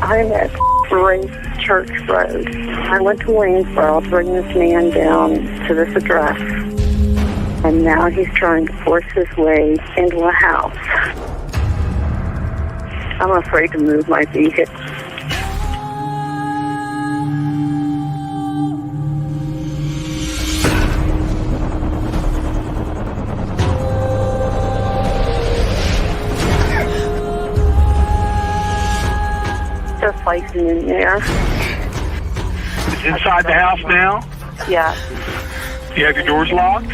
I'm at Grace Church Road. I went to Waynesboro to bring this man down to this address. And now he's trying to force his way into a house. I'm afraid to move my vehicle. They're fighting in there. It's inside the house now? Yeah. You have your doors locked?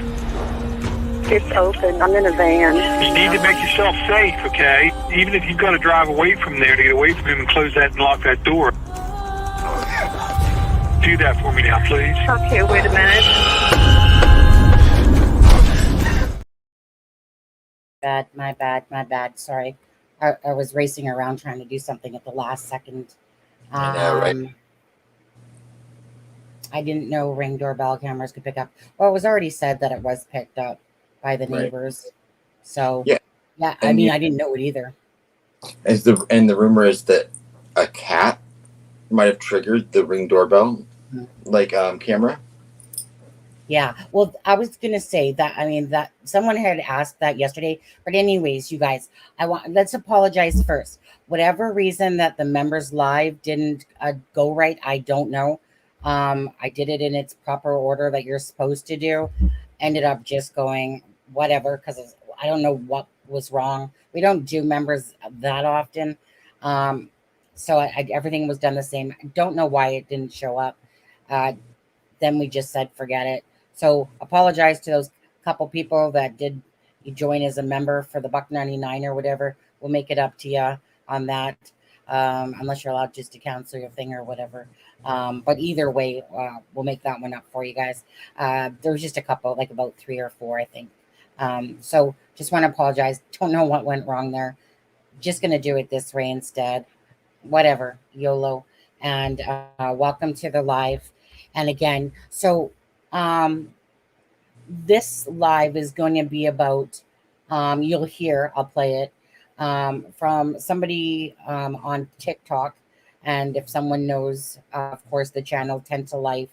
It's open. I'm in a van. You need to make yourself safe, okay? Even if you've got to drive away from there to get away from him and close that and lock that door. Do that for me now, please. Okay, wait a minute. My bad. Sorry. I was racing around trying to do something at the last second. I know, right? I didn't know Ring doorbell cameras could pick up. Well, it was already said that it was picked up by the neighbors. Right. So, yeah. I mean, I didn't know it either. And the rumor is that a cat might have triggered the Ring doorbell, camera. Yeah, well, I was gonna say that. I mean, that someone had asked that yesterday. But anyways, you guys, let's apologize first. Whatever reason that the members live didn't go right, I don't know. I did it in its proper order that you're supposed to do. Ended up just going whatever because I don't know what was wrong. We don't do members that often, so everything was done the same. I don't know why it didn't show up. Then we just said forget it. So apologize to those couple people that did join as a member for the $1.99 or whatever. We'll make it up to you on that, unless you're allowed just to cancel your thing or whatever. But either way, we'll make that one up for you guys. There was just a couple, like about 3 or 4, I think. So just want to apologize. Don't know what went wrong there. Just going to do it this way instead. Whatever, YOLO. And welcome to the live. And again, so this live is going to be about, you'll hear, I'll play it, from somebody on TikTok. And if someone knows, of course, the channel 10 to Life,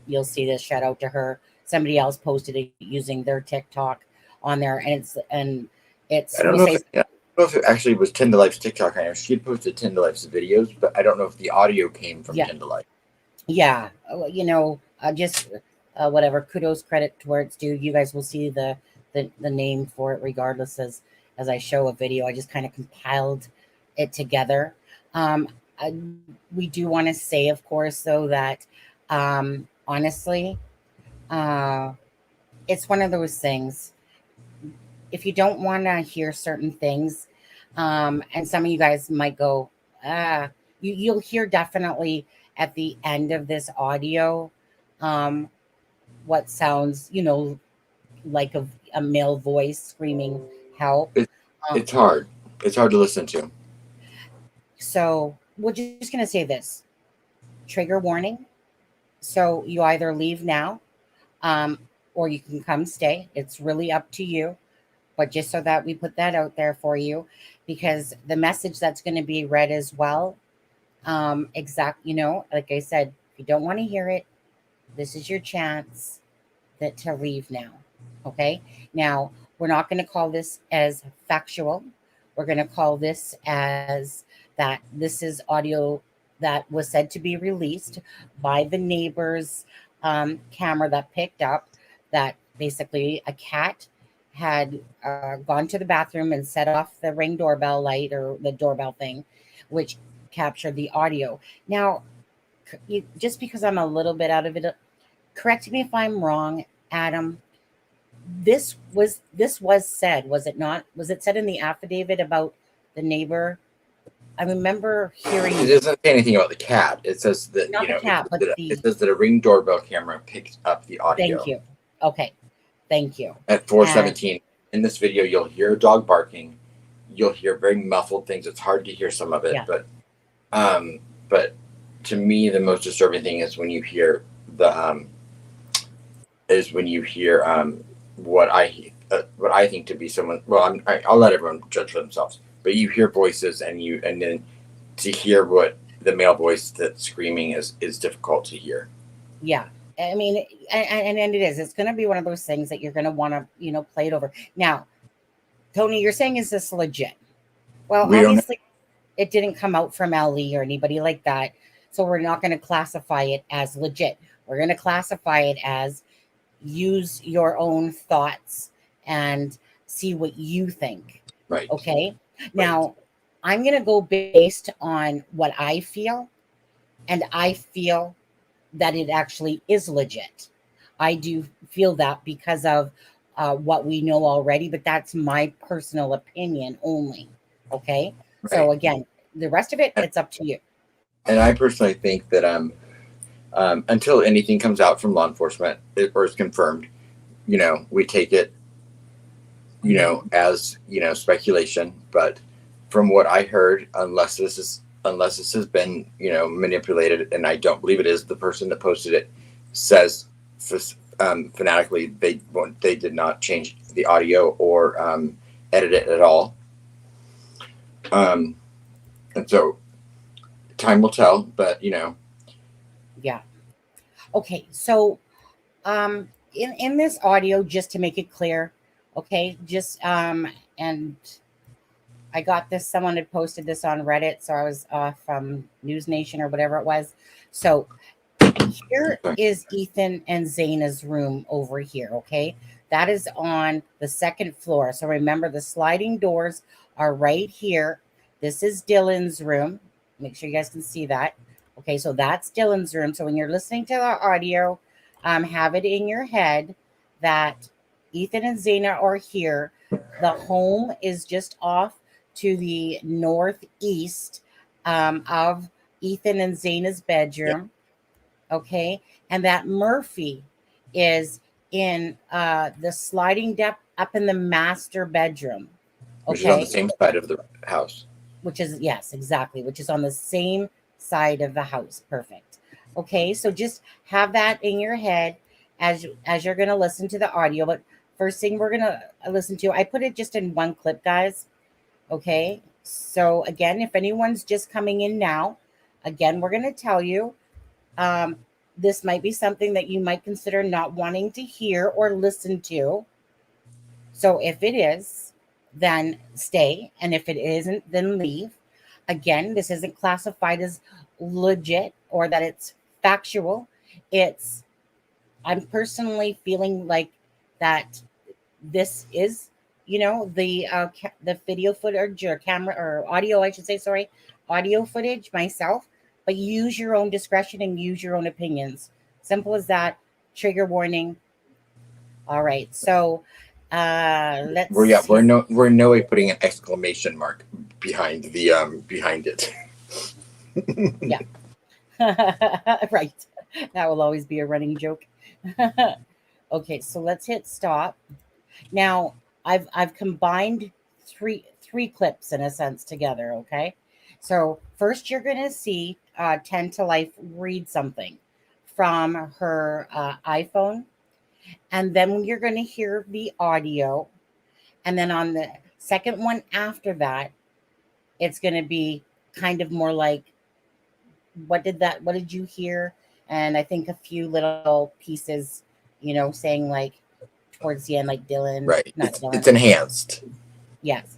you'll see this. Shout out to her. Somebody else posted it using their TikTok on there. And it's I don't know if it actually was 10 to Life's TikTok. I know she had posted 10 to Life's videos, but I don't know if the audio came from 10 to Life. Yeah, just whatever. Kudos, credit to where it's due. You guys will see the name for it regardless as I show a video. I just kind of compiled it together. We do want to say, of course, though, that honestly, it's one of those things. If you don't want to hear certain things, and some of you guys might go, you'll hear definitely at the end of this audio, what sounds, like a male voice screaming help. It's hard. It's hard to listen to. So we're just going to say this. Trigger warning. So you either leave now, or you can come stay. It's really up to you. But just so that we put that out there for you, because the message that's going to be read as well, like I said, if you don't want to hear it, this is your chance to leave now. Okay. Now, we're not going to call this as factual. We're going to call this as that this is audio that was said to be released by the neighbor's camera that picked up that basically a cat had gone to the bathroom and set off the Ring doorbell light or the doorbell thing, which captured the audio. Now, just because I'm a little bit out of it, correct me if I'm wrong, Adam. This was said, was it not? Was it said in the affidavit about the neighbor? I remember hearing. It doesn't say anything about the cat. It says that it says that a Ring doorbell camera picked up the audio. Thank you. Okay, thank you. At 4:17 in this video, you'll hear a dog barking. You'll hear very muffled things. It's hard to hear some of it, but to me, the most disturbing thing is when you hear what I think to be someone. Well, I'll let everyone judge for themselves. But you hear voices, and then to hear what the male voice that's screaming is difficult to hear. Yeah. I mean, and it is. It's going to be one of those things that you're going to want to, play it over. Now, Tony, you're saying, is this legit? Well, We don't obviously, it didn't come out from LE or anybody like that. So we're not going to classify it as legit. We're going to classify it as use your own thoughts and see what you think. Right. Okay. Now, I'm going to go based on what I feel, and I feel that it actually is legit. I do feel that because of what we know already, but that's my personal opinion only. Okay. Right. So again, the rest of it, it's up to you. And I personally think that until anything comes out from law enforcement or is confirmed, we take it, as speculation. But from what I heard, unless this has been manipulated, and I don't believe it is, the person that posted it says fanatically they did not change the audio or edit it at all. And so time will tell, but Yeah. Okay. So, in this audio, just to make it clear, okay, and I got this, someone had posted this on Reddit, so I was from News Nation or whatever it was. So here is Ethan and Zaina's room over here, okay? That is on the second floor. So remember, the sliding doors are right here. This is Dylan's room. Make sure you guys can see that. Okay, so that's Dylan's room. So when you're listening to the audio, have it in your head that Ethan and Zaina are here. The home is just off to the northeast of Ethan and Zaina's bedroom. Okay, and that Murphy is in the sliding depth up in the master bedroom. Okay, which is on the same side of the house. Which is, yes, exactly, which is on the same side of the house. Perfect. Okay, so just have that in your head as you're going to listen to the audio. But first thing we're going to listen to, I put it just in one clip, guys. Okay, so again, if anyone's just coming in now, again, we're going to tell you this might be something that you might consider not wanting to hear or listen to. So if it is, then stay. And if it isn't, then leave. Again, this isn't classified as legit or that it's factual. I'm personally feeling like that this is, the video footage or camera or audio, I should say, sorry, audio footage myself, but use your own discretion and use your own opinions. Simple as that. Trigger warning. All right. So we're no way putting an exclamation mark behind it. Yeah. Right. That will always be a running joke. Okay, so let's hit stop. Now I've combined three clips in a sense together. Okay, so first you're going to see 10 to Life read something from her iPhone, and then you're going to hear the audio, and then on the second one after that, it's going to be kind of more like, what did you hear? And I think a few little pieces, saying like towards the end, like Dylan. Right. It's enhanced. Yes.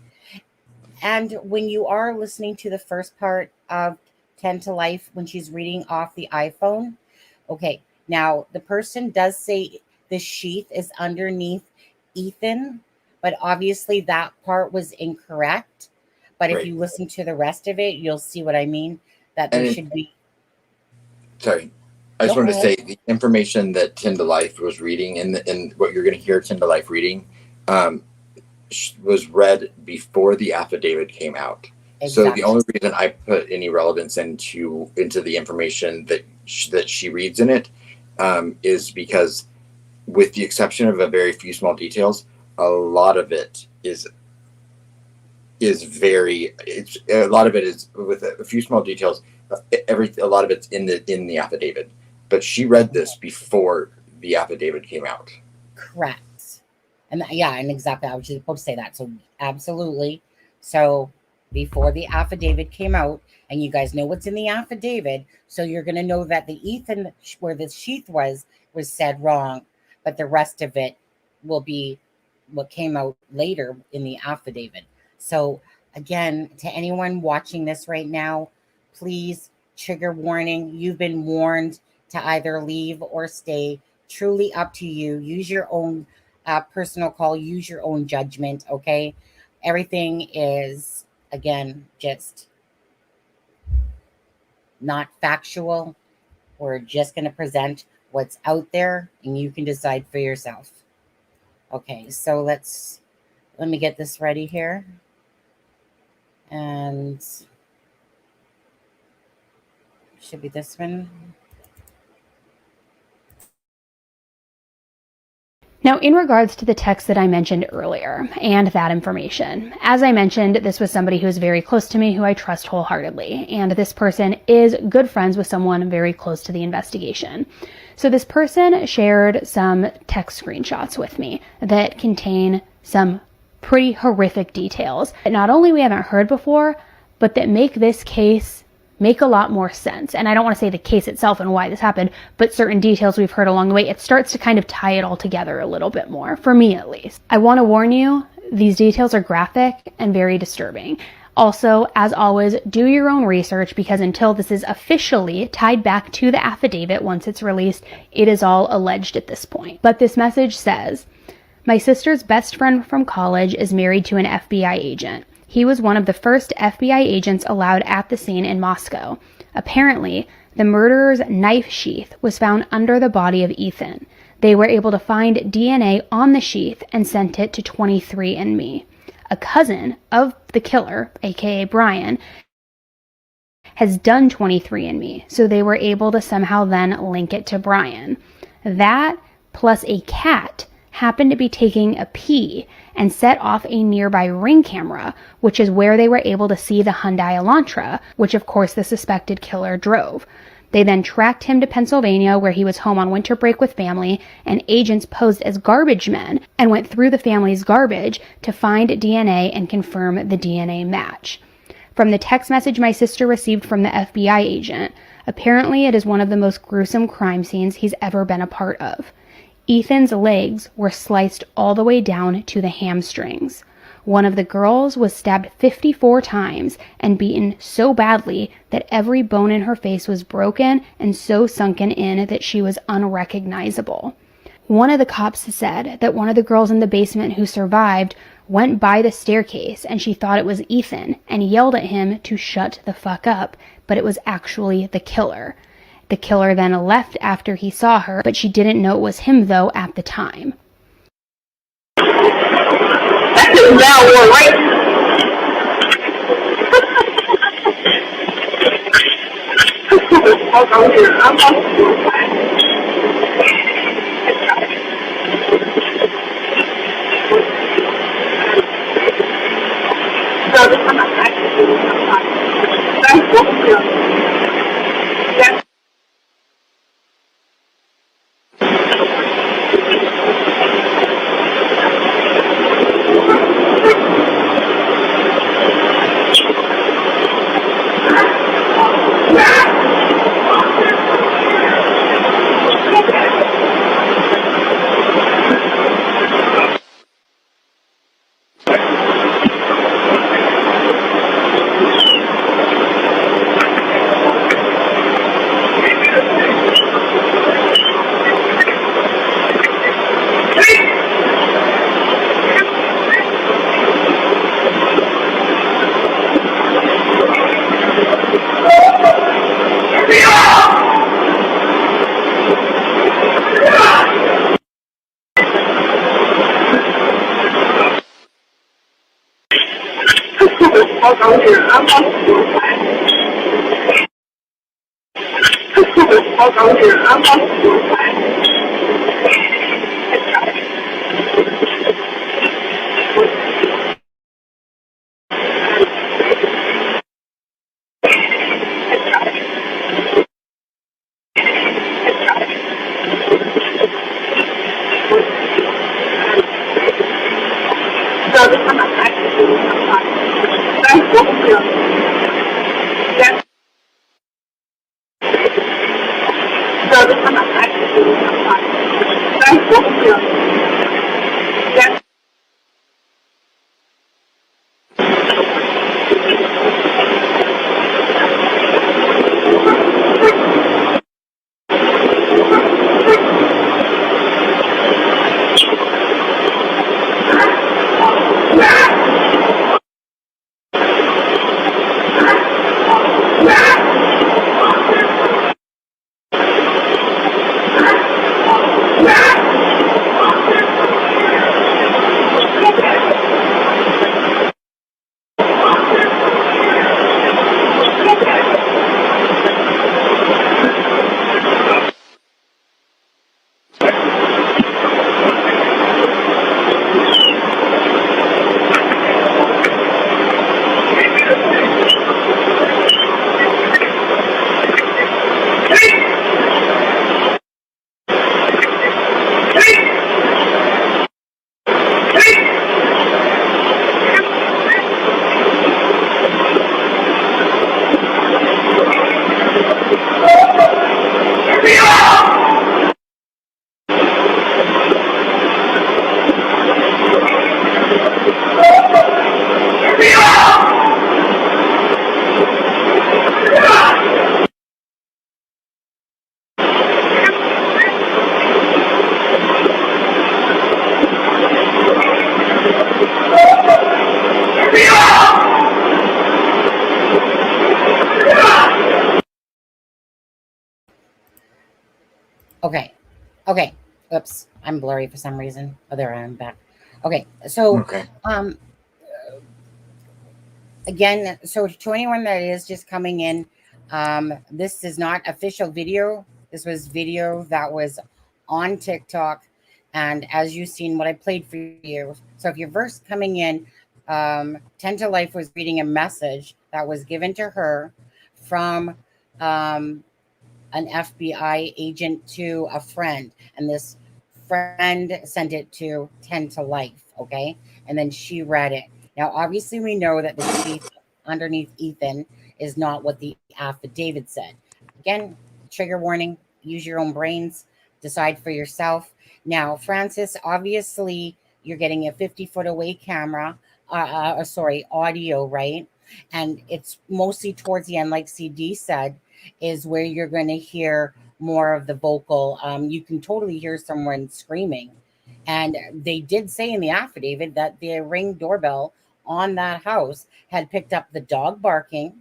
And when you are listening to the first part of 10 to Life, when she's reading off the iPhone, okay, now the person does say the sheath is underneath Ethan, but obviously that part was incorrect. But if you listen to the rest of it, you'll see what I mean, that there should be. Sorry. I just wanted to say the information that 10 to Life was reading and what you're going to hear 10 to Life reading was read before the affidavit came out. Exactly. So the only reason I put any relevance into the information that she reads in it is because, with the exception of a very few small details, a lot of it is a lot of it is with a few small details. A lot of it's in the affidavit, but she read this before the affidavit came out. Correct. And exactly, I was just supposed to say that. So absolutely. So before the affidavit came out, and you guys know what's in the affidavit, so you're going to know that the Ethan, where the sheath was said wrong, but the rest of it will be what came out later in the affidavit. So again, to anyone watching this right now, please, trigger warning, you've been warned to either leave or stay. Truly up to you. Use your own personal call, use your own judgment, okay? Everything is, again, just not factual. We're just going to present what's out there, and you can decide for yourself. Okay, so let me get this ready here. And should be this one. Now, in regards to the text that I mentioned earlier and that information, as I mentioned, this was somebody who is very close to me, who I trust wholeheartedly, and this person is good friends with someone very close to the investigation. So this person shared some text screenshots with me that contain some pretty horrific details that not only we haven't heard before, but that make this case make a lot more sense. And I don't want to say the case itself and why this happened, but certain details we've heard along the way, it starts to kind of tie it all together a little bit more, for me at least. I want to warn you, these details are graphic and very disturbing. Also, as always, do your own research, because until this is officially tied back to the affidavit once it's released, it is all alleged at this point. But this message says, "My sister's best friend from college is married to an FBI agent. He was one of the first FBI agents allowed at the scene in Moscow. Apparently, the murderer's knife sheath was found under the body of Ethan. They were able to find DNA on the sheath and sent it to 23andMe. A cousin of the killer, aka Bryan, has done 23andMe, so they were able to somehow then link it to Bryan. That, plus a cat, happened to be taking a pee and set off a nearby Ring camera, which is where they were able to see the Hyundai Elantra, which of course the suspected killer drove. They then tracked him to Pennsylvania, where he was home on winter break with family, and agents posed as garbage men and went through the family's garbage to find DNA and confirm the DNA match. From the text message my sister received from the FBI agent, apparently it is one of the most gruesome crime scenes he's ever been a part of. Ethan's legs were sliced all the way down to the hamstrings. One of the girls was stabbed 54 times and beaten so badly that every bone in her face was broken and so sunken in that she was unrecognizable. One of the cops said that one of the girls in the basement who survived went by the staircase and she thought it was Ethan and yelled at him to shut the fuck up, but it was actually the killer. The killer then left after he saw her, but she didn't know it was him, though, at the time." That is now war, right? Okay. Okay. Oops. I'm blurry for some reason. Oh, there I am back. Okay. So, Okay. Again, so to anyone that is just coming in, this is not official video. This was video that was on TikTok. And as you've seen, what I played for you. So if you're first coming in, 10 to Life was reading a message that was given to her from an FBI agent to a friend. And this friend sent it to 10 to Life. Okay. And then she read it. Now, obviously, we know that the chief underneath Ethan is not what the affidavit said. Again, trigger warning, use your own brains, decide for yourself. Now, Francis, obviously, you're getting a 50-foot away camera, audio, right? And it's mostly towards the end, like CD said, is where you're going to hear more of the vocal. You can totally hear someone screaming. And they did say in the affidavit that the Ring doorbell on that house had picked up the dog barking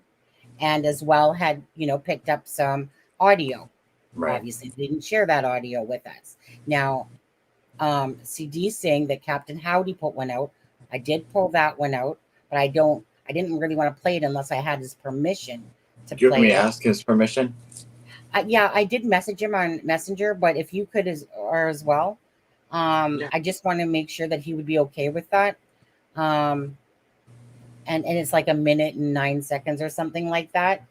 and as well had, picked up some audio. Right. Obviously, they didn't share that audio with us. Now, CD saying that Captain Howdy put one out. I did pull that one out, but I didn't really want to play it unless I had his permission to Do you play want me to it. ask his permission? Yeah, I did message him on Messenger, but if you could as well, Yeah. I just want to make sure that he would be okay with that. And it's like 1:09 or something like that.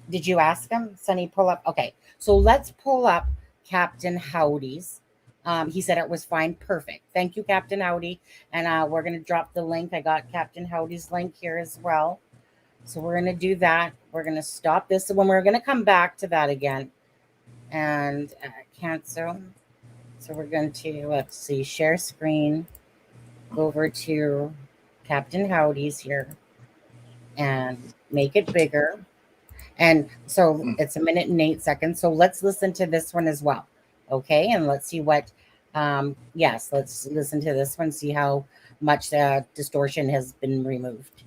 Did you ask him? Sonny, pull up. Okay, so let's pull up Captain Howdy's. He said it was fine. Perfect. Thank you, Captain Howdy. And we're going to drop the link. I got Captain Howdy's link here as well. So we're going to do that. We're going to stop this. So when we're going to come back to that again and cancel. So we're going to, let's see, share screen. Go over to Captain Howdy's here and make it bigger. And so it's 1:08. So let's listen to this one as well. Okay. And let's see what, yes, let's listen to this one, see how much distortion has been removed.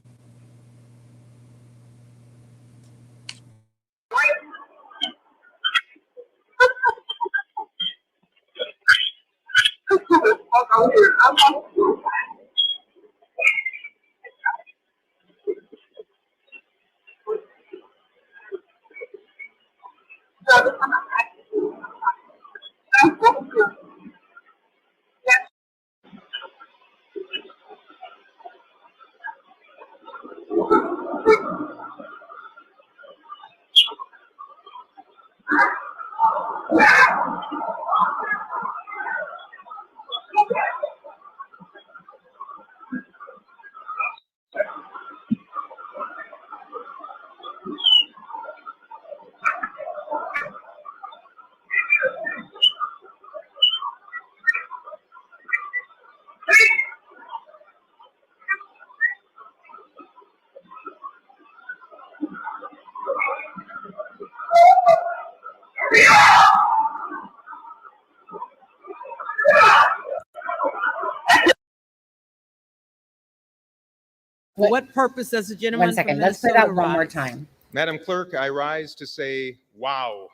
For what purpose does the gentleman 1 second. from Let's play Minnesota that one more rise? time. Madam Clerk, I rise to say, wow.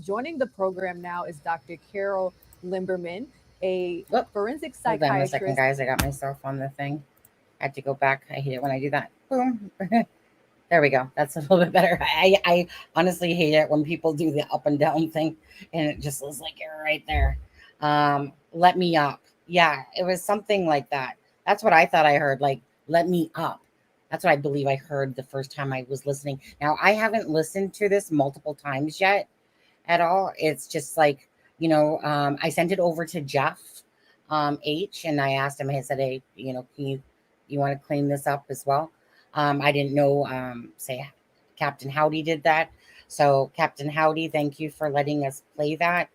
Joining the program now is Dr. Carol Limberman, a forensic Hold on a second, psychiatrist. guys. I got myself on the thing. I had to go back. I hate it when I do that. Boom. There we go. That's a little bit better. I honestly hate it when people do the up and down thing, and it just looks like you're right there. Let me up. Yeah, it was something like that. That's what I thought I heard. Like, let me up. That's what I believe I heard the first time I was listening. Now, I haven't listened to this multiple times yet at all. It's just like, I sent it over to Jeff H, and I asked him, I said, hey, can you want to clean this up as well? I didn't know, say Captain Howdy did that. So Captain Howdy, thank you for letting us play that.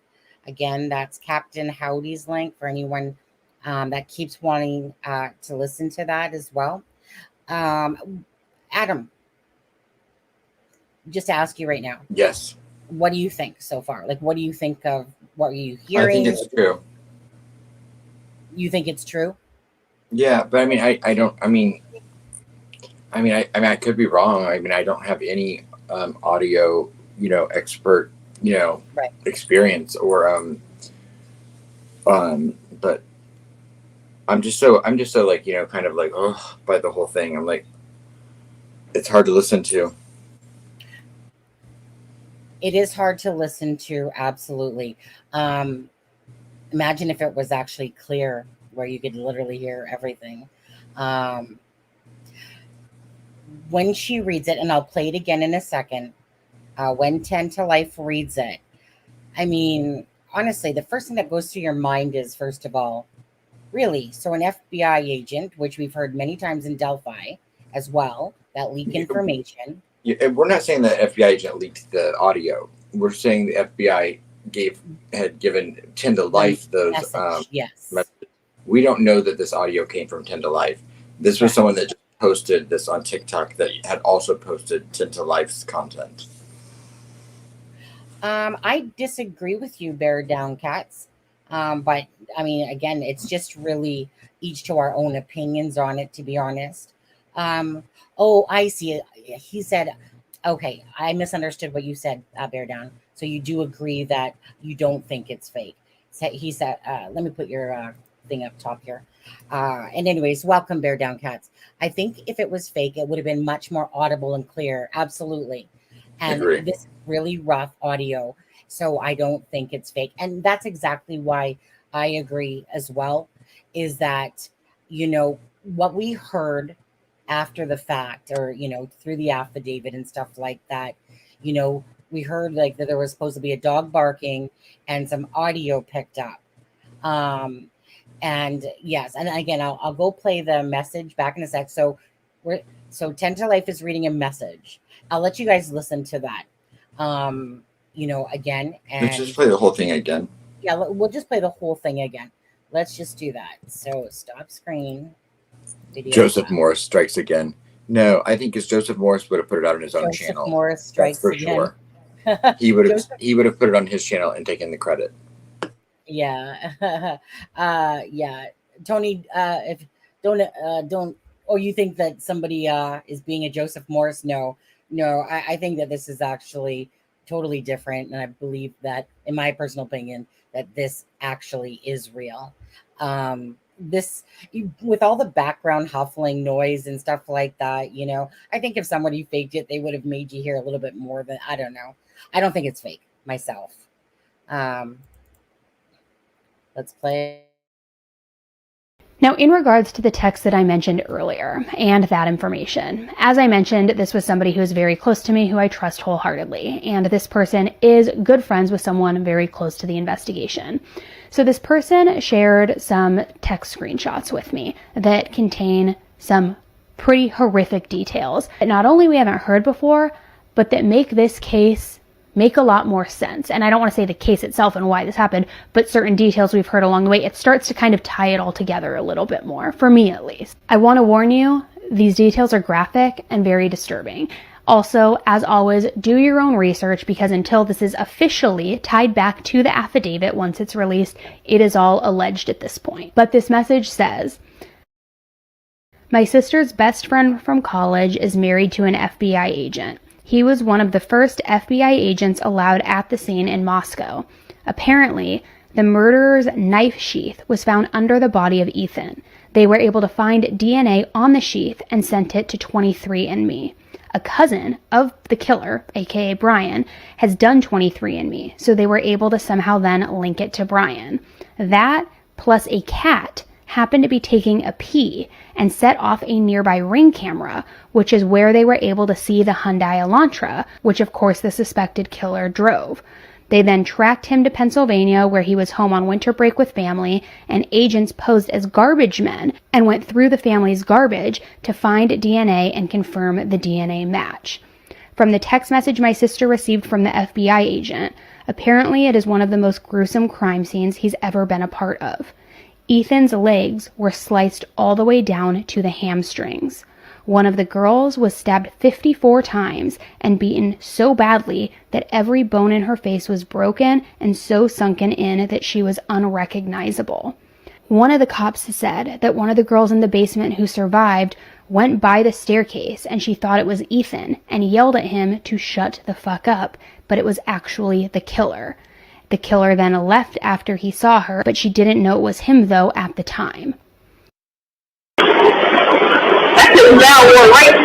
Again, that's Captain Howdy's link for anyone that keeps wanting to listen to that as well. Adam, just to ask you right now. Yes. What do you think so far? Like, what do you think of what are you hearing? I think it's true. You think it's true? Yeah, but I mean, I could be wrong. I mean, I don't have any audio, expert, right. experience or but I'm just so like, kind of like, oh, by the whole thing. I'm like, it's hard to listen to. It is hard to listen to, absolutely. Imagine if it was actually clear where you could literally hear everything. When she reads it, and I'll play it again in a second, when 10 to Life reads it, I mean, honestly, the first thing that goes through your mind is, first of all, really? So an FBI agent, which we've heard many times in Delphi as well, that leak information. Yeah, we're not saying the FBI agent leaked the audio. We're saying the FBI had given 10 to Life those yes. messages. We don't know that this audio came from 10 to Life. This was someone that just posted this on TikTok that had also posted 10 to Life's content. I disagree with you, Bear Down Cats. But I mean, again, it's just really each to our own opinions on it, to be honest. Oh, I see it. He said, okay, I misunderstood what you said, Bear Down. So you do agree that you don't think it's fake. So he said, let me put your thing up top here. And anyways, welcome, Bear Down Cats. I think if it was fake, it would have been much more audible and clear. Absolutely. And this is really rough audio. So I don't think it's fake. And that's exactly why I agree as well, is that, what we heard after the fact, or, through the affidavit and stuff like that, we heard like that there was supposed to be a dog barking and some audio picked up. And yes, and again, I'll go play the message back in a sec. So 10 to Life is reading a message. I'll let you guys listen to that. Again, and let's just play the whole thing again. Yeah, we'll just play the whole thing again. Let's just do that. So stop screen. Video Joseph Morris strikes again. No, I think it's Joseph Morris would have put it out on his own channel. Morris strikes for again. sure. he would have put it on his channel and taken the credit. Yeah. Yeah. Tony, if don't, or you think that somebody is being a Joseph Morris? No, I think that this is actually totally different. And I believe that, in my personal opinion, that this actually is real. This, with all the background huffling noise and stuff like that, I think if somebody faked it, they would have made you hear a little bit more than, I don't know. I don't think it's fake myself. Let's play. Now, in regards to the text that I mentioned earlier and that information, as I mentioned, this was somebody who is very close to me, who I trust wholeheartedly. And this person is good friends with someone very close to the investigation. So this person shared some text screenshots with me that contain some pretty horrific details that not only we haven't heard before, but that make this case make a lot more sense. And I don't want to say the case itself and why this happened, but certain details we've heard along the way, it starts to kind of tie it all together a little bit more, for me at least. I want to warn you, these details are graphic and very disturbing. Also, as always, do your own research, because until this is officially tied back to the affidavit once it's released, it is all alleged at this point. But this message says, "My sister's best friend from college is married to an FBI agent. He was one of the first FBI agents allowed at the scene in Moscow. Apparently, the murderer's knife sheath was found under the body of Ethan. They were able to find DNA on the sheath and sent it to 23andMe. A cousin of the killer, aka Bryan, has done 23andMe, so they were able to somehow then link it to Bryan. That, plus a cat, happened to be taking a pee and set off a nearby Ring camera, which is where they were able to see the Hyundai Elantra, which of course the suspected killer drove. They then tracked him to Pennsylvania, where he was home on winter break with family, and agents posed as garbage men and went through the family's garbage to find DNA and confirm the DNA match. From the text message my sister received from the FBI agent, apparently it is one of the most gruesome crime scenes he's ever been a part of. Ethan's legs were sliced all the way down to the hamstrings. One of the girls was stabbed 54 times and beaten so badly that every bone in her face was broken and so sunken in that she was unrecognizable. One of the cops said that one of the girls in the basement who survived went by the staircase and she thought it was Ethan and yelled at him to shut the fuck up, but it was actually the killer. The killer then left after he saw her, but she didn't know it was him, though, at the time." That is now all right.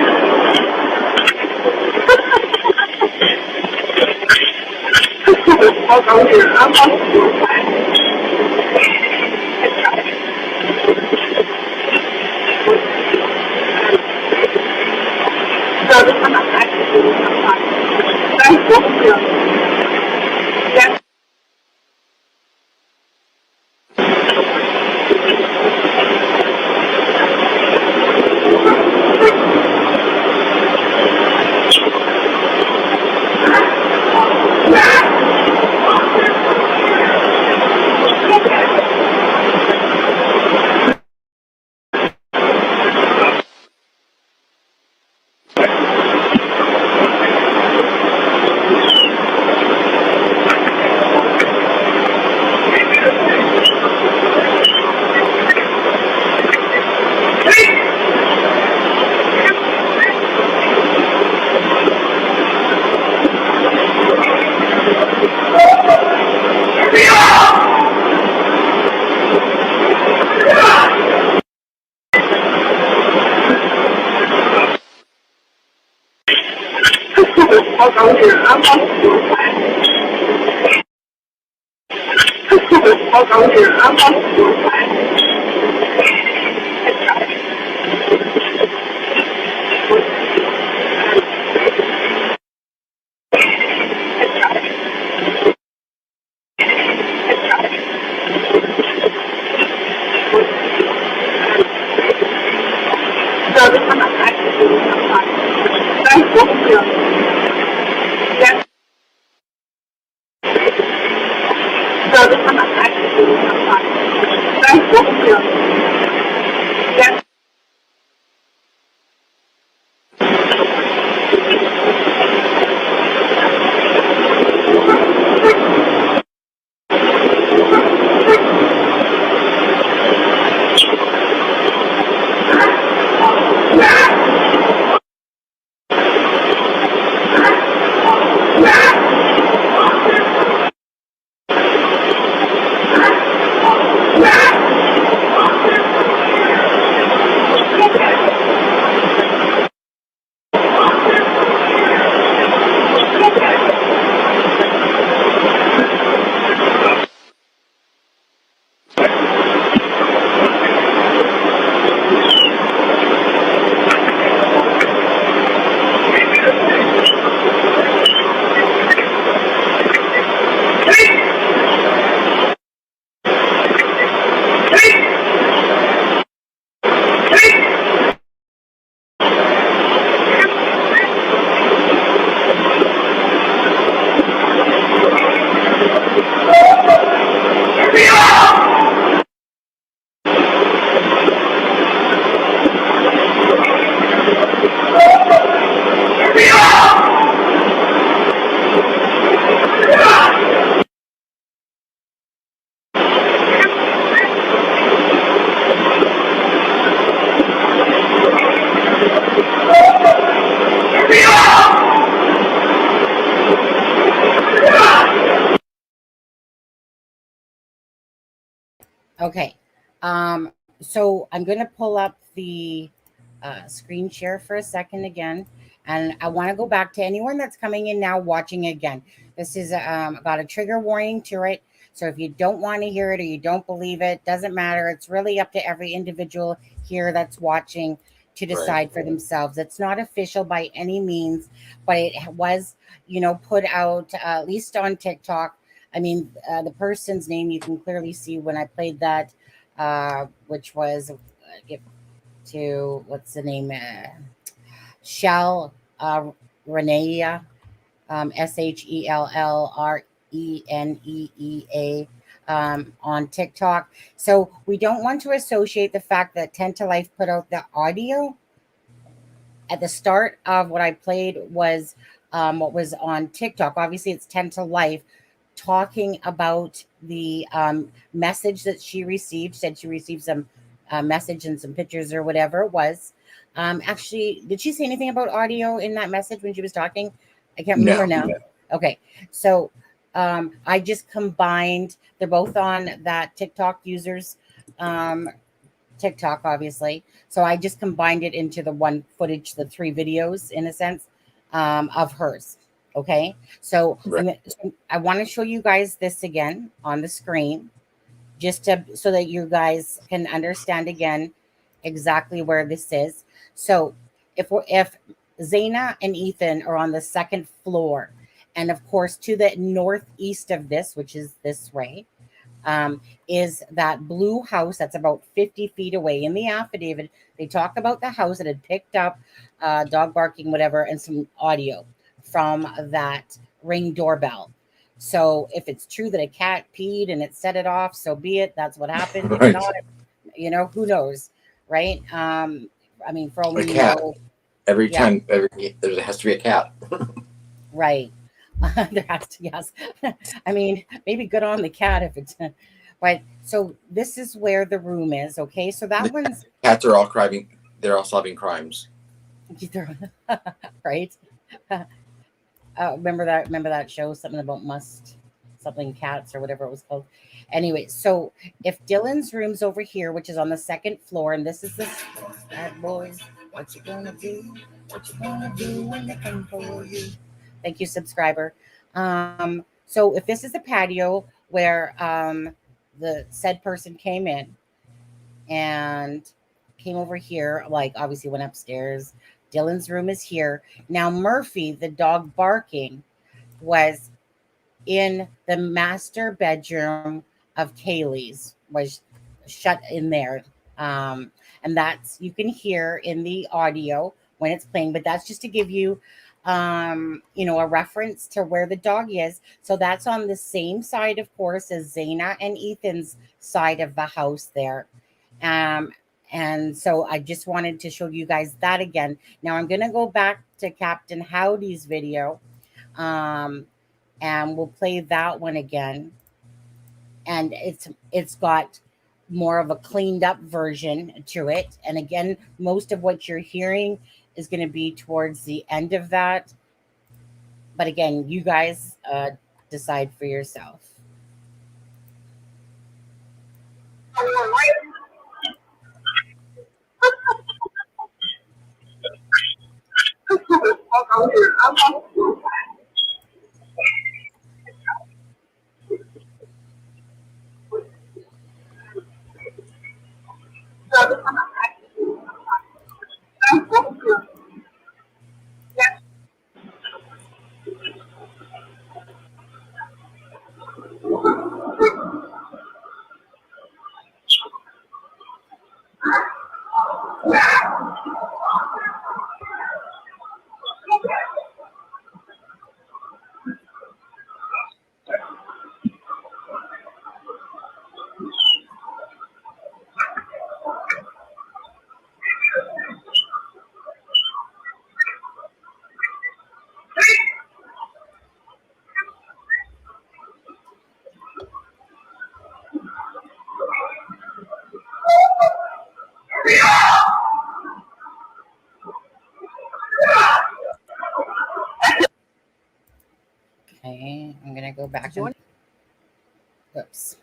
Okay. So I'm going to pull up the screen share for a second again. And I want to go back to anyone that's coming in now watching again. This is got a trigger warning to it. So if you don't want to hear it or you don't believe it, doesn't matter. It's really up to every individual here that's watching to decide for themselves. It's not official by any means, but it was, put out at least on TikTok. I mean, the person's name you can clearly see when I played that, which was what's the name? Shell Renea, SHELLRENEEA, on TikTok. So we don't want to associate the fact that 10 to Life put out the audio. At the start of what I played was what was on TikTok. Obviously, it's 10 to Life talking about the message that she received. Said she received some message and some pictures or whatever it was. Actually, did she say anything about audio in that message when she was talking? I can't remember now. No. Okay. So I just combined, they're both on that TikTok users TikTok, obviously. So I just combined it into the one footage, the 3 videos in a sense of hers. Okay. So I want to show you guys this again on the screen, just so that you guys can understand again exactly where this is. So if Zaina and Ethan are on the 2nd floor, and of course to the northeast of this, which is this way, is that blue house that's about 50 feet away. In the affidavit, they talk about the house that had picked up dog barking, whatever, and some audio from that Ring doorbell. So if it's true that a cat peed and it set it off, so be it. That's what happened. If not, who knows, right? I mean, for all we know, every time there has to be a cat. Right. There has to, yes. I mean, maybe good on the cat if it's, but so this is where the room is. Okay. So that one's cats are all crime. They're all solving crimes. Right. Remember that show, something about something cats or whatever it was called. Anyway, so if Dylan's room's over here, which is on the 2nd floor, and this is the bad boys, what you gonna do? What you gonna do when they come for you? Thank you, subscriber. So if this is the patio where the said person came in and came over here, like obviously went upstairs. Dylan's room is here. Now Murphy, the dog barking, was in the master bedroom of Kaylee's, was shut in there. And that's, you can hear in the audio when it's playing, but that's just to give you a reference to where the dog is. So that's on the same side, of course, as Zaina and Ethan's side of the house there. And so I just wanted to show you guys that again. Now I'm going to go back to Captain Howdy's video, and we'll play that one again. And it's got more of a cleaned up version to it. And again, most of what you're hearing is going to be towards the end of that. But again, you guys decide for yourself. Okay, I'm gonna go back and whoops.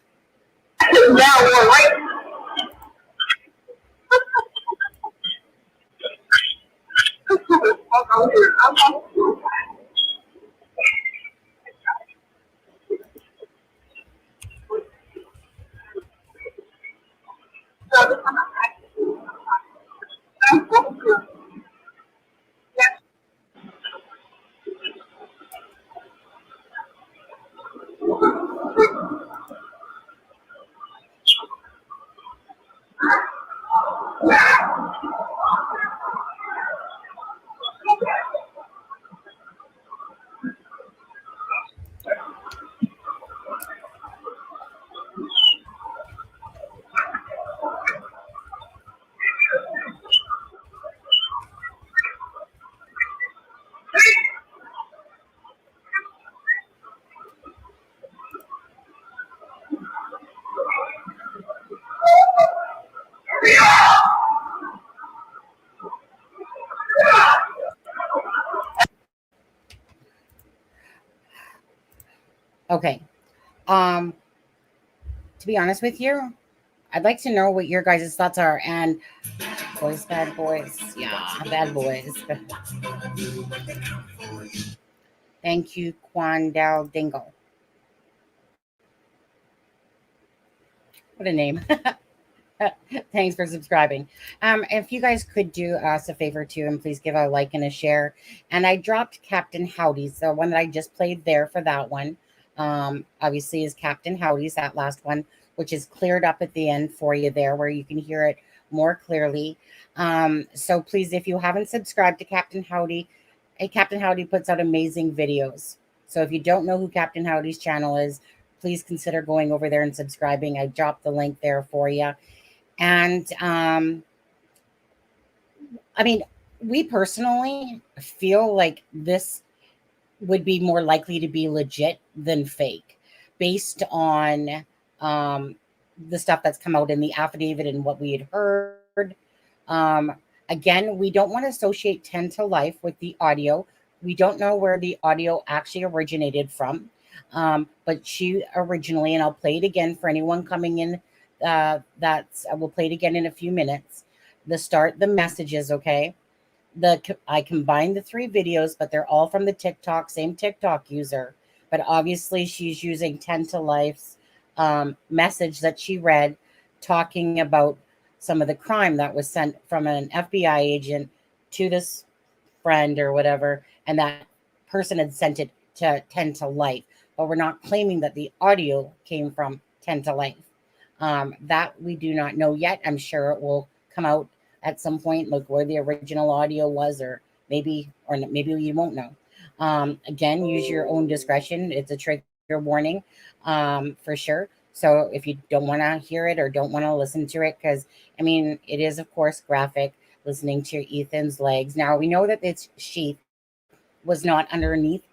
Now Okay. To be honest with you, I'd like to know what your guys' thoughts are. And boys, bad boys. Yeah, bad boys. Thank you, Quandal Dingle. What a name. Thanks for subscribing. If you guys could do us a favor too, and please give a like and a share. And I dropped Captain Howdy's, the one that I just played there for that one. Obviously is Captain Howdy's, that last one, which is cleared up at the end for you there, where you can hear it more clearly. So please, if you haven't subscribed to Captain Howdy, Captain Howdy puts out amazing videos. So if you don't know who Captain Howdy's channel is, please consider going over there and subscribing. I dropped the link there for you. And I mean, we personally feel like this would be more likely to be legit than fake, based on the stuff that's come out in the affidavit and what we had heard. Again, we don't want to associate 10 to life with the audio. We don't know where the audio actually originated from. But she originally, and I'll play it again for anyone coming in, I will play it again in a few minutes. The messages, okay? I combined the 3 videos, but they're all from the same TikTok user. But obviously she's using 10 to life's message that she read, talking about some of the crime that was sent from an FBI agent to this friend or whatever, and that person had sent it to 10 to life. But we're not claiming that the audio came from 10 to life. That we do not know yet. I'm sure it will come out at some point, like where the original audio was, or maybe you won't know. Again, use your own discretion. It's a trigger warning, for sure. So if you don't want to hear it or don't want to listen to it, because I mean, it is of course graphic, listening to Ethan's legs. Now we know that its sheath was not underneath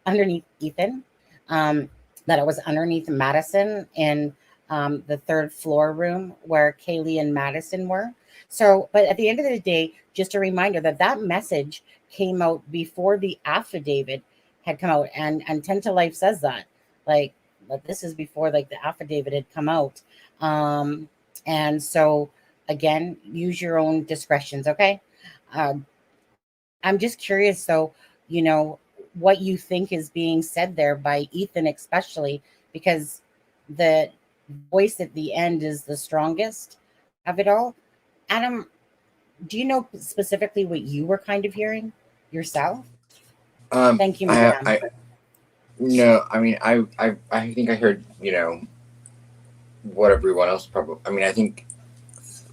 underneath Ethan, that it was underneath Madison in the 3rd floor room where Kaylee and Madison were. So, but at the end of the day, just a reminder that message came out before the affidavit had come out, and 10 to life says that, like, but this is before like the affidavit had come out. And so again, use your own discretions, okay? I'm just curious, though, what you think is being said there by Ethan, especially because the voice at the end is the strongest of it all. Adam, do you know specifically what you were kind of hearing yourself? Thank you, madam. No, I mean, I think I heard, what everyone else probably, I mean, I think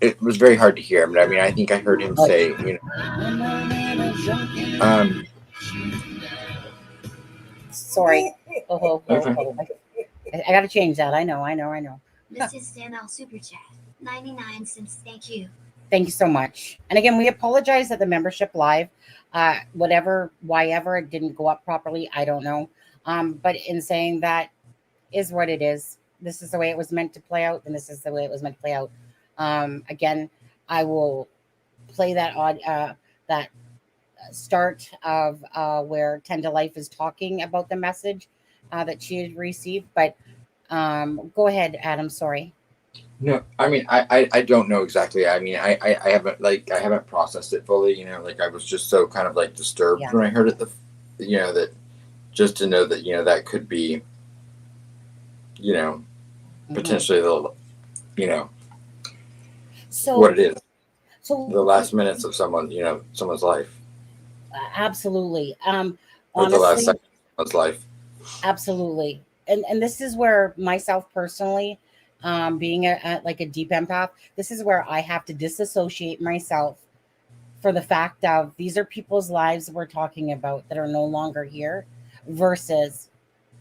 it was very hard to hear. I mean, I think I heard him say, sorry. I got to change that. I know. Mrs. Stanell Super Chat, 99 cents. Thank you. Thank you so much. And again, we apologize that the membership live, why ever it didn't go up properly, I don't know. But in saying that is what it is. This is the way it was meant to play out, and this is the way it was meant to play out. Again, I will play that that start of where 10 to Life is talking about the message that she had received. But go ahead, Adam. Sorry. No, I mean, I don't know exactly. I mean, I haven't I haven't processed it fully. Like I was just so kind of like disturbed Yeah. when I heard it. That just to know that that could be potentially the what So, it is, so the last minutes of someone's life, absolutely. or the last Honestly, second of someone's life. absolutely. And this is where myself personally, being like a deep empath, this is where I have to disassociate myself for the fact of these are people's lives we're talking about that are no longer here versus,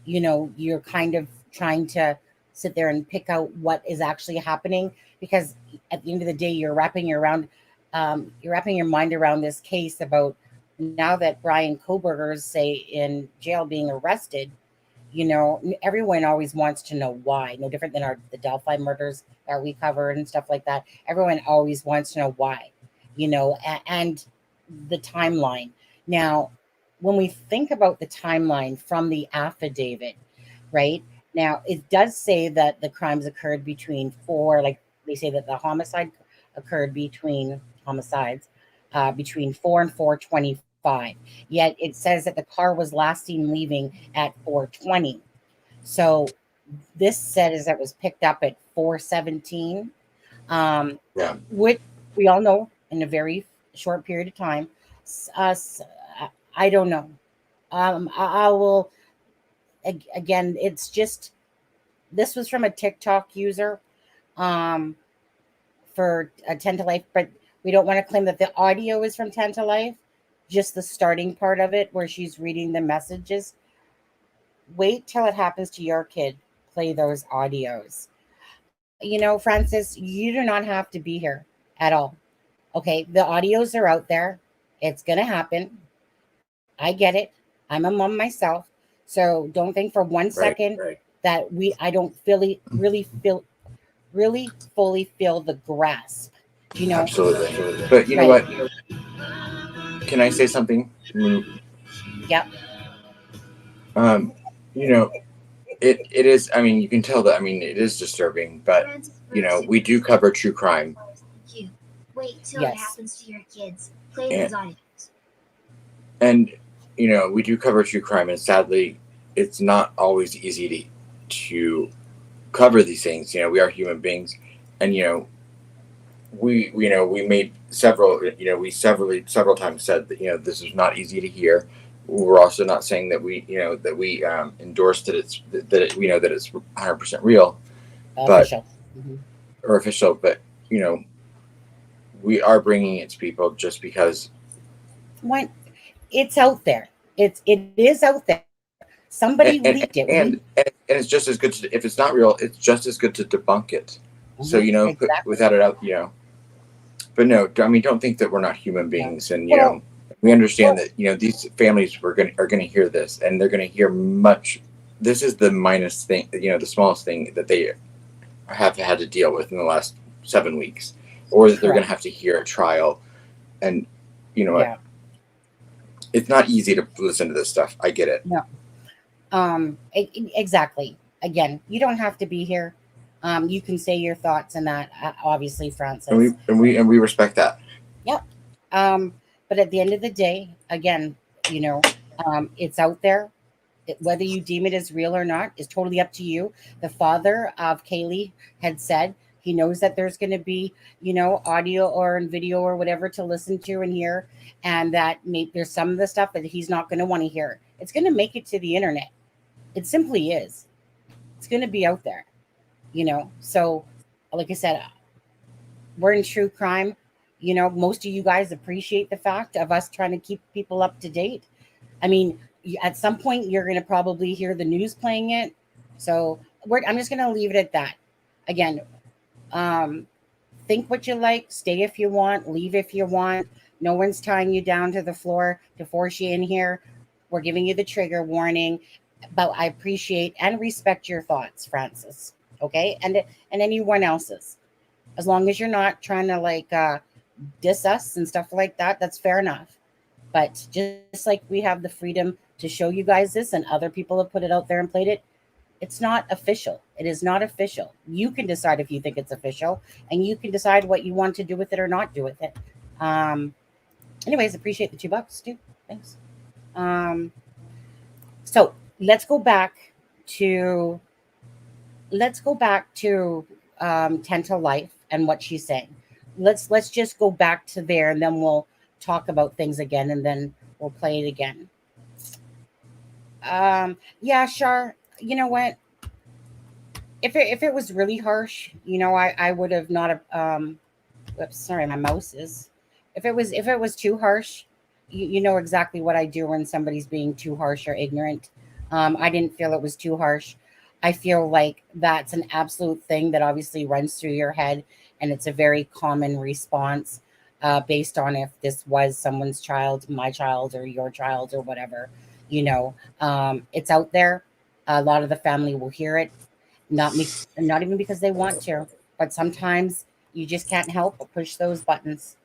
you're kind of trying to sit there and pick out what is actually happening, because at the end of the day you're wrapping your mind around this case about now that Bryan Kohberger is say in jail being arrested. Everyone always wants to know why. No different than the Delphi murders that we cover and stuff like that. Everyone always wants to know why, and the timeline. Now, when we think about the timeline from the affidavit, right? Now, it does say that the crimes occurred between like they say that the homicide occurred between homicides between 4 and 4:25. Yet it says that the car was last seen leaving at 4:20. So this said is that it was picked up at 4:17, Yeah. which we all know in a very short period of time. I don't know. I will again. It's just this was from a TikTok user um, for 10 to Life, but we don't want to claim that the audio is from 10 to Life. Just the starting part of it where she's reading the messages. Wait till it happens to your kid. Play those audios. Francis, you do not have to be here at all. Okay, the audios are out there. It's gonna happen. I get it. I'm a mom myself, so don't think for one second Right. that I don't really fully feel the grasp. Absolutely. But you know Right? what? Can I say something? Yep. Um, you know, it is. I mean, you can tell that. I mean, it is disturbing, but we do cover true crime. Wait till it Yes. happens to your kids. Play And- those audios. And we do cover true crime, and sadly, it's not always easy to cover these things. We are human beings, and we made several times said that this is not easy to hear. We're also not saying that we endorse that it's that it's 100% real, Official. or official, but we are bringing it to people just because. When it's out there, it is out there. Somebody and, leaked it. and, and it's just as good if it's not real, it's just as good to debunk it. So Exactly. without it out, but no, I mean, don't think that we're not human beings. And Well, we understand that these families are going to hear this, and they're going to hear much. This is the minus thing, the smallest thing that they have had to deal with in the last 7 weeks, or that they're going to have to hear a trial. And yeah. it's not easy to listen to this stuff. I get it. No. Exactly. Again, you don't have to be here. You can say your thoughts and that, obviously, Francis. And we respect that. Yep. But at the end of the day, again, it's out there. Whether you deem it as real or not is totally up to you. The father of Kaylee had said he knows that there's going to be, audio or video or whatever to listen to and hear, and that there's some of the stuff that he's not going to want to hear. It's going to make it to the internet. It simply is. It's going to be out there, So, like I said, we're in true crime. Most of you guys appreciate the fact of us trying to keep people up to date. I mean, at some point you're going to probably hear the news playing it. So I'm just going to leave it at that. Again, think what you like, stay if you want, leave if you want. No one's tying you down to the floor to force you in here. We're giving you the trigger warning, but I appreciate and respect your thoughts, Francis. Okay. And anyone else's, as long as you're not trying to diss us and stuff like that, that's fair enough. But just like we have the freedom to show you guys this and other people have put it out there and played it, It's not official. It is not official. You can decide if you think it's official, and you can decide what you want to do with it or not do with it. Anyways, appreciate the $2 too. Thanks. So let's go back to 10 to life and what she's saying. Let's just go back to there, and then we'll talk about things again, and then we'll play it again. Yeah, Shar, you know what? If it was really harsh, I would have not whoops, sorry, my mouse is. If it was too harsh, you know exactly what I do when somebody's being too harsh or ignorant. I didn't feel it was too harsh. I feel like that's an absolute thing that obviously runs through your head, and it's a very common response based on if this was someone's child, my child, or your child, or whatever. It's out there. A lot of the family will hear it, not even because they want to, but sometimes you just can't help but push those buttons,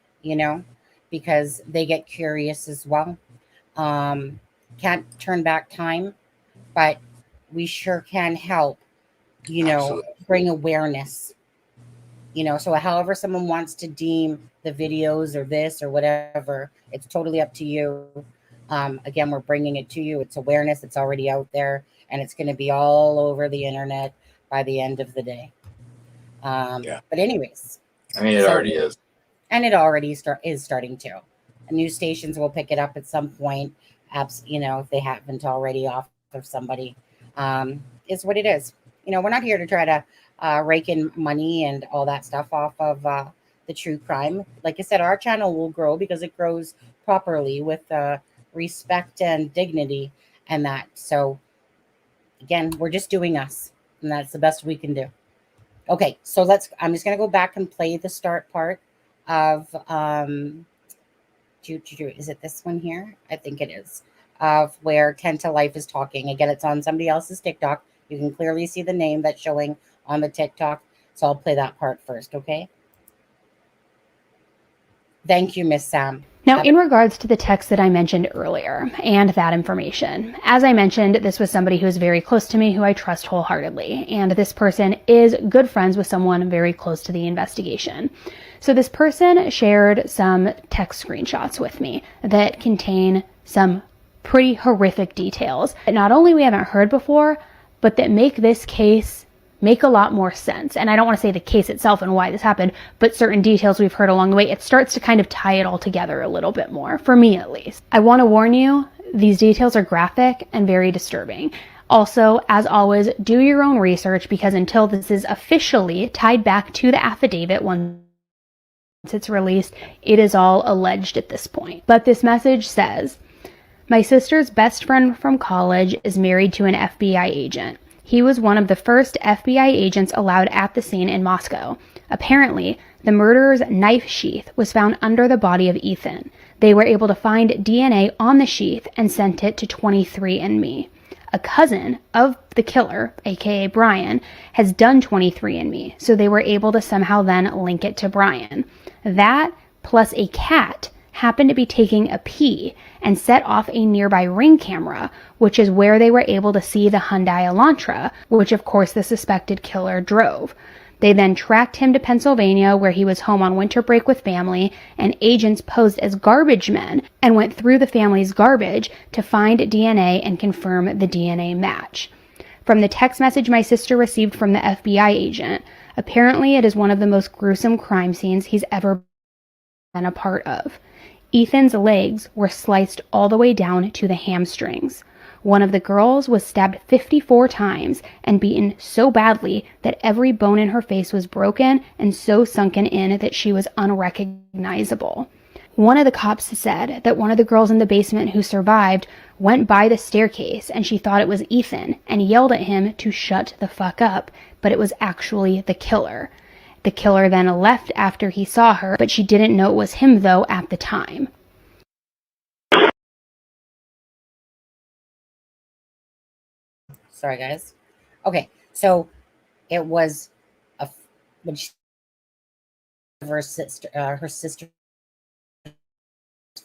because they get curious as well. Can't turn back time, but we sure can help, Absolutely. bring awareness. So however someone wants to deem the videos or this or whatever, it's totally up to you. Again, we're bringing it to you. It's awareness. It's already out there, and it's going to be all over the internet by the end of the day. Yeah. But anyways. I mean, it already is. And it already is starting to. News stations will pick it up at some point. If they haven't already off of somebody. Is what it is. We're not here to try to rake in money and all that stuff off of the true crime. Like I said, our channel will grow because it grows properly with respect and dignity and that. So again, we're just doing us, and that's the best we can do. Okay, so I'm just going to go back and play the start part of, is it this one here? I think it is, of where 10 to Life is talking. Again, it's on somebody else's TikTok. You can clearly see the name that's showing on the TikTok. So I'll play that part first, okay? Thank you, Miss Sam. Now, in regards to the text that I mentioned earlier and that information, as I mentioned, this was somebody who is very close to me, who I trust wholeheartedly. And this person is good friends with someone very close to the investigation. So this person shared some text screenshots with me that contain some pretty horrific details that not only we haven't heard before, but that make this case make a lot more sense. And I don't want to say the case itself and why this happened, but certain details we've heard along the way, it starts to kind of tie it all together a little bit more, for me at least. I want to warn you, these details are graphic and very disturbing. Also, as always, do your own research, because until this is officially tied back to the affidavit, once it's released, it is all alleged at this point. But this message says, my sister's best friend from college is married to an FBI agent. He was one of the first FBI agents allowed at the scene in Moscow. Apparently, the murderer's knife sheath was found under the body of Ethan. They were able to find DNA on the sheath and sent it to 23andMe. A cousin of the killer, aka Bryan, has done 23andMe, so they were able to somehow then link it to Bryan. That, plus a cat, happened to be taking a pee and set off a nearby Ring camera, which is where they were able to see the Hyundai Elantra, which of course the suspected killer drove. They then tracked him to Pennsylvania, where he was home on winter break with family, and agents posed as garbage men and went through the family's garbage to find DNA and confirm the DNA match. From the text message my sister received from the FBI agent, apparently it is one of the most gruesome crime scenes he's ever been a part of. Ethan's legs were sliced all the way down to the hamstrings. One of the girls was stabbed 54 times and beaten so badly that every bone in her face was broken and so sunken in that she was unrecognizable. One of the cops said that one of the girls in the basement who survived went by the staircase and she thought it was Ethan and yelled at him to shut the fuck up, but it was actually the killer. The killer then left after he saw her, but she didn't know it was him, though, at the time. Sorry, guys. Okay, so it was a sister's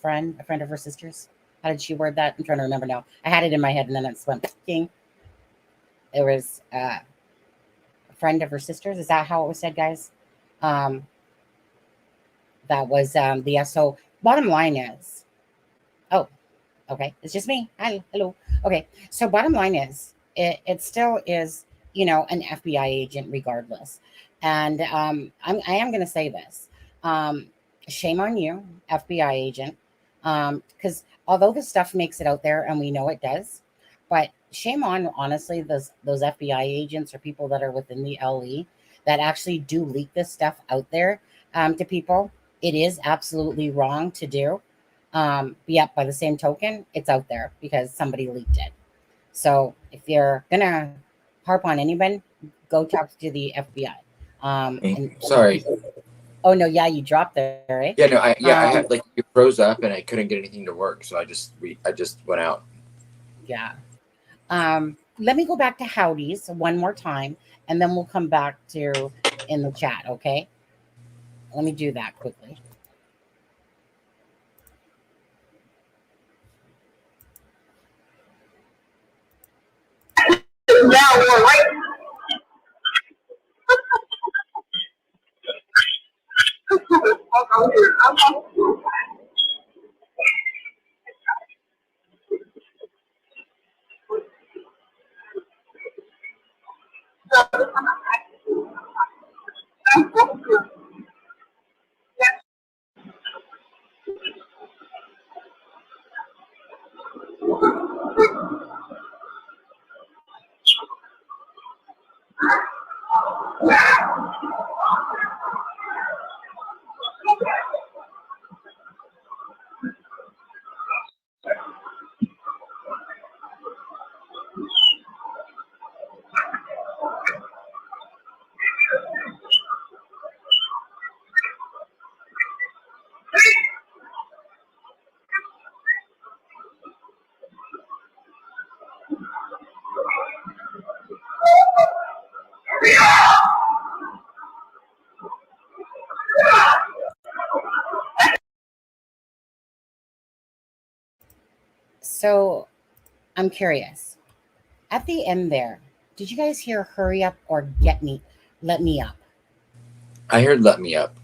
friend, a friend of her sister's. How did she word that? I'm trying to remember now. I had it in my head, and then it went. It was a friend of her sister's. Is that how it was said, guys? That was the so. Bottom line is, oh, okay, it's just me. Hi, hello. Okay, so bottom line is, it still is, an FBI agent regardless. And I am going to say this. Shame on you, FBI agent, because although this stuff makes it out there, and we know it does, but shame on, honestly, those FBI agents or people that are within the LE that actually do leak this stuff out there to people. It is absolutely wrong to do. But yet, by the same token, it's out there because somebody leaked it. So if you're gonna harp on anyone, go talk to the FBI. Sorry. Oh no, yeah, you dropped there, right? Yeah, no, I had like it froze up and I couldn't get anything to work, so I just went out. Yeah. Let me go back to Howdy's one more time, and then we'll come back to in the chat. Okay. Let me do that quickly. Now we're right. So I'm curious. At the end there, did you guys hear "hurry up" or let me up"? I heard "let me up."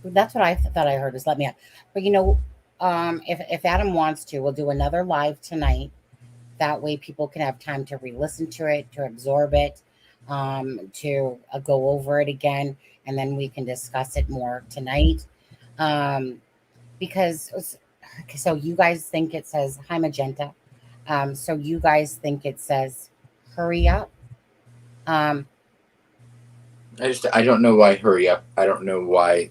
That's what I thought I heard, is "let me up." But if Adam wants to, we'll do another live tonight. That way, people can have time to re-listen to it, to absorb it, to go over it again, and then we can discuss it more tonight. Because so you guys think it says "Hi Magenta," so you guys think it says "hurry up." I don't know why "hurry up." I don't know why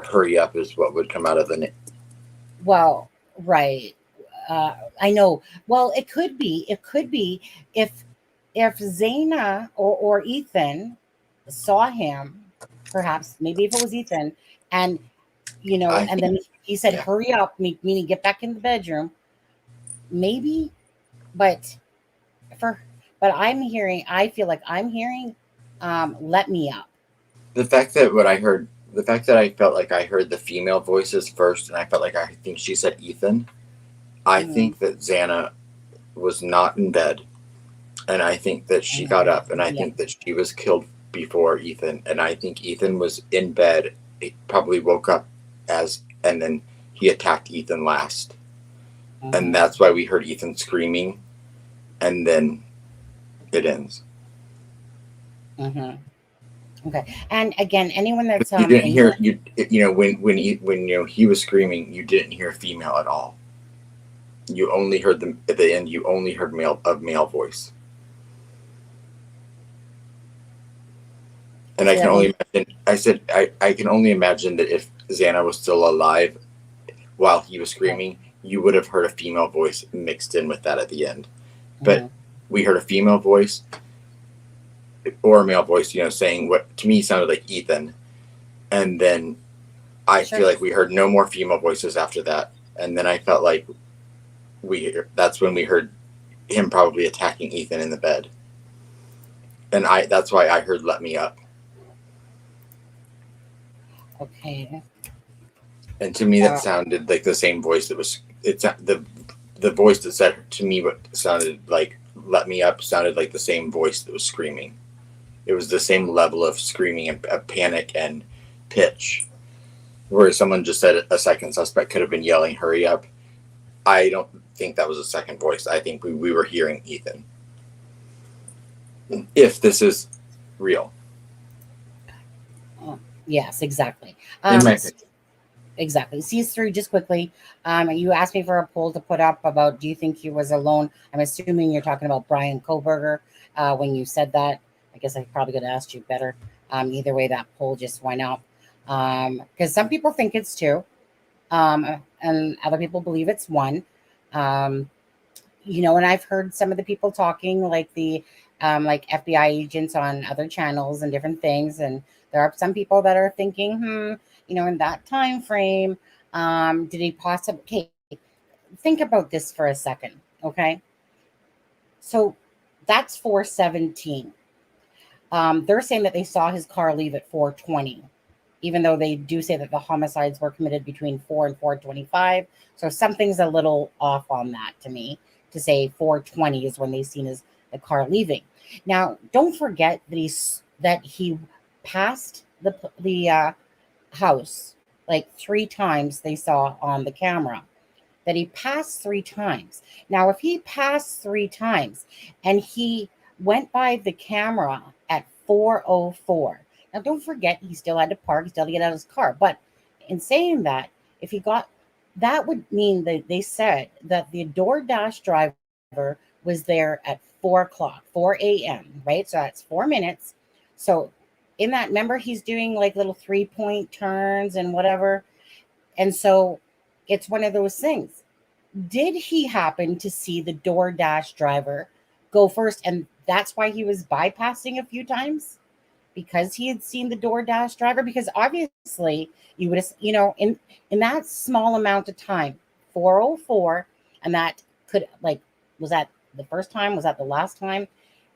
"hurry up" is what would come out of the name. Well, right. I know. Well, it could be if Zaina or Ethan saw him, perhaps maybe if it was Ethan, and then he said, "Hurry up," meaning get back in the bedroom. Maybe, but I feel like I'm hearing, "let me up." The fact that I felt like I heard the female voices first, and I felt like I think she said Ethan. I think that Xana was not in bed, and I think that she got up, and I think that she was killed before Ethan, and I think Ethan was in bed. He probably woke up and then he attacked Ethan last, and that's why we heard Ethan screaming, and then it ends. Okay, and again, anyone that's you didn't hear when he was screaming, you didn't hear female at all. You only heard them at the end. You only heard male voice, and I can only imagine. I said I can only imagine that if Xana was still alive while he was screaming, you would have heard a female voice mixed in with that at the end. But we heard a female voice or a male voice, saying what to me sounded like Ethan, and then I feel like we heard no more female voices after that, and then I felt like that's when we heard him probably attacking Ethan in the bed, and that's why I heard "let me up." Okay. And to me, that sounded like the same voice that was the voice that said to me what sounded like let me up sounded like the same voice that was screaming. It was the same level of screaming and panic and pitch. Where someone just said a second suspect could have been yelling, "Hurry up." I don't think that was a second voice. I think we were hearing Ethan. If this is real. Yes, exactly. Exactly. Sees through just quickly. You asked me for a poll to put up about, do you think he was alone? I'm assuming you're talking about Bryan Kohberger when you said that. I guess I probably could have asked you better. Either way, that poll just went up. Because some people think it's two. And other people believe it's one. And I've heard some of the people talking like the like FBI agents on other channels and different things. And there are some people that are thinking, in that time frame, did he possibly? Okay, think about this for a second, okay? So that's 4:17. They're saying that they saw his car leave at 4:20, even though they do say that the homicides were committed between 4 and 4:25. So something's a little off on that to me, to say 4:20 is when they seen the car leaving. Now, don't forget that he passed the house like 3 times. They saw on the camera that he passed 3 times. Now, if he passed 3 times and he went by the camera at 4:04, now don't forget he still had to park, he still had to get out of his car. But in saying that, if he got, that would mean that they said that the DoorDash driver was there at 4 a.m., right? So that's 4 minutes. So in that, remember, he's doing like little 3-point turns and whatever. And so it's one of those things. Did he happen to see the DoorDash driver go first? And that's why he was bypassing a few times, because he had seen the DoorDash driver. Because obviously you would have, in that small amount of time, 4:04, and that could, like, was that the first time? Was that the last time?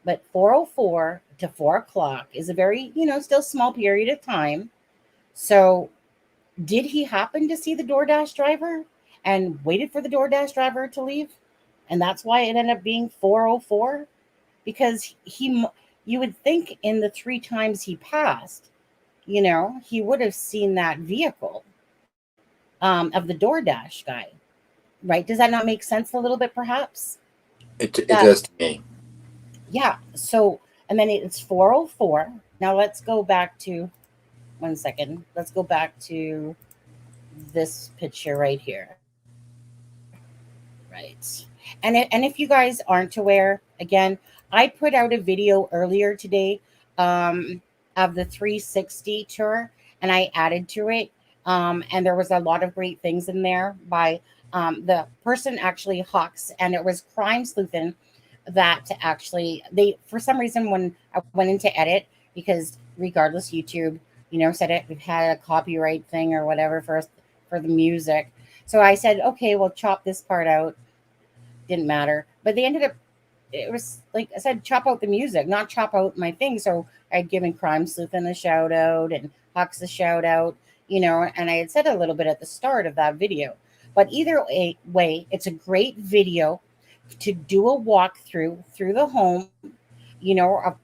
But 4:04 to 4 o'clock is a very, still small period of time. So did he happen to see the DoorDash driver and waited for the DoorDash driver to leave? And that's why it ended up being 4:04, because you would think in the 3 times he passed, he would have seen that vehicle of the DoorDash guy, right? Does that not make sense a little bit, perhaps? It does to me. Yeah. So, and then it's 4:04. Now let's go back to, 1 second. Let's go back to this picture right here. Right. And if you guys aren't aware, again, I put out a video earlier today of the 360 tour, and I added to it. And there was a lot of great things in there by the person, actually Hawks, and it was Crime Sleuthin' that actually, they, for some reason, when I went into edit, because regardless, YouTube, said it had a copyright thing or whatever for the music. So I said, okay, we'll chop this part out. Didn't matter. But they ended up, it was like I said, chop out the music, not chop out my thing. So I'd given Crime Sleuthin' a shout out and Hawks a shout out, and I had said a little bit at the start of that video. But either way, it's a great video to do a walkthrough through the home, of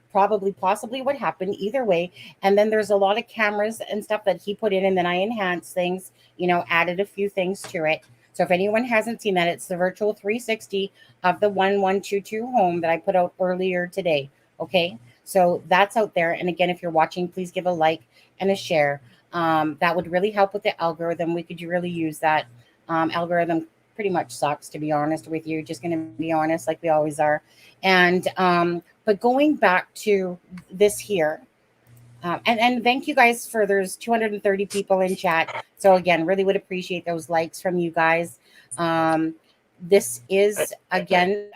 possibly what happened either way. And then there's a lot of cameras and stuff that he put in, and then I enhanced things, added a few things to it. So if anyone hasn't seen that, it's the virtual 360 of the 1122 home that I put out earlier today. Okay, so that's out there. And again, if you're watching, please give a like and a share. That would really help with the algorithm. We could really use that. Algorithm pretty much sucks, to be honest with you. Just going to be honest, like we always are. And but going back to this here, and thank you guys for, there's 230 people in chat. So again, really would appreciate those likes from you guys. This is, again,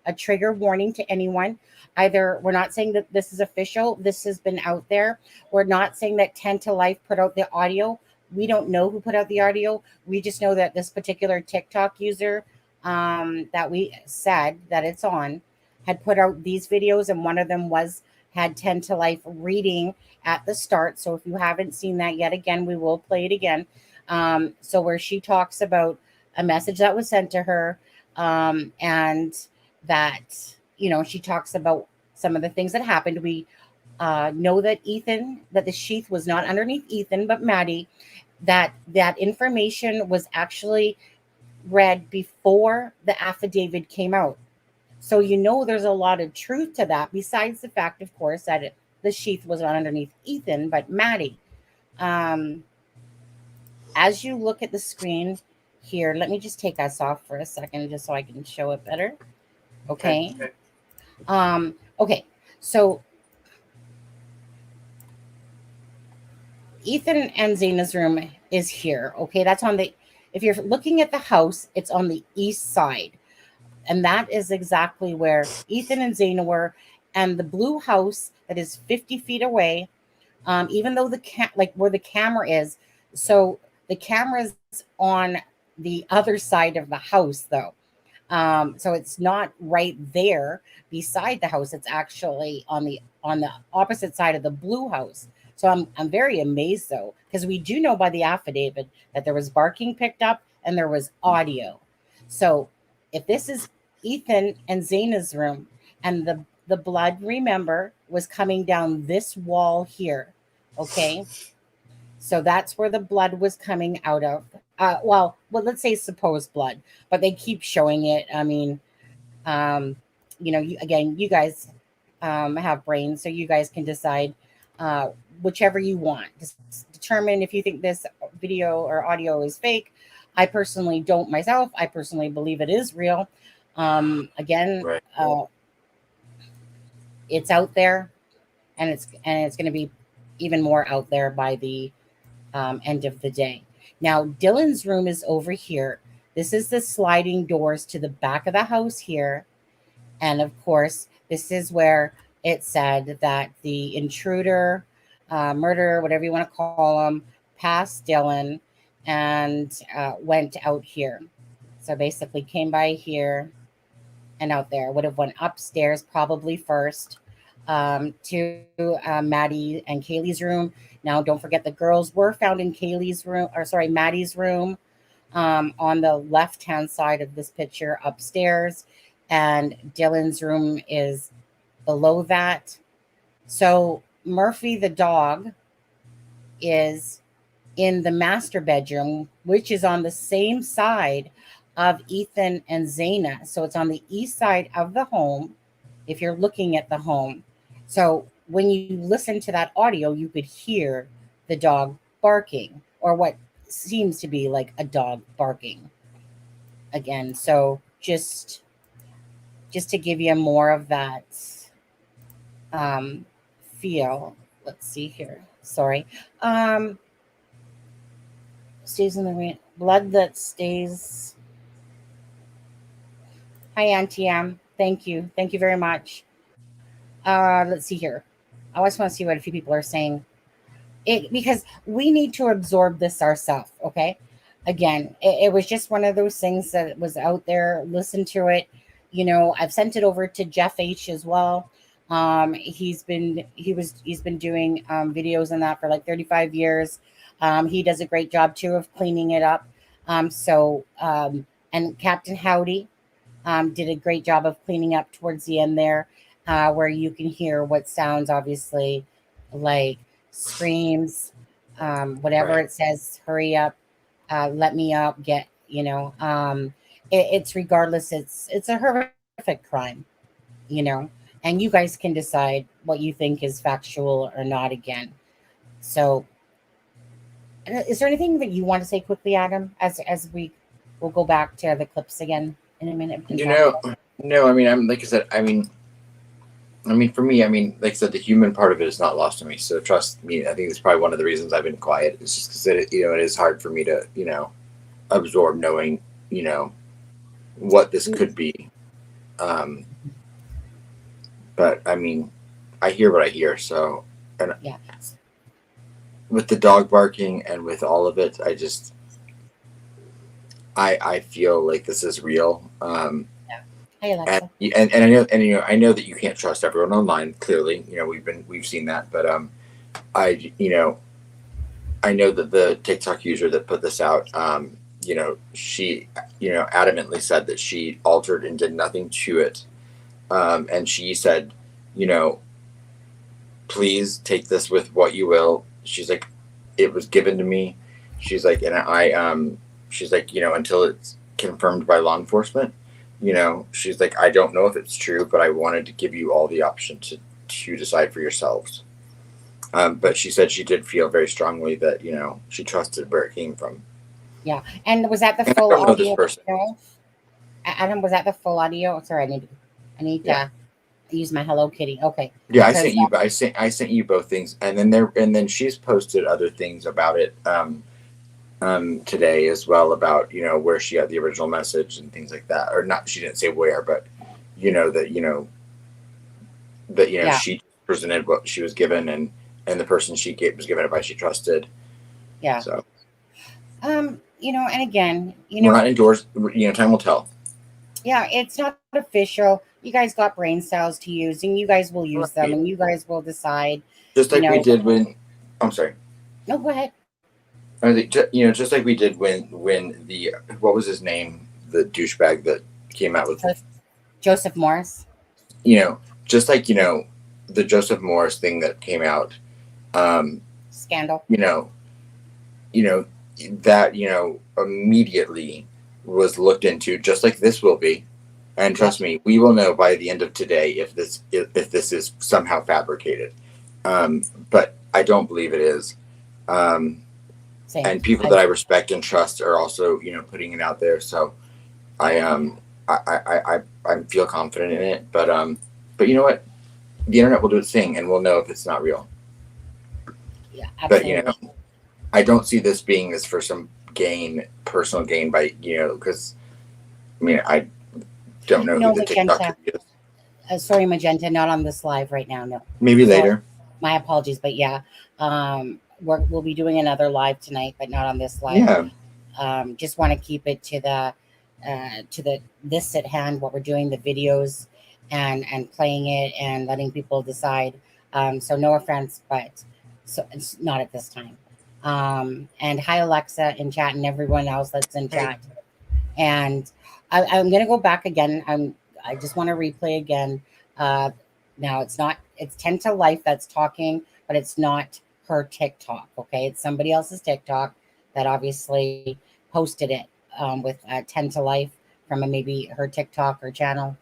a trigger warning to anyone. Either, we're not saying that this is official. This has been out there. We're not saying that 10 to Life put out the audio. We don't know who put out the audio. We just know that this particular TikTok user that we said that it's on had put out these videos, and one of them had 10 to Life reading at the start. So if you haven't seen that yet, again, we will play it again. So where she talks about a message that was sent to her, and that she talks about some of the things that happened. We know that the sheath was not underneath Ethan, but Maddie, that information was actually read before the affidavit came out. So there's a lot of truth to that, besides the fact, of course, that the sheath was not underneath Ethan, but Maddie. As you look at the screen here, let me just take us off for a second just so I can show it better. Okay. Okay. So Ethan and Zaina's room is here. Okay. That's if you're looking at the house, it's on the east side. And that is exactly where Ethan and Zaina were. And the blue house that is 50 feet away, even though where the camera is, so the camera's on the other side of the house, though. So it's not right there beside the house. It's actually on the opposite side of the blue house. So I'm very amazed, though, because we do know by the affidavit that there was barking picked up and there was audio. So if this is Ethan and Zaina's room, and the blood, remember, was coming down this wall here, okay? So that's where the blood was coming out of. Well, let's say supposed blood, but they keep showing it. I mean, you guys have brains, so you guys can decide whichever you want. Just determine if you think this video or audio is fake. I personally don't myself. I personally believe it is real. Right. It's out there, and it's going to be even more out there by the end of the day. Now, Dylan's room is over here. This is the sliding doors to the back of the house here. And of course, this is where it said that the intruder, murderer, whatever you want to call him, passed Dylan and went out here. So basically came by here and out there. Would have went upstairs probably first to Maddie and Kaylee's room. Now, don't forget the girls were found in Maddie's room on the left-hand side of this picture upstairs. And Dylan's room is below that. So Murphy, the dog, is in the master bedroom, which is on the same side of Ethan and Zaina. So it's on the east side of the home, if you're looking at the home. So when you listen to that audio, you could hear the dog barking, or what seems to be like a dog barking again. So just to give you more of that feel. Let's see here. Sorry. Stays in the blood that stays. Hi, Auntie M. Thank you. Thank you very much. Let's see here. I just want to see what a few people are saying. Because we need to absorb this ourselves, okay? Again, it was just one of those things that was out there. Listen to it. I've sent it over to Jeff H as well. He's been doing videos on that for like 35 years. He does a great job too of cleaning it up. And Captain Howdy did a great job of cleaning up towards the end there, where you can hear what sounds obviously like screams, whatever It says, hurry up, let me up, get, it's regardless. It's a horrific crime, and you guys can decide what you think is factual or not again. So is there anything that you want to say quickly, Adam, as we will go back to the clips again in a minute? No, I mean, I'm like I said, I mean, for me, like I said, the human part of it is not lost to me. So trust me, I think it's probably one of the reasons I've been quiet. It's just because it is hard for me to, absorb knowing, what this could be. But I mean, I hear what I hear. So, and yeah, with the dog barking and with all of it, I feel like this is real. Hey, Alexa. And I know that you can't trust everyone online. Clearly, we've seen that. But I know that the TikTok user that put this out, she adamantly said that she altered and did nothing to it. And she said, you know, please take this with what you will. She's like, it was given to me. She's like, and she's like, you know, until it's confirmed by law enforcement, you know, she's like, I don't know if it's true, but I wanted to give you all the option to decide for yourselves. But she said she did feel very strongly that, you know, she trusted where it came from. Yeah. And was that the And full I don't know audio? this person. Adam, was that the full audio? Sorry, I need to use my Hello Kitty. Okay. Yeah, I sent you both things, and then she's posted other things about it today as well, about, you know, where she got the original message and things like that. Or not, she didn't say where, but you know that she presented what she was given, and the person was given it by she trusted. Yeah. So you know, and again, you we're know, not endorsed, you know, time will tell. Yeah, it's not official. You guys got brain cells to use, and you guys will use them, and you guys will decide. Just like we did when, I'm sorry. No, go ahead. I think, you know, just like we did when the, what was his name, the douchebag that came out with Joseph Morris. You know, just like, you know, the Joseph Morris thing that came out. Scandal. You know that, you know, immediately was looked into, just like this will be. And trust me, we will know by the end of today if this is somehow fabricated. But I don't believe it is. And people that I respect and trust are also, you know, putting it out there. So I feel confident in it. But you know what? The internet will do its thing, and we'll know if it's not real. Yeah, absolutely. But, you know, I don't see this being as for some personal gain by, you know, because, I mean, I don't know who the TikTok is. Sorry, Magenta, not on this live right now, no. Maybe later. My apologies, but yeah. We'll be doing another live tonight, but not on this live. Yeah. Just want to keep it to this at hand, what we're doing, the videos and playing it and letting people decide. So no offense, but so it's not at this time. And hi, Alexa in chat and everyone else that's in chat. And I'm going to go back again. I just want to replay again. Now it's 10 to Life that's talking, but it's not her TikTok. Okay. It's somebody else's TikTok that obviously posted it, with 10 to Life from maybe her TikTok or channel.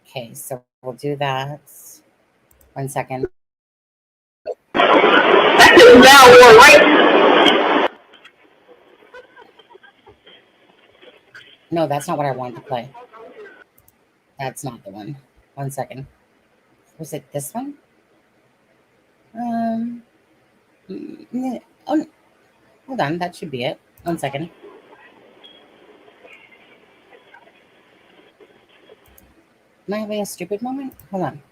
Okay. So we'll do that. 1 second. No, that's not what I wanted to play. That's not the one. 1 second. Was it this one? Oh, hold on. That should be it. 1 second. Am I having a stupid moment? Hold on.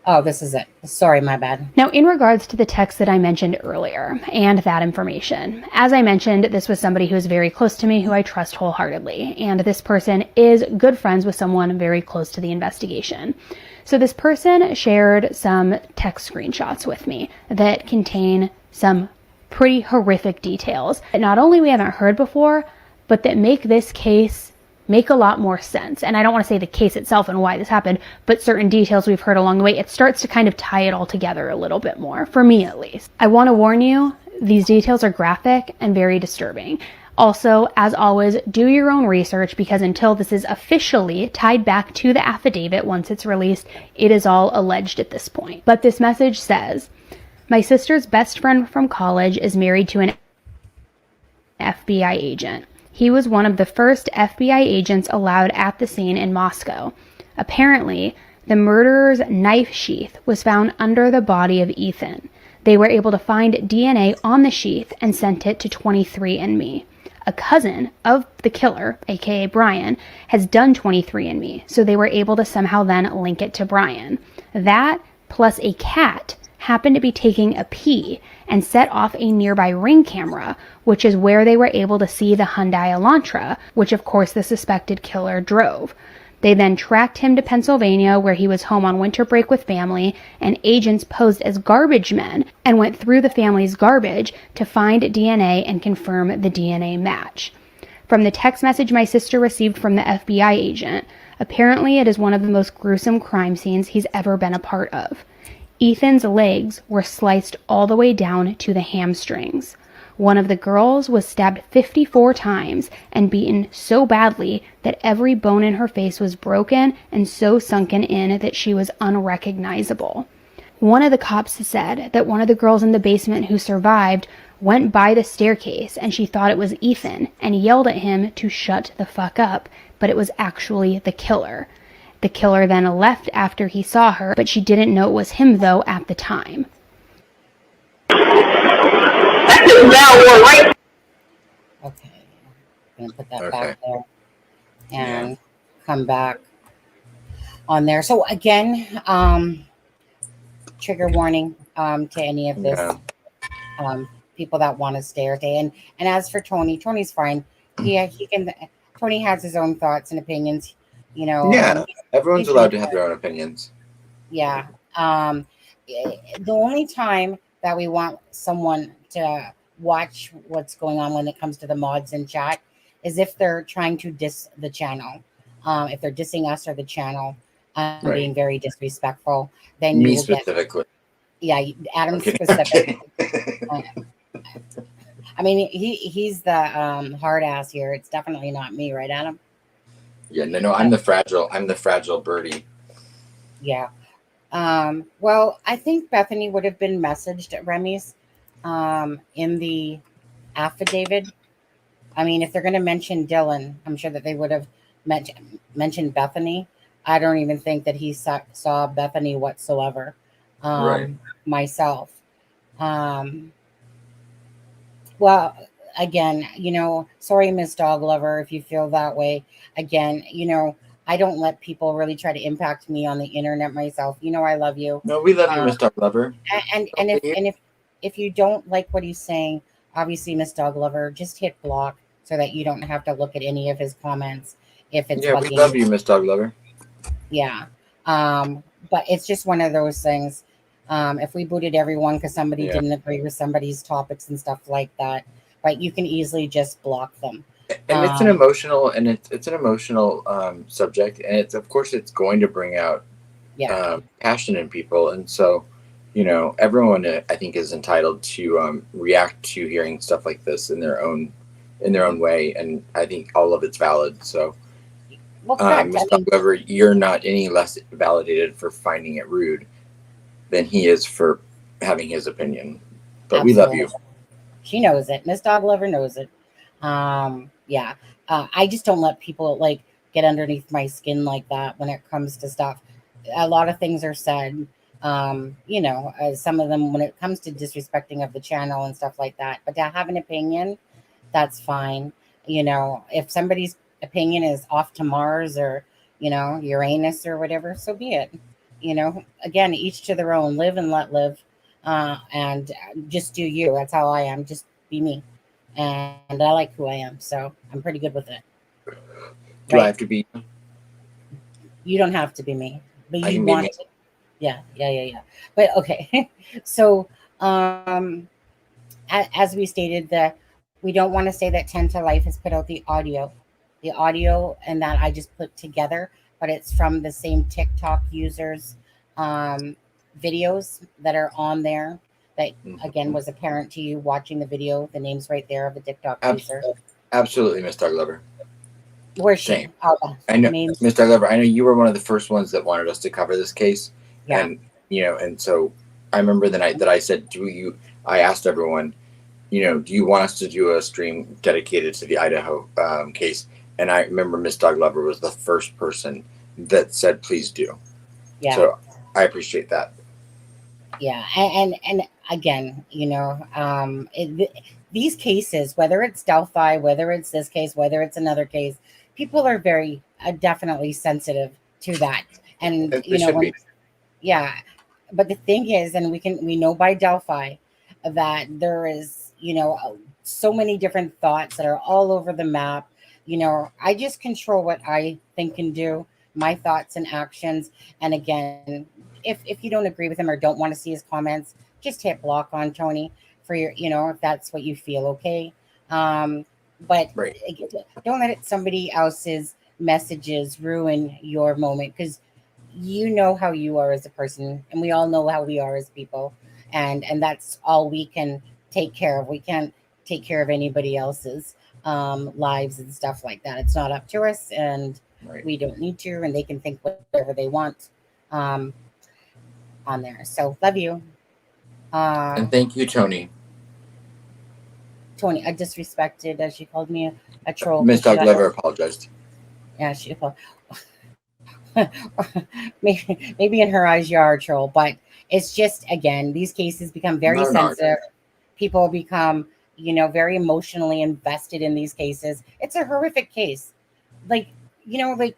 Oh, this is it. Sorry, my bad. Now, in regards to the text that I mentioned earlier and that information, as I mentioned, this was somebody who is very close to me, who I trust wholeheartedly. And this person is good friends with someone very close to the investigation. So this person shared some text screenshots with me that contain some pretty horrific details that not only we haven't heard before, but that make this case make a lot more sense. And I don't want to say the case itself and why this happened, but certain details we've heard along the way, it starts to kind of tie it all together a little bit more, for me at least. I want to warn you, these details are graphic and very disturbing. Also, as always, do your own research, because until this is officially tied back to the affidavit once it's released, it is all alleged at this point. But this message says, my sister's best friend from college is married to an FBI agent. He was one of the first FBI agents allowed at the scene in Moscow. Apparently, the murderer's knife sheath was found under the body of Ethan. They were able to find DNA on the sheath and sent it to 23andMe. A cousin of the killer, aka Bryan, has done 23andMe, so they were able to somehow then link it to Bryan. That, plus a cat, happened to be taking a pee and set off a nearby Ring camera, which is where they were able to see the Hyundai Elantra, which of course the suspected killer drove. They then tracked him to Pennsylvania, where he was home on winter break with family, and agents posed as garbage men and went through the family's garbage to find DNA and confirm the DNA match. from the text message my sister received from the FBI agent. Apparently, it is one of the most gruesome crime scenes he's ever been a part of. Ethan's legs were sliced all the way down to the hamstrings. One of the girls was stabbed 54 times and beaten so badly that every bone in her face was broken and so sunken in that she was unrecognizable. One of the cops said that one of the girls in the basement who survived went by the staircase and she thought it was Ethan and yelled at him to shut the fuck up, but it was actually the killer. The killer then left after he saw her, but she didn't know it was him though at the time. Okay, I'm gonna put that back there and come back on there. So again, trigger warning to any of this, people that want to stay. And as for Tony's fine. He can. Tony has his own thoughts and opinions. You know. Yeah, everyone's allowed to have their own opinions. Yeah. The only time that we want someone to watch what's going on when it comes to the mods in chat is if they're trying to diss the channel. If they're dissing us or the channel, being very disrespectful, then me you will specifically. Adam specific. I mean, he's the hard ass here. It's definitely not me, right, Adam? Yeah, no, I'm the fragile birdie. Yeah. Well, I think Bethany would have been messaged at Remy's in the affidavit. I mean, if they're going to mention Dylan, I'm sure that they would have mentioned Bethany. I don't even think that he saw Bethany whatsoever. Myself. Well, again, sorry, Miss Dog Lover, if you feel that way. Again, I don't let people really try to impact me on the internet myself. I love you. No, we love you, Miss Dog Lover. And if you don't like what he's saying, obviously, Miss Dog Lover, just hit block so that you don't have to look at any of his comments. If it's we love you, Miss Dog Lover. Yeah. But it's just one of those things. If we booted everyone because somebody didn't agree with somebody's topics and stuff like that, right? You can easily just block them. And it's an emotional subject, and it's going to bring out passion in people, and so everyone I think is entitled to react to hearing stuff like this in their own way, and I think all of it's valid. So, Ms. However, you're not any less validated for finding it rude than he is for having his opinion. But we love you. She knows it. Miss Dog Lover knows it. I just don't let people get underneath my skin like that when it comes to stuff. A lot of things are said, some of them when it comes to disrespecting of the channel and stuff like that. But to have an opinion, that's fine. If somebody's opinion is off to Mars or, Uranus or whatever, so be it. Again, each to their own. Live and let live. And just do you. That's how I am. Just be me. And I like who I am, so I'm pretty good with it. Do I have to be? You don't have to be me, but you want to. Yeah. But okay, so as we stated, that we don't want to say that 10 to Life has put out the audio, and that I just put together, but it's from the same TikTok users' videos that are on there. That again was apparent to you watching the video. The name's right there of the TikTok user. Absolutely, Miss Dog Lover. Where's she? I know, Miss Dog Lover. I know you were one of the first ones that wanted us to cover this case. Yeah. And and so I remember the night that I said, I asked everyone, do you want us to do a stream dedicated to the Idaho case? And I remember Miss Dog Lover was the first person that said, please do. Yeah. So I appreciate that. Yeah, and again, these cases, whether it's Delphi, whether it's this case, whether it's another case, people are very definitely sensitive to that, and But the thing is, and we know by Delphi that there is so many different thoughts that are all over the map. I just control what I think and do, my thoughts and actions, and again. If you don't agree with him or don't want to see his comments, just hit block on Tony for your, if that's what you feel, okay? But Right. don't let somebody else's messages ruin your moment, because you know how you are as a person, and we all know how we are as people, and that's all we can take care of. We can't take care of anybody else's lives and stuff like that. It's not up to us, and Right. we don't need to, and they can think whatever they want on there. So love you. And thank you, Tony. Tony, I disrespected, as she called me a troll. Miss Dog Lover apologized. Yeah, she maybe in her eyes you are a troll, but it's just, again, these cases become very sensitive. People become, very emotionally invested in these cases. It's a horrific case. Like I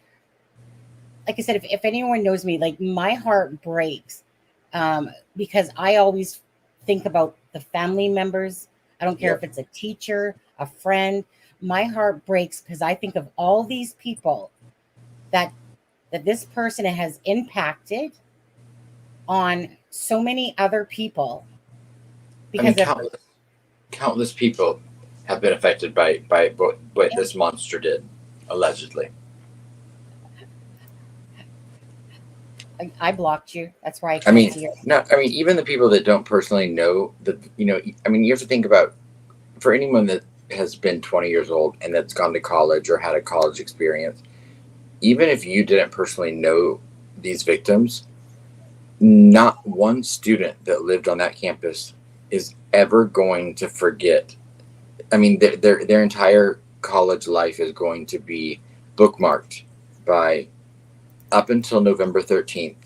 said, if anyone knows me, like, my heart breaks because I always think about the family members. I don't care if it's a teacher, a friend. My heart breaks because I think of all these people that this person has impacted on so many other people. Because countless people have been affected by what this monster did, allegedly. I blocked you. That's why I can't see it. No, even the people that don't personally know that, you have to think about, for anyone that has been 20 years old and that's gone to college or had a college experience, even if you didn't personally know these victims, not one student that lived on that campus is ever going to forget. Their entire college life is going to be bookmarked by up until November 13th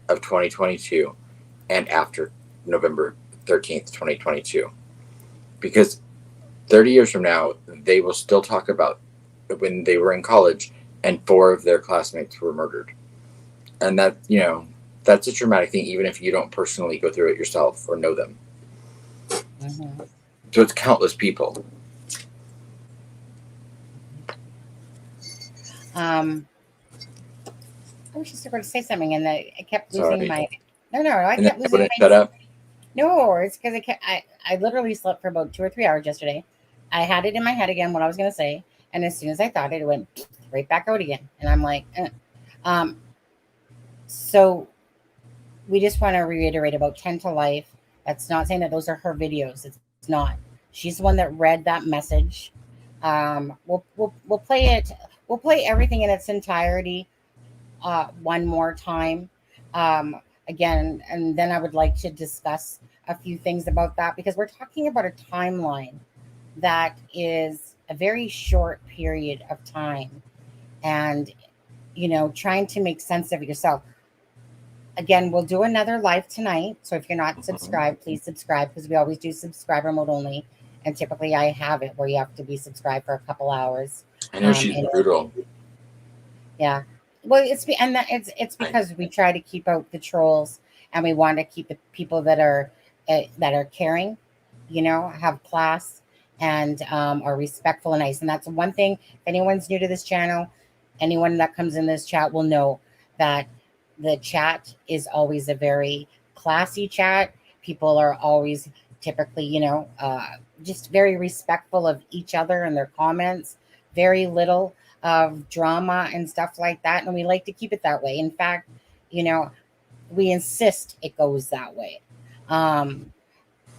of 2022 and after November 13th, 2022. Because 30 years from now, they will still talk about when they were in college and 4 of their classmates were murdered. And that, that's a traumatic thing, even if you don't personally go through it yourself or know them. Mm-hmm. So it's countless people. I was just going to say something, and I kept losing my. No, I and kept losing my. Shut up. No, it's because I literally slept for about 2 or 3 hours yesterday. I had it in my head again what I was going to say, and as soon as I thought it went right back out again, and I'm like, So we just want to reiterate about 10 to Life. That's not saying that those are her videos. It's not. She's the one that read that message. We'll play it. We'll play everything in its entirety one more time again, and then I would like to discuss a few things about that, because we're talking about a timeline that is a very short period of time, and trying to make sense of it yourself. Again, we'll do another live tonight, so if you're not subscribed, please subscribe, because we always do subscriber mode only, and typically I have it where you have to be subscribed for a couple hours. I know she's brutal. Yeah. Well, it's because we try to keep out the trolls, and we want to keep the people that are caring, have class, and are respectful and nice. And that's one thing. If anyone's new to this channel, anyone that comes in this chat will know that the chat is always a very classy chat. People are always typically, just very respectful of each other and their comments. Very little of drama and stuff like that, and we like to keep it that way. In fact, we insist it goes that way,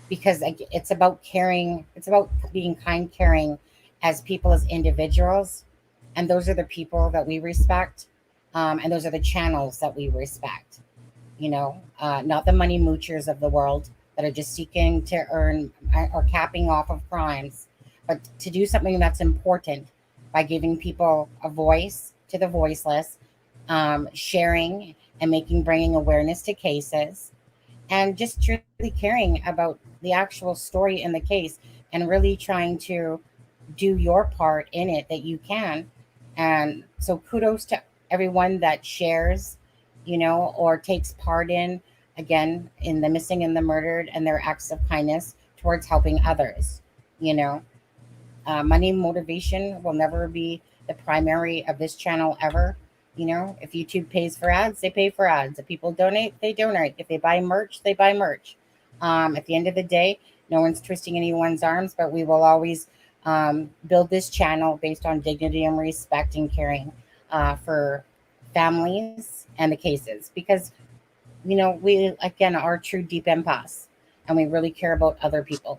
because it's about caring. It's about being kind, caring as people, as individuals, and those are the people that we respect, and those are the channels that we respect. Not the money moochers of the world that are just seeking to earn or capping off of crimes, but to do something that's important by giving people a voice to the voiceless, sharing and bringing awareness to cases, and just truly caring about the actual story in the case, and really trying to do your part in it that you can. And so kudos to everyone that shares, or takes part in the missing and the murdered, and their acts of kindness towards helping others. Money motivation will never be the primary of this channel ever. If YouTube pays for ads, they pay for ads. If people donate, they donate. If they buy merch, they buy merch. At the end of the day, no one's twisting anyone's arms, but we will always build this channel based on dignity and respect and caring for families and the cases, because we again are true deep empaths, and we really care about other people,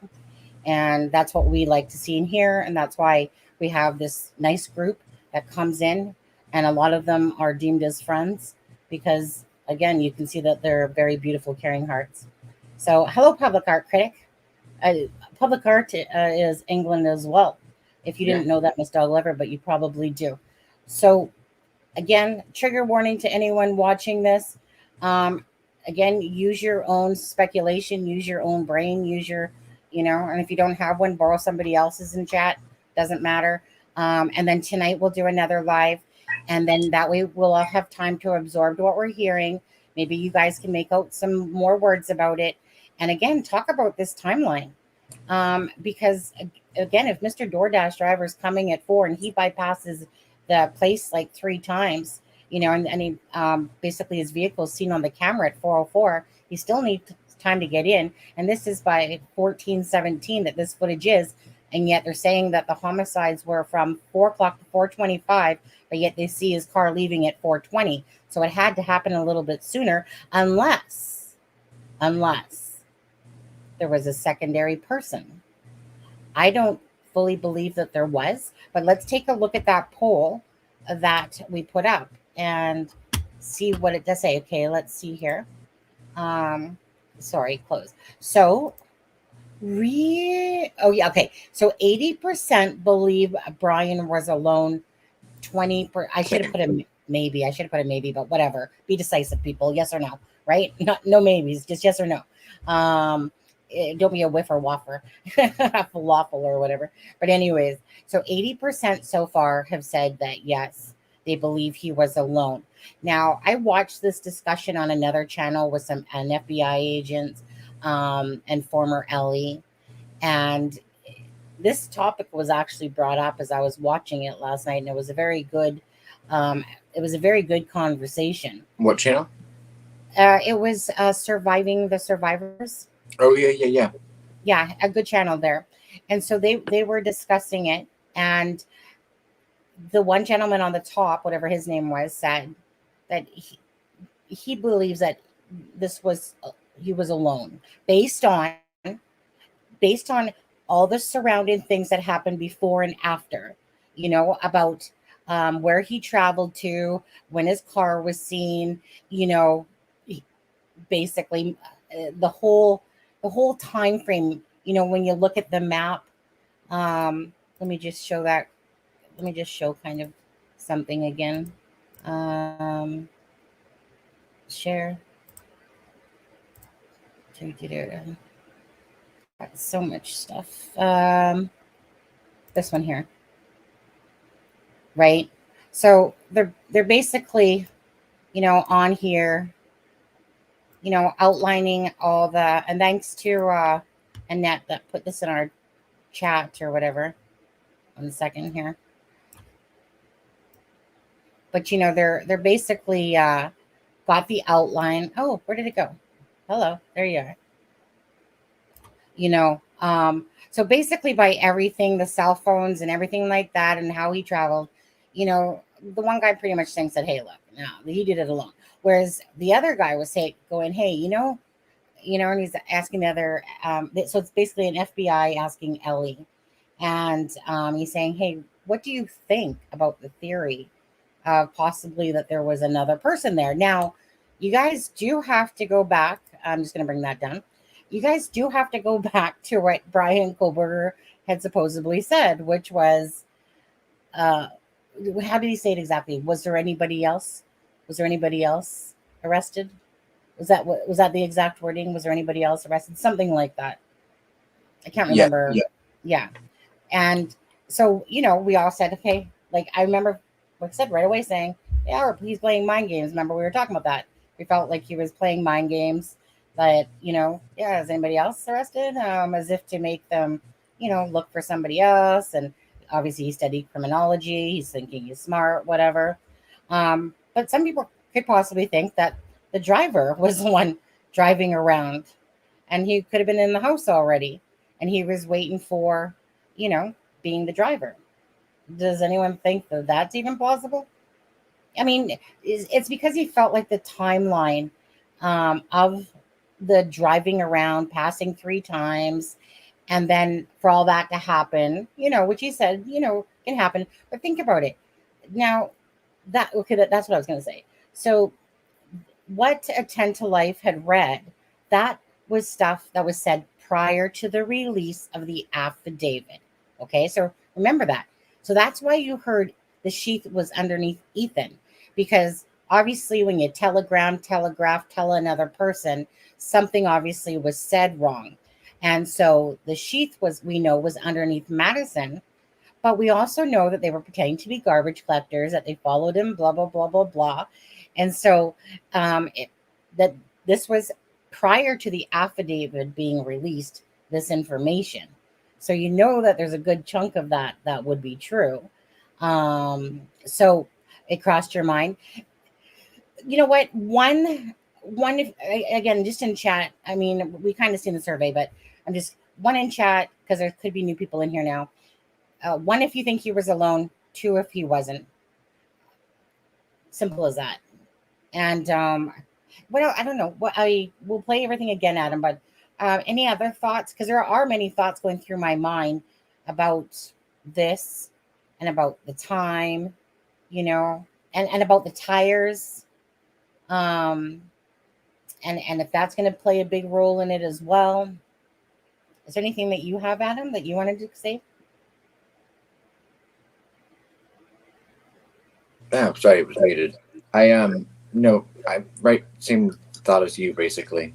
and that's what we like to see and hear, and that's why we have this nice group that comes in, and a lot of them are deemed as friends because, again, you can see that they're very beautiful, caring hearts. So hello, public art critic. uh, Public art is England as well, if you didn't know that, Miss Doglover, but you probably do. So again, trigger warning to anyone watching this. um, Again, use your own speculation, use your own brain, use your, and if you don't have one, borrow somebody else's in chat, doesn't matter. And then tonight we'll do another live, and then that way we'll all have time to absorb what we're hearing. Maybe you guys can make out some more words about it, and again, talk about this timeline. Because again, if Mr. DoorDash driver is coming at 4 and he bypasses the place like 3 times, and he basically his vehicle is seen on the camera at 4:04, he still needs time to get in, and this is by 14:17 that this footage is, and yet they're saying that the homicides were from 4 o'clock to 4:25, but yet they see his car leaving at 4:20, so it had to happen a little bit sooner, unless there was a secondary person. I don't fully believe that there was, but let's take a look at that poll that we put up and see what it does say. Okay, let's see here. Sorry, close. So, oh yeah, okay. So 80% believe Bryan was alone. 20. I should have put a maybe. I should have put a maybe, but whatever. Be decisive, people. Yes or no, right? No maybes, just yes or no. Don't be a whiff or waffer, falafel or whatever. But anyways, so 80% so far have said that yes, they believe he was alone. Now, I watched this discussion on another channel with an FBI agent and former Ellie, and this topic was actually brought up as I was watching it last night, and it was a very good conversation. What channel? It was Surviving the Survivors. Oh, yeah. Yeah, a good channel there. And so they were discussing it, and the one gentleman on the top, whatever his name was, said that he believes that he was alone based on all the surrounding things that happened before and after, about where he traveled to, when his car was seen, basically the whole time frame, when you look at the map. Let me just show kind of something again. Share. Got so much stuff. This one here. Right? So they're basically, on here, outlining all the, and thanks to Annette that put this in our chat or whatever. 1 second here. But they're basically got the outline. Oh, where did it go? Hello, there you are. So basically by everything, the cell phones and everything like that, and how he traveled, the one guy pretty much saying said, hey, look, no, he did it alone. Whereas the other guy was going, hey, and he's asking the other, so it's basically an FBI asking Ellie, and he's saying, hey, what do you think about the theory of possibly that there was another person there? Now, you guys do have to go back. I'm just going to bring that down. You guys do have to go back to what Bryan Kohberger had supposedly said, which was, how did he say it exactly? Was there anybody else? Was there anybody else arrested? Was that the exact wording? Was there anybody else arrested? Something like that. I can't remember. Yeah. And so, we all said, okay, like I remember what said right away saying, yeah, he's playing mind games. Remember, we were talking about that. We felt like he was playing mind games, but, yeah, is anybody else arrested? As if to make them, look for somebody else. And obviously he studied criminology. He's thinking he's smart, whatever. But some people could possibly think that the driver was the one driving around, and he could have been in the house already, and he was waiting for, being the driver. Does anyone think that that's even plausible? I mean, it's because he felt like the timeline of the driving around, passing 3 times, and then for all that to happen, which he said, can happen. But think about it. Now, that's what I was going to say. So, what A 10 to Life had read, that was stuff that was said prior to the release of the affidavit. Okay, so remember that. So that's why you heard the sheath was underneath Ethan, because obviously when you telegraph, tell another person, something obviously was said wrong. And so the sheath we know was underneath Madison, but we also know that they were pretending to be garbage collectors, that they followed him, blah, blah, blah, blah, blah. And so that this was prior to the affidavit being released, this information. So that there's a good chunk of that would be true. So it crossed your mind. You know what? One, if, again, just in chat, I mean, we kind of seen the survey, but I'm just one in chat because there could be new people in here now. 1, if you think he was alone. 2, if he wasn't. Simple as that. And well, I don't know. We'll play everything again, Adam. But any other thoughts? Because there are many thoughts going through my mind about this and about the time, and about the tires. And if that's going to play a big role in it as well. Is there anything that you have, Adam, that you wanted to say? Oh, sorry, it was muted. No, same thought as you, basically.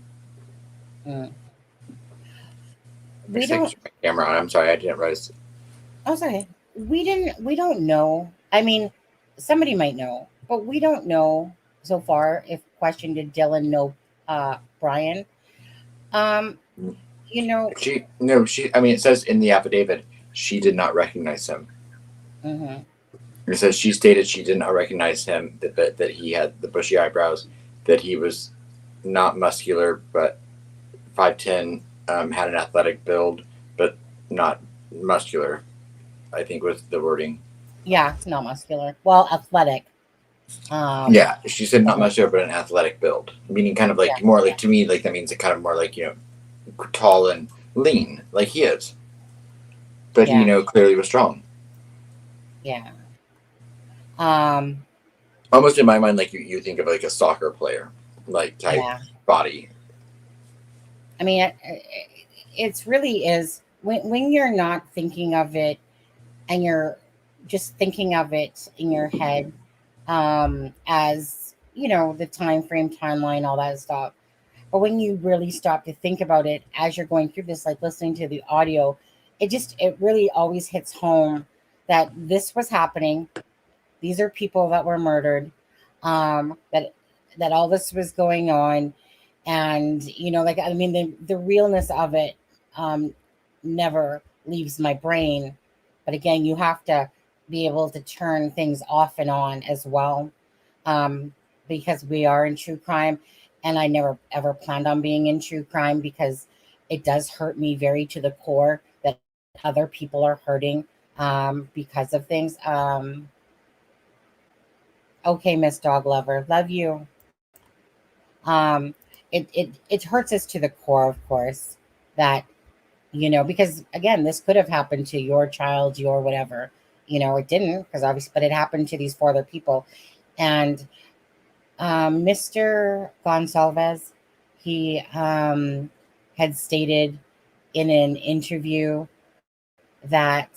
We don't. Camera on. I'm sorry, I didn't realize. Oh, sorry. We don't know. I mean, somebody might know, but we don't know so far. If question, did Dylan know Bryan? She. I mean, it says in the affidavit she did not recognize him. Mm-hmm. It says she stated she did not recognize him, that he had the bushy eyebrows, that he was not muscular, but 5'10", had an athletic build, but not muscular, I think was the wording. Yeah, it's not muscular. Well, athletic. Yeah, she said not muscular, but an athletic build, meaning kind of like more like, to me, like that means it kind of more like, tall and lean, like he is. But he, clearly was strong. Yeah. Almost in my mind, like you think of like a soccer player, like type body. I mean, it's really is when you're not thinking of it, and you're just thinking of it in your head, as the time frame, timeline, all that stuff. But when you really stop to think about it as you're going through this, like listening to the audio, it really always hits home that this was happening. These are people that were murdered, that all this was going on. And, the realness of it never leaves my brain. But again, you have to be able to turn things off and on as well, because we are in true crime. And I never, ever planned on being in true crime because it does hurt me very to the core that other people are hurting because of things. Okay, Miss Dog Lover, love you. It hurts us to the core, of course, that, because again, this could have happened to your child, your whatever, it didn't, because obviously, but it happened to these 4 other people. And Mr. Gonsalves, he had stated in an interview that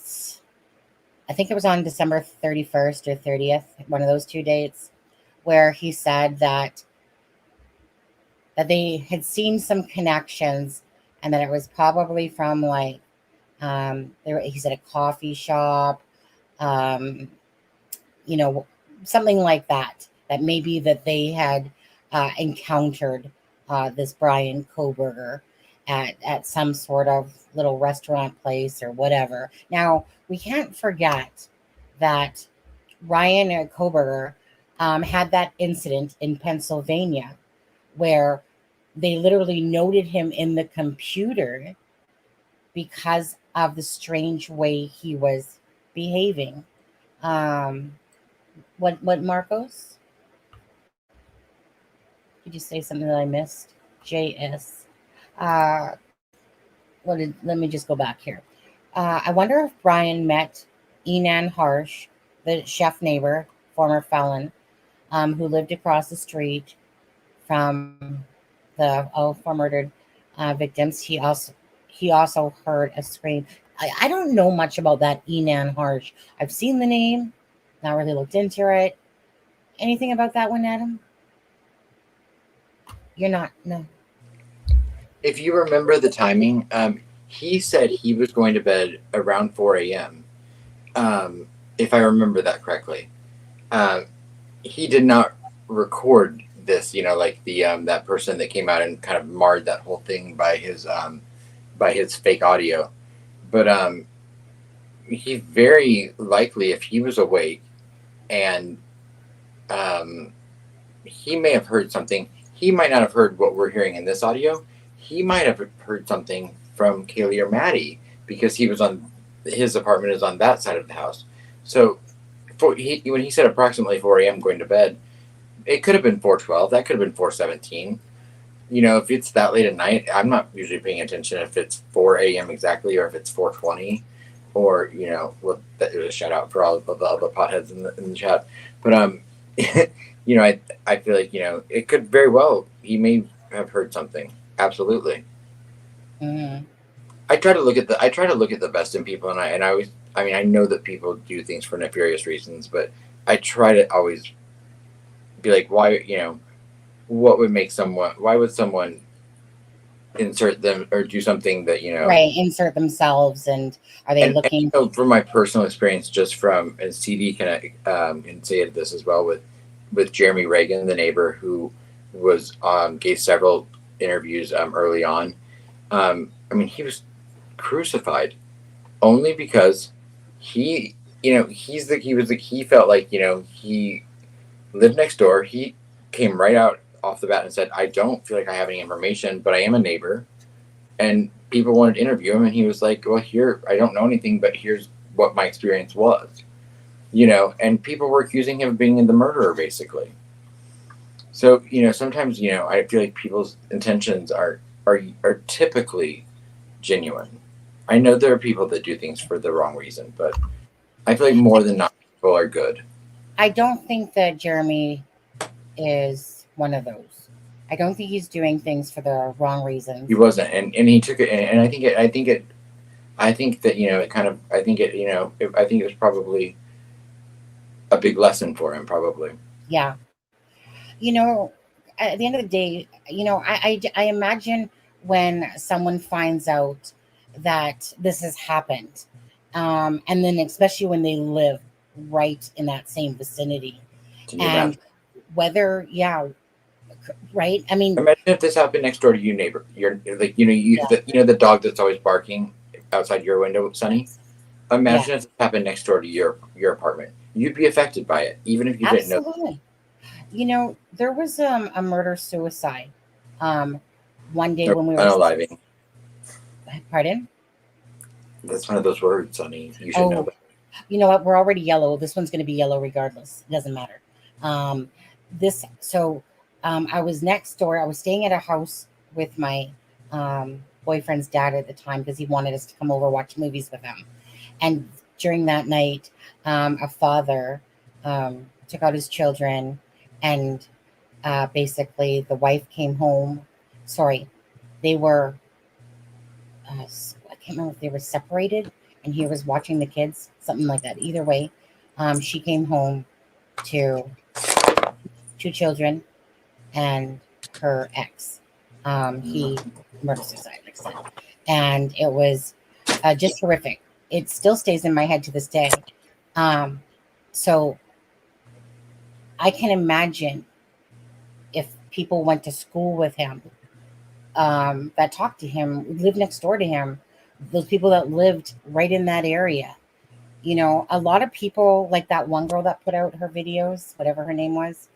I think it was on December 31st or 30th, one of those 2 dates, where he said that they had seen some connections, and that it was probably from like he said a coffee shop, something like that maybe that they had encountered this Bryan Kohberger at some sort of little restaurant place or whatever. Now, we can't forget that Bryan Kohberger had that incident in Pennsylvania where they literally noted him in the computer because of the strange way he was behaving. What Marcos? Did you say something that I missed? JS. Uh, let me just go back here. I wonder if Bryan met Enan Harsh, the chef neighbor, former felon, who lived across the street from the four murdered victims. He also heard a scream. I don't know much about that Enan Harsh. I've seen the name, not really looked into it. Anything about that one, Adam? You're not, no. If you remember the timing, he said he was going to bed around 4 a.m. If I remember that correctly. He did not record this, like the that person that came out and kind of marred that whole thing by his fake audio. But he very likely, if he was awake and he may have heard something. He might not have heard what we're hearing in this audio. He might have heard something from Kaylee or Maddie because his apartment is on that side of the house. So when he said approximately 4 a.m. going to bed, it could have been 4:12. That could have been 4:17. If it's that late at night, I'm not usually paying attention if it's 4 a.m. exactly or if it's 4:20 or, that was a shout out for all of the potheads in the chat. But, I feel like, it could very well, he may have heard something. Absolutely. Mm-hmm. I try to look at the best in people, and I know that people do things for nefarious reasons, but I try to always be like, why, what would make why would someone insert them or do something that, right, insert themselves, and are they looking? And, from my personal experience, just from, and CD can say this as well with Jeremy Reagan, the neighbor who was gave several interviews early on. He was crucified only because he felt like, he lived next door. He came right out off the bat and said, I don't feel like I have any information, but I am a neighbor. And people wanted to interview him, and he was like, well, here, I don't know anything, but here's what my experience was. And people were accusing him of being the murderer, basically. So, sometimes, I feel like people's intentions are typically genuine. I know there are people that do things for the wrong reason, but I feel like more than not, people are good. I don't think that Jeremy is one of those. I don't think he's doing things for the wrong reasons. He wasn't, and he took it, and I think it was probably a big lesson for him, probably. Yeah. At the end of the day, I imagine when someone finds out that this has happened, and then especially when they live right in that same vicinity, and whether, right? Imagine if this happened next door to you, neighbor. You're like, the dog that's always barking outside your window, Sonny. Imagine if this happened next door to your apartment. You'd be affected by it, even if you didn't know. Absolutely. There was a murder-suicide one day when we were unaliving. Pardon? That's one of those words, Sonny. You should know that. You know what? We're already yellow. This one's going to be yellow regardless. It doesn't matter. I was next door. I was staying at a house with my boyfriend's dad at the time because he wanted us to come over watch movies with him. And during that night, a father took out his children, and basically the wife came home. Sorry, they were, I can't remember if they were separated and he was watching the kids, something like that. Either way, she came home to 2 children and her ex. He murder suicide, like I said. And it was just horrific. It still stays in my head to this day. So I can imagine if people went to school with him, that talked to him, lived next door to him, those people that lived right in that area. A lot of people, like that one girl that put out her videos, whatever her name was,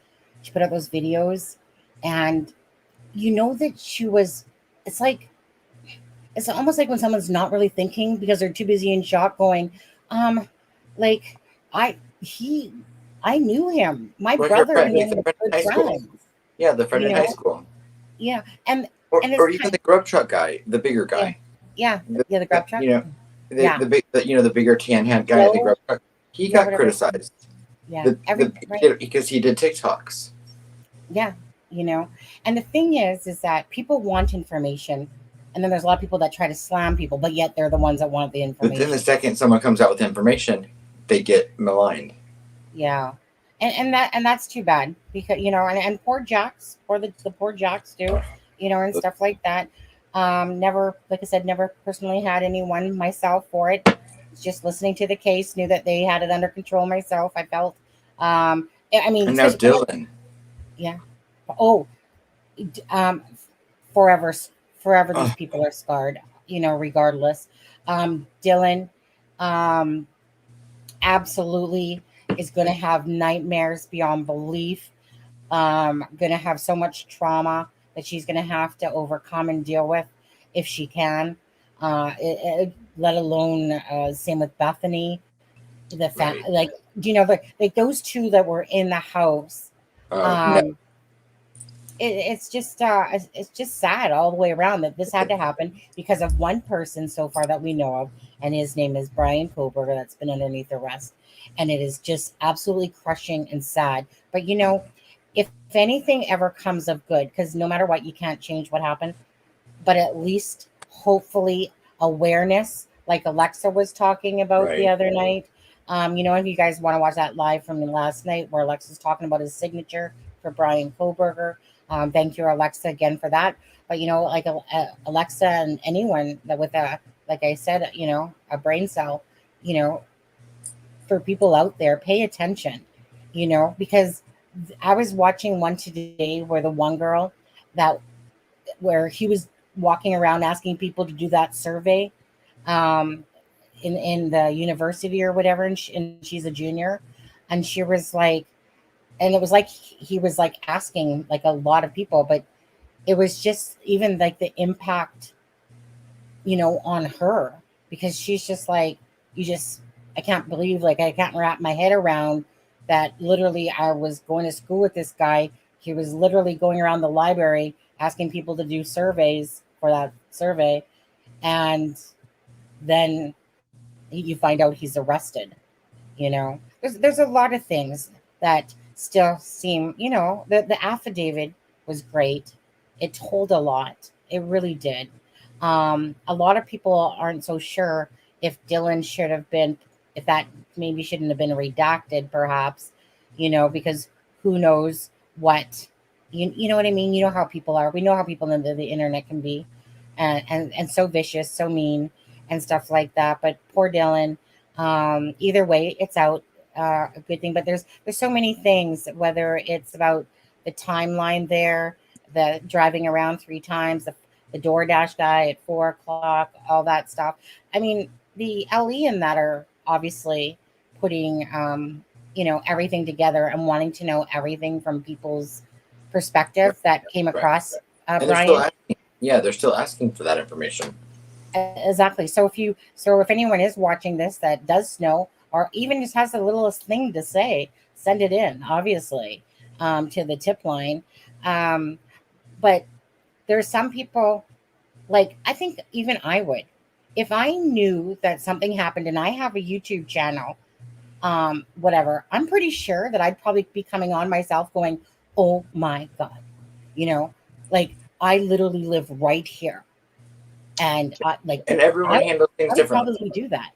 she put out those videos, and that she was, it's like, it's almost like when someone's not really thinking because they're too busy in shock going, like I he I knew him. My Well, your brother friend, and like him the were friend in good high school. friends. Yeah, the friend You in high know? school. Yeah. And Or it's even kind the grub truck guy, the bigger guy. yeah, the grub truck. You know, Yeah. the big, the bigger tan hat guy at the Joe, grub truck. He yeah, got whatever. criticized. Yeah. Right. Because he did TikToks. Yeah, and the thing is that people want information, and then there's a lot of people that try to slam people, but yet they're the ones that want the But then information. the second someone comes out with information, they get maligned. Yeah, and that's too bad because and poor Jacks, the poor Jacks too, and stuff like that. Never, like I said, never personally had anyone myself for it. Just listening to the case, knew that they had it under control myself. I felt, I mean, And now especially, Dylan. yeah. Oh, um, forever, forever, these Oh, people are scarred, regardless. Dylan, um, absolutely is going to have nightmares beyond belief. Going to have so much trauma that she's going to have to overcome and deal with if she can. Let alone same with Bethany, right. like like those two that were in the house. No. It's just sad all the way around that this had to happen because of one person so far that we know of, and his name is Bryan Kohberger, that's been underneath arrest, and it is just absolutely crushing and sad. But if anything ever comes of good, because no matter what, you can't change what happened, but at least hopefully awareness, like Alexa was talking about the Right. other night. If you guys want to watch that live from last night where Alexa's talking about his signature for Bryan Kohberger. Thank you, Alexa, again for that. But like Alexa and anyone that with a, like I said, a brain cell, you know, for people out there, pay attention, because I was watching one today where the one girl that where he was walking around asking people to do that survey, um, in the university or whatever, and she's a junior, and she was like, and it was like he was like asking like a lot of people, but it was just even like the impact, on her, because she's just like, I can't believe, like, I can't wrap my head around that. Literally, I was going to school with this guy. He was literally going around the library asking people to do surveys for that survey. And then you find out he's arrested. There's a lot of things that still seem, the affidavit was great. It told a lot. It really did. A lot of people aren't so sure if Dylan should have been, if that maybe shouldn't have been redacted, perhaps, because who knows what, you know what I mean? You know how people are. We know how people in the internet can be, and so vicious, so mean, and stuff like that. But poor Dylan. Either way, it's out. A good thing, but there's so many things. Whether it's about the timeline there, the driving around 3 times, the DoorDash guy at 4 o'clock, all that stuff. I mean, the LE in that are obviously putting, everything together and wanting to know everything from people's perspective that came Right. across. And Brian. they're still asking for that information. Exactly. So if anyone is watching this that does know, or even just has the littlest thing to say, send it in, obviously, to the tip line. But there's some people, like, I think even I would, if I knew that something happened and I have a YouTube channel, whatever, I'm pretty sure that I'd probably be coming on myself going, oh my God, like, I literally live right here. And and everyone handles things differently. I would probably do that,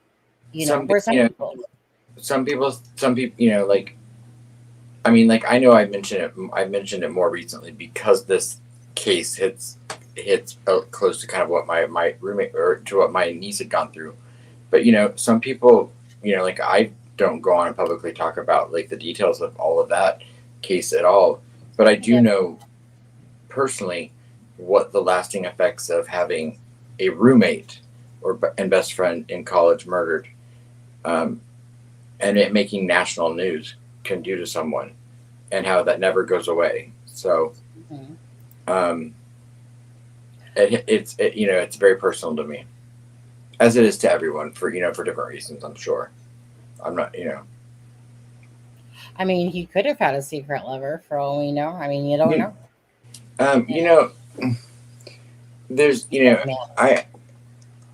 Some people. Some people, like, I mean, like, I know I mentioned it more recently because this case hits close to kind of what my roommate, or to what my niece had gone through. But some people, like, I don't go on and publicly talk about like the details of all of that case at all. But I do know personally what the lasting effects of having a roommate and best friend in college murdered, and it making national news can do to someone, and how that never goes away. So, it's very personal to me, as it is to everyone for different reasons. I'm sure. I'm not. I mean, he could have had a secret lover for all we know. I mean, you don't know. There's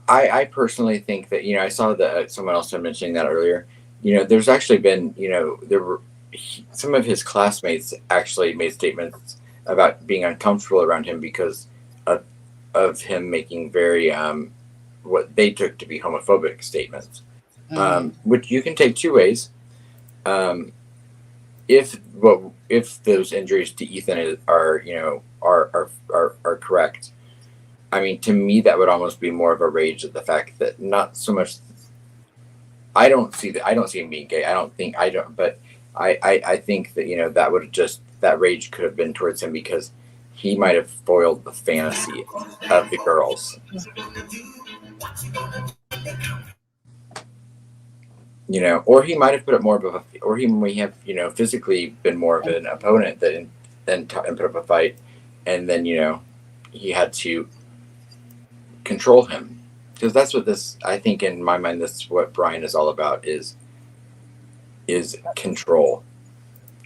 I personally think that I saw that someone else was mentioning that earlier. There's actually been some of his classmates actually made statements about being uncomfortable around him because of him making very what they took to be homophobic statements, which you can take two ways. If those injuries to Ethan are correct, I mean, to me that would almost be more of a rage at the fact that not so much. I don't see him being gay. But I think that that would that rage could have been towards him because he might have foiled the fantasy of the girls. Or he might have put up more of or he may have, physically been more of an opponent than put up a fight, and then he had to control him, because that's what I think in my mind, that's what Bryan is all about is control,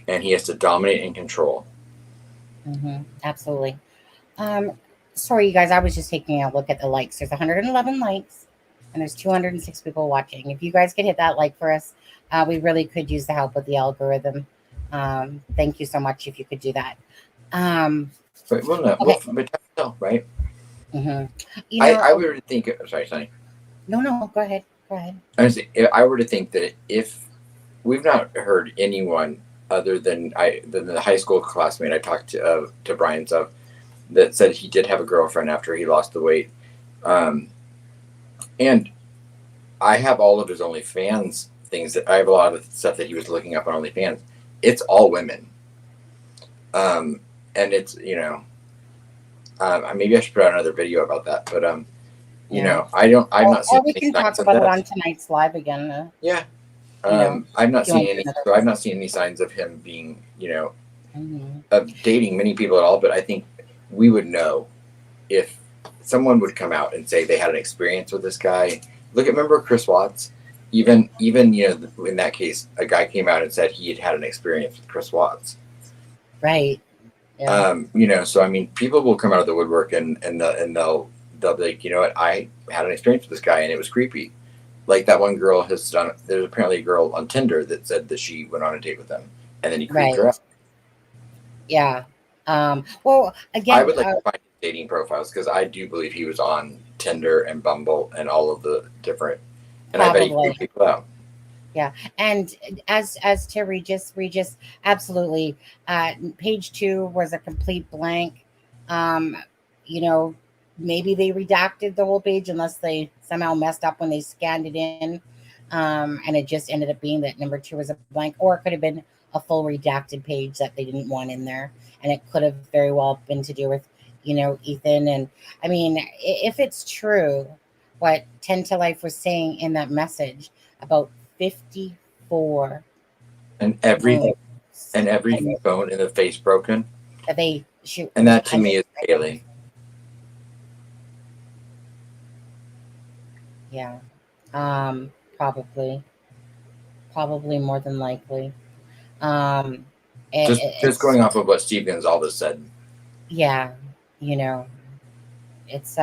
and he has to dominate and control. Absolutely. Sorry, you guys, I was just taking a look at the likes. There's 111 likes. And there's 206 people watching. If you guys could hit that like for us, we really could use the help with the algorithm. Thank you so much if you could do that. But we'll know. Okay. Right? I would think. Sorry, Sonny. No. Go ahead. I were to think that if we've not heard anyone other than the high school classmate I talked to Bryan's of that said he did have a girlfriend after he lost the weight. And I have all of his OnlyFans things. I have a lot of stuff that he was looking up on OnlyFans. It's all women. And it's, maybe I should put out another video about that. But, I'm not seeing. Or we can talk about it on tonight's live again. Yeah. I've not seen any signs of him being, of dating many people at all. But I think we would know if someone would come out and say they had an experience with this guy. Remember Chris Watts? Even in that case, a guy came out and said he had an experience with Chris Watts. Right. Yeah. So I mean, people will come out of the woodwork and they'll be like, you know what, I had an experience with this guy and it was creepy. Like that one girl has done. There's apparently a girl on Tinder that said that she went on a date with him and then he creeped her out. Yeah. Well, again, I would like to find dating profiles because I do believe he was on Tinder and Bumble and all of the different, and probably. I bet he creeped people out. Yeah, and as to Regis, absolutely. Page 2 was a complete blank. Maybe they redacted the whole page unless they somehow messed up when they scanned it in, and it just ended up being that number 2 was a blank, or it could have been a full redacted page that they didn't want in there, and it could have very well been to do with Ethan. And I mean, if it's true what 10 to Life was saying in that message about 54 and every phone in the face broken that they shoot, and that to me is Haley. Yeah. Probably more than likely. Just going off of what Steve Gonzalez said. Yeah. It's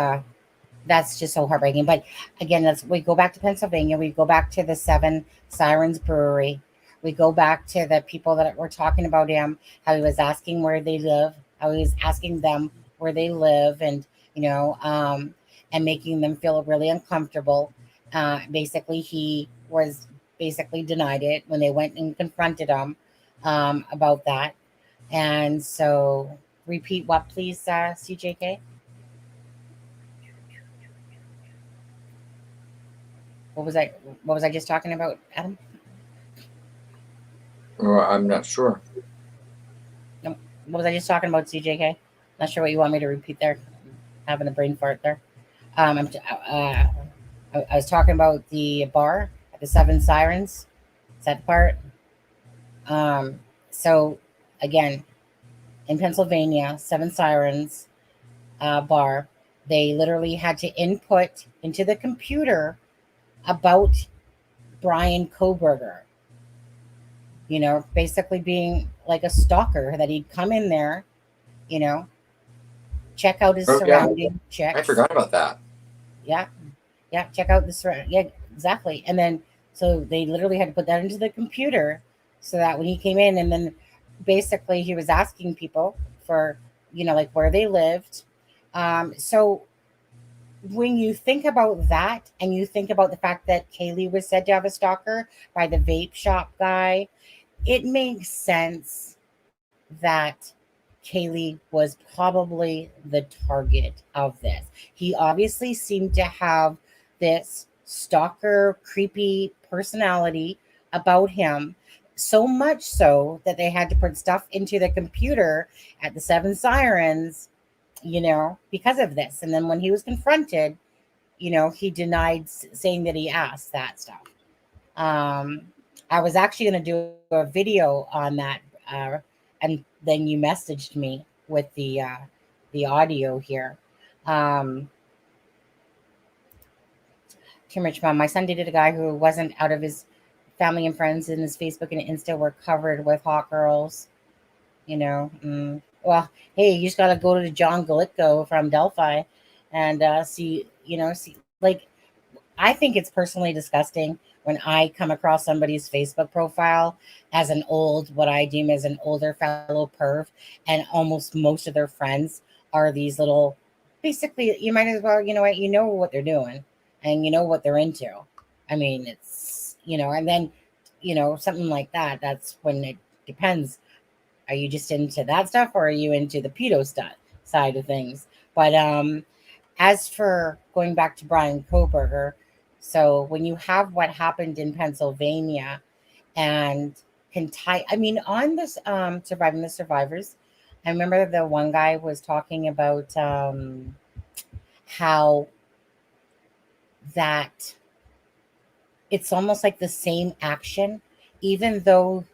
that's just so heartbreaking. But again, we go back to Pennsylvania. We go back to the Seven Sirens Brewery. We go back to the people that were talking about him, how he was asking where they live, how he was asking them where they live, and and making them feel really uncomfortable. Basically, he was denied it when they went and confronted him about that. And so, repeat what, please, CJK? What was I just talking about, Adam? Well, I'm not sure. No, what was I just talking about, CJK? Not sure what you want me to repeat there. Having a brain fart there. I was talking about the bar at the Seven Sirens. Is that the part? So again, in Pennsylvania, Seven Sirens bar. They literally had to input into the computer about Bryan Kohberger, basically being like a stalker, that he'd come in there, check out his surrounding checks. I forgot about that. Yeah. Check out the yeah, exactly. And then, so they literally had to put that into the computer so that when he came in, and then basically he was asking people for, like where they lived. So when you think about that, and you think about the fact that Kaylee was said to have a stalker by the vape shop guy, it makes sense that Kaylee was probably the target of this. He obviously seemed to have this stalker, creepy personality about him, so much so that they had to put stuff into the computer at the Seven Sirens, because of this. And then when he was confronted, he denied saying that he asked that stuff. I was actually going to do a video on that, and then you messaged me with the audio here. Tim Rich Mom, my son dated a guy who wasn't out of his family and friends, and his Facebook and Insta were covered with hot girls. Well, hey, you just got to go to John Galitko from Delphi and see, like, I think it's personally disgusting when I come across somebody's Facebook profile as what I deem as an older fellow perv, and almost most of their friends are these little, basically, you might as well, what they're doing, and what they're into. I mean, it's, and then, something like that, that's when it depends. Are you just into that stuff, or are you into the pedo side of things? But as for going back to Bryan Kohberger, so when you have what happened in Pennsylvania, and on this Surviving the Survivors, I remember the one guy was talking about how that it's almost like the same action, even though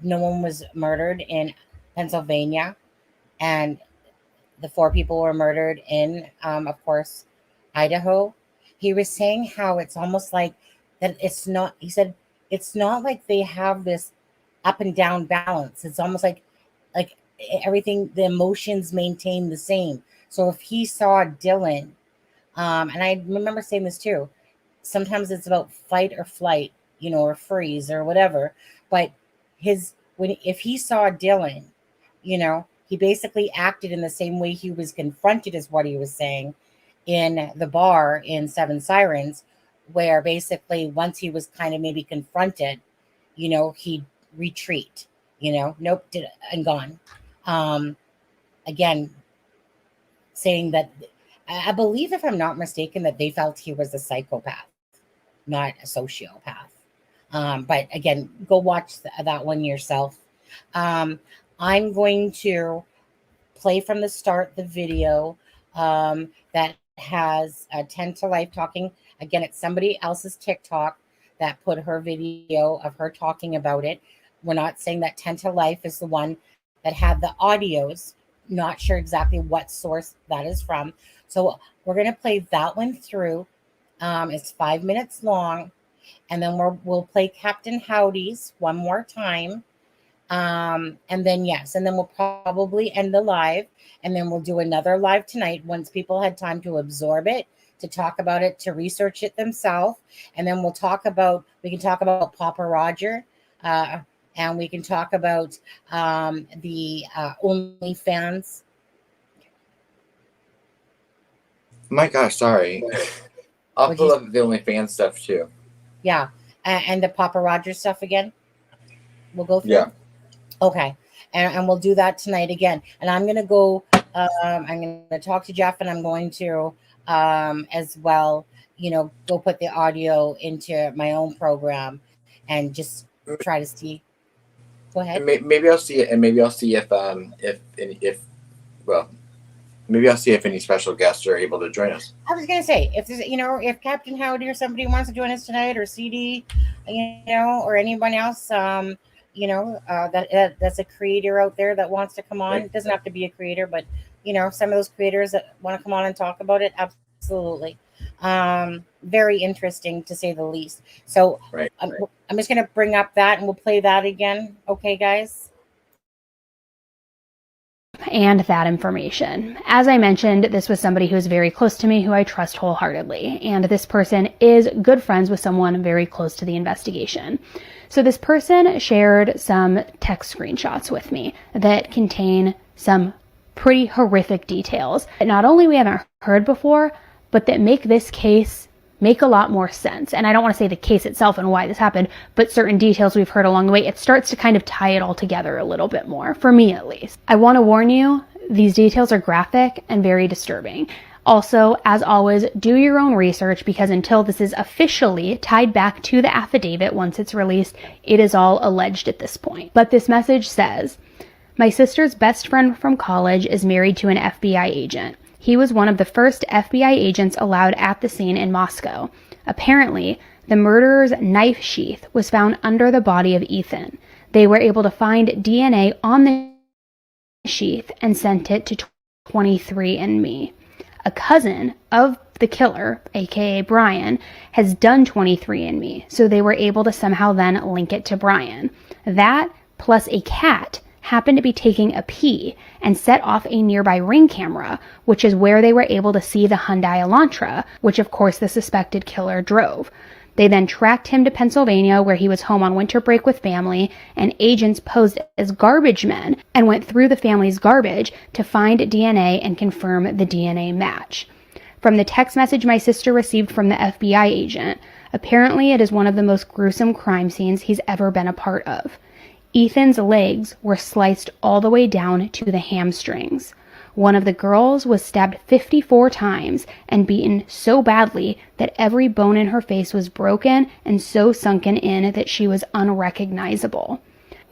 no one was murdered in Pennsylvania, and the 4 people were murdered in, of course, Idaho. He was saying how it's almost like that it's not, he said, it's not like they have this up and down balance. It's almost like everything, the emotions maintain the same. So if he saw Dylan, and I remember saying this too, sometimes it's about fight or flight, or freeze or whatever. But if he saw Dylan, he basically acted in the same way he was confronted, is what he was saying, in the bar in Seven Sirens, where basically once he was kind of maybe confronted, he'd retreat, nope, and gone. Again, saying that, I believe, if I'm not mistaken, that they felt he was a psychopath, not a sociopath. But again, go watch that one yourself. I'm going to play from the start the video that has 10 to Life talking. Again, it's somebody else's TikTok that put her video of her talking about it. We're not saying that 10 to Life is the one that had the audios. Not sure exactly what source that is from. So we're going to play that one through. It's 5 minutes long. And then we'll play Captain Howdy's one more time. And then, yes, and then we'll probably end the live, and then we'll do another live tonight once people had time to absorb it, to talk about it, to research it themselves. And then we can talk about Papa Roger, and we can talk about the OnlyFans. My gosh, sorry. I'll pull up the OnlyFans stuff too. Yeah, and the Papa Roger stuff again. We'll go through. Yeah. Okay, and we'll do that tonight again. And I'm gonna go. I'm gonna talk to Jeff, and I'm going to as well. Go put the audio into my own program, and just try to see. Go ahead. And maybe I'll see it, and maybe I'll see if maybe I'll see if any special guests are able to join us. I was gonna say, if there's, if Captain Howdy or somebody wants to join us tonight, or CD, or anyone else, that's a creator out there that wants to come on. It doesn't have to be a creator, but some of those creators that want to come on and talk about it, absolutely. Very interesting to say the least. So Right. I'm just going to bring up that and we'll play that again. Okay, guys? And that information. As I mentioned, this was somebody who is very close to me, who I trust wholeheartedly. And this person is good friends with someone very close to the investigation. So this person shared some text screenshots with me that contain some pretty horrific details that not only we haven't heard before, but that make this case make a lot more sense. And I don't want to say the case itself and why this happened, but certain details we've heard along the way, it starts to kind of tie it all together a little bit more, for me at least. I want to warn you, these details are graphic and very disturbing. Also, as always, do your own research, because until this is officially tied back to the affidavit once it's released, it is all alleged at this point. But this message says, "My sister's best friend from college is married to an FBI agent. He was one of the first FBI agents allowed at the scene in Moscow. Apparently, the murderer's knife sheath was found under the body of Ethan. They were able to find DNA on the sheath and sent it to 23andMe. A cousin of the killer, aka Bryan, has done 23andMe, so they were able to somehow then link it to Bryan. That, plus a cat, happened to be taking a pee and set off a nearby Ring camera, which is where they were able to see the Hyundai Elantra, which of course the suspected killer drove. They then tracked him to Pennsylvania, where he was home on winter break with family, and agents posed as garbage men and went through the family's garbage to find DNA and confirm the DNA match. From the text message my sister received from the FBI agent, apparently it is one of the most gruesome crime scenes he's ever been a part of. Ethan's legs were sliced all the way down to the hamstrings. One of the girls was stabbed 54 times and beaten so badly that every bone in her face was broken and so sunken in that she was unrecognizable.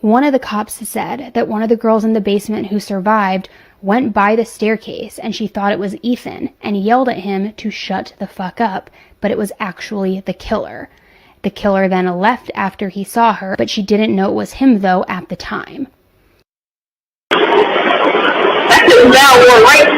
One of the cops said that one of the girls in the basement who survived went by the staircase and she thought it was Ethan and yelled at him to shut the fuck up, but it was actually the killer. The killer then left after he saw her, but she didn't know it was him, though, at the time." That is now war, right?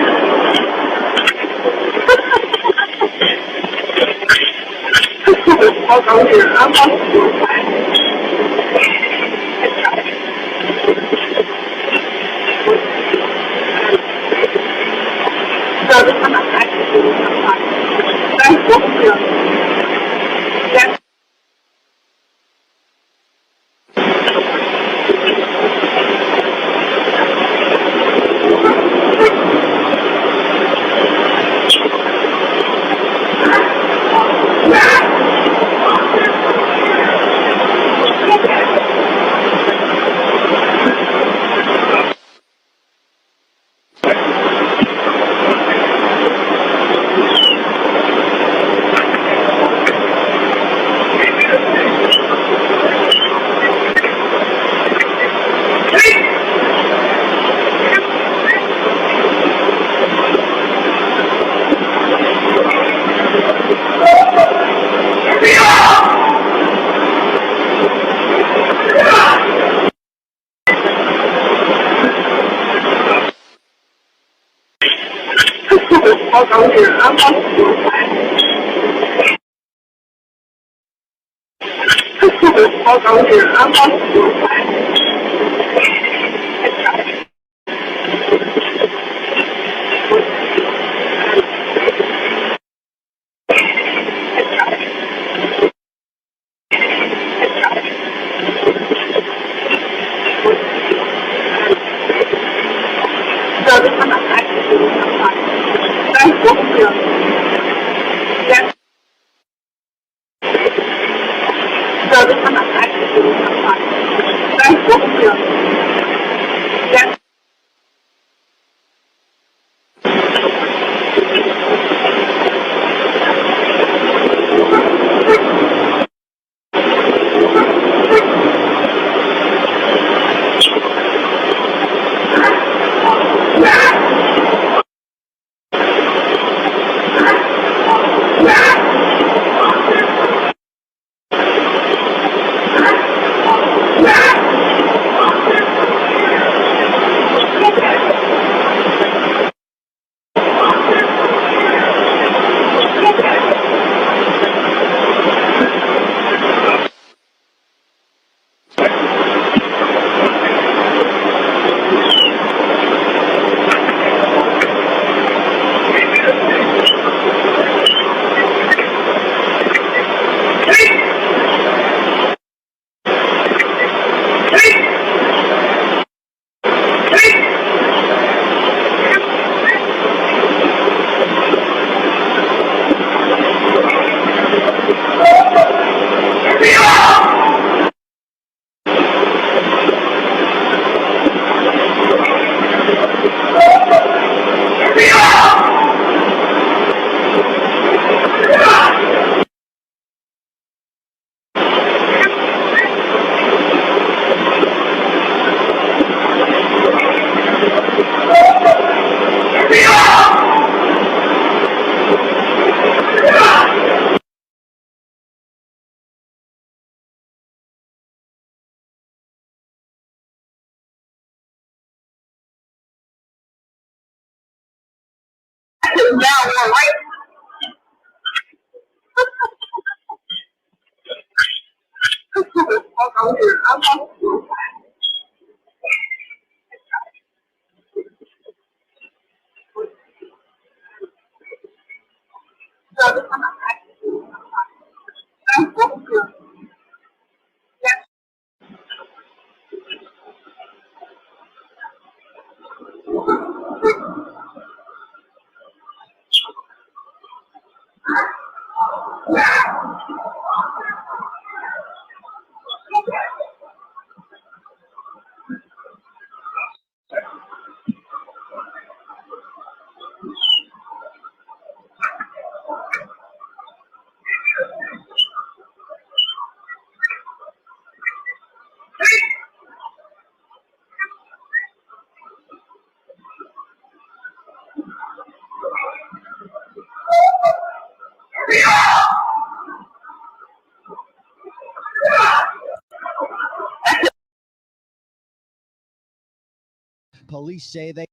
Police say they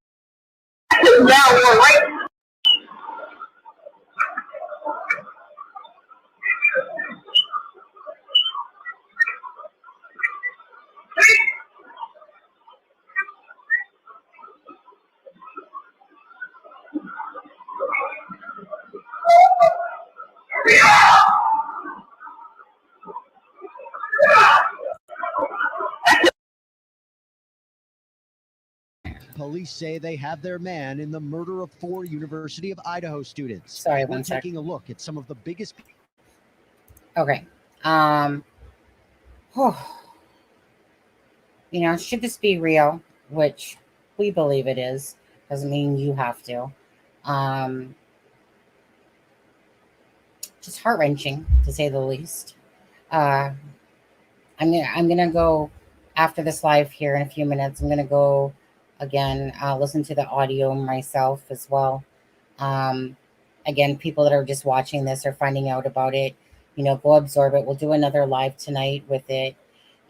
Police say they have their man in the murder of 4 University of Idaho students. Sorry, We're one sec. taking a look at some of the biggest. Okay. Should this be real, which we believe it is, doesn't mean you have to. Just heart-wrenching, to say the least. I'm gonna go after this live here in a few minutes. I'm gonna go again, listen to the audio myself as well. Again, people that are just watching this or finding out about it, go absorb it. We'll do another live tonight with it.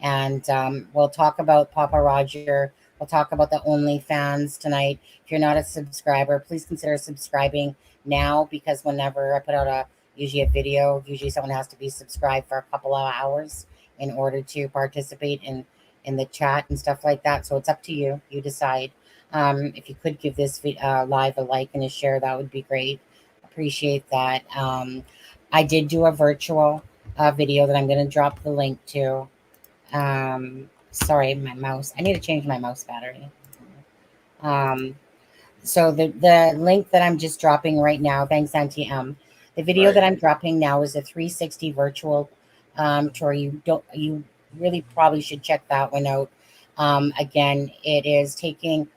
And we'll talk about Papa Roger. We'll talk about the OnlyFans tonight. If you're not a subscriber, please consider subscribing now, because whenever I put out usually a video, usually someone has to be subscribed for a couple of hours in order to participate in the chat and stuff like that. So it's up to you. You decide. If you could give this live a like and a share, that would be great. Appreciate that. I did do a virtual video that I'm going to drop the link to. Sorry, my mouse. I need to change my mouse battery. So the link that I'm just dropping right now, thanks Auntie M. The video that I'm dropping now is a 360 virtual tour. You really probably should check that one out. Again, it is taking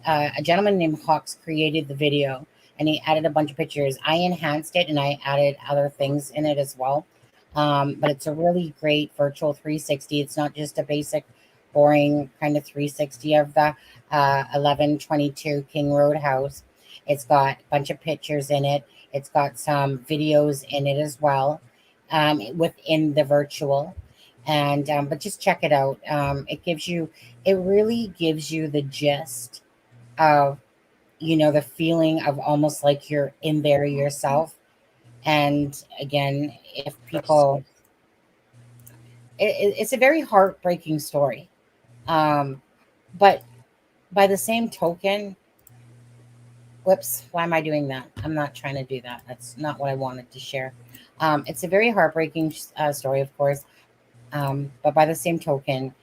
a gentleman named Hawks created the video, and he added a bunch of pictures. I enhanced it and I added other things in it as well. But it's a really great virtual 360. It's not just a basic, boring kind of 360 of the 1122 King Road house. It's got a bunch of pictures in it. It's got some videos in it as well, within the virtual. And but just check it out. It really gives you the gist of, the feeling of almost like you're in there yourself. And again, if people, it's a very heartbreaking story. But by the same token, whoops, why am I doing that? I'm not trying to do that. That's not what I wanted to share. It's a very heartbreaking story, of course. But by the same token,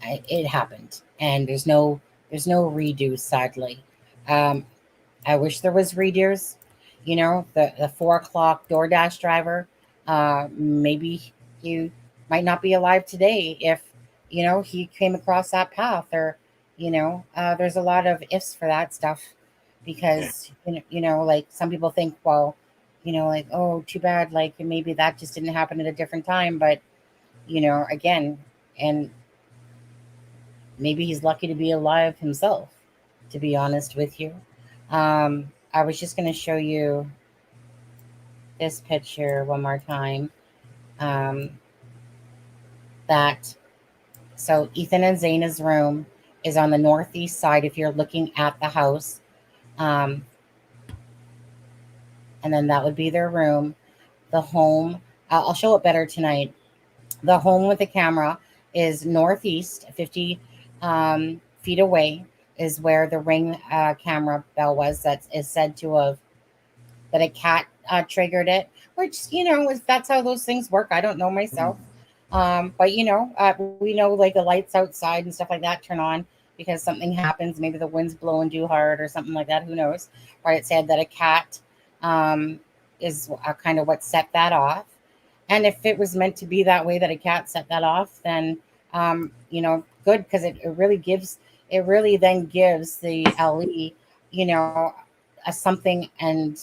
it happened, and there's no redo, sadly. I wish there was redos. The 4:00 DoorDash driver, maybe he might not be alive today if, he came across that path, or, there's a lot of ifs for that stuff, because, like some people think, well, like, oh, too bad, like maybe that just didn't happen at a different time. But, again, and maybe he's lucky to be alive himself, to be honest with you. I was just going to show you this picture one more time. So Ethan and Zaina's room is on the northeast side if you're looking at the house. and then that would be their room. The home, I'll show it better tonight. The home with the camera is northeast, 50 feet away, is where the Ring camera bell was. That is said to have that a cat triggered it, which that's how those things work. I don't know myself, but we know like the lights outside and stuff like that turn on because something happens. Maybe the wind's blowing too hard or something like that. Who knows? But it said that a cat is kind of what set that off. And if it was meant to be that way, that a cat set that off, then good, because it really then gives the LE, a something. And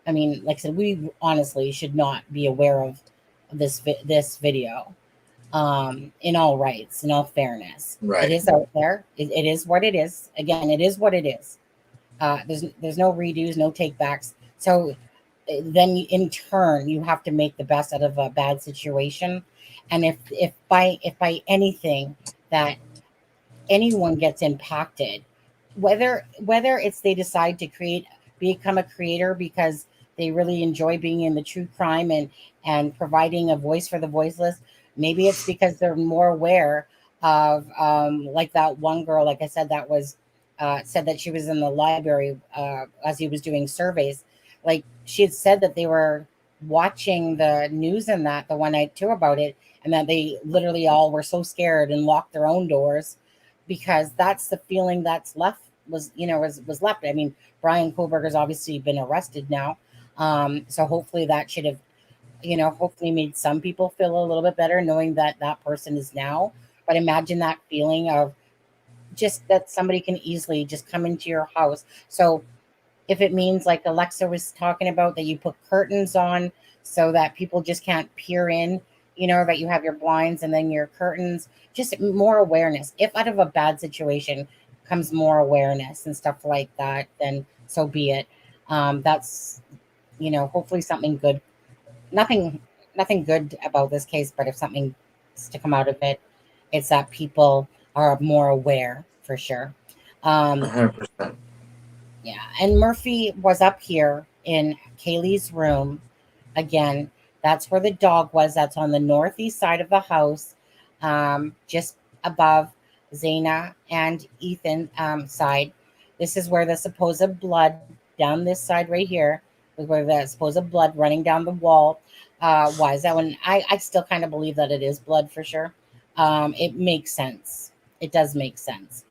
I mean, like I said, we honestly should not be aware of this video. In all rights, in all fairness, Right. It is out there. It is what it is. Again, it is what it is. There's no redos, no takebacks. So then in turn you have to make the best out of a bad situation. And if by anything that anyone gets impacted, whether it's they decide to become a creator because they really enjoy being in the true crime and providing a voice for the voiceless, maybe it's because they're more aware of like that one girl, like I said, that was said that she was in the library as he was doing surveys. Like she had said that they were watching the news and that the one night too about it, and that they literally all were so scared and locked their own doors because that's the feeling that's left was left. I mean, Bryan Kohberger's obviously been arrested now, so hopefully that should have hopefully made some people feel a little bit better knowing that that person is now. But imagine that feeling of just that somebody can easily just come into your house. So if it means, like Alexa was talking about, that you put curtains on so that people just can't peer in, that you have your blinds and then your curtains, just more awareness. If out of a bad situation comes more awareness and stuff like that, then so be it. That's, hopefully something good. Nothing good about this case, but if something is to come out of it, it's that people are more aware for sure. 100%. Yeah, and Murphy was up here in Kaylee's room. Again, that's where the dog was. That's on the northeast side of the house, just above Zaina and Ethan side. This is where the supposed blood, down this side right here, where the supposed blood running down the wall was. That one, I still kind of believe that it is blood for sure. It makes sense. It does make sense.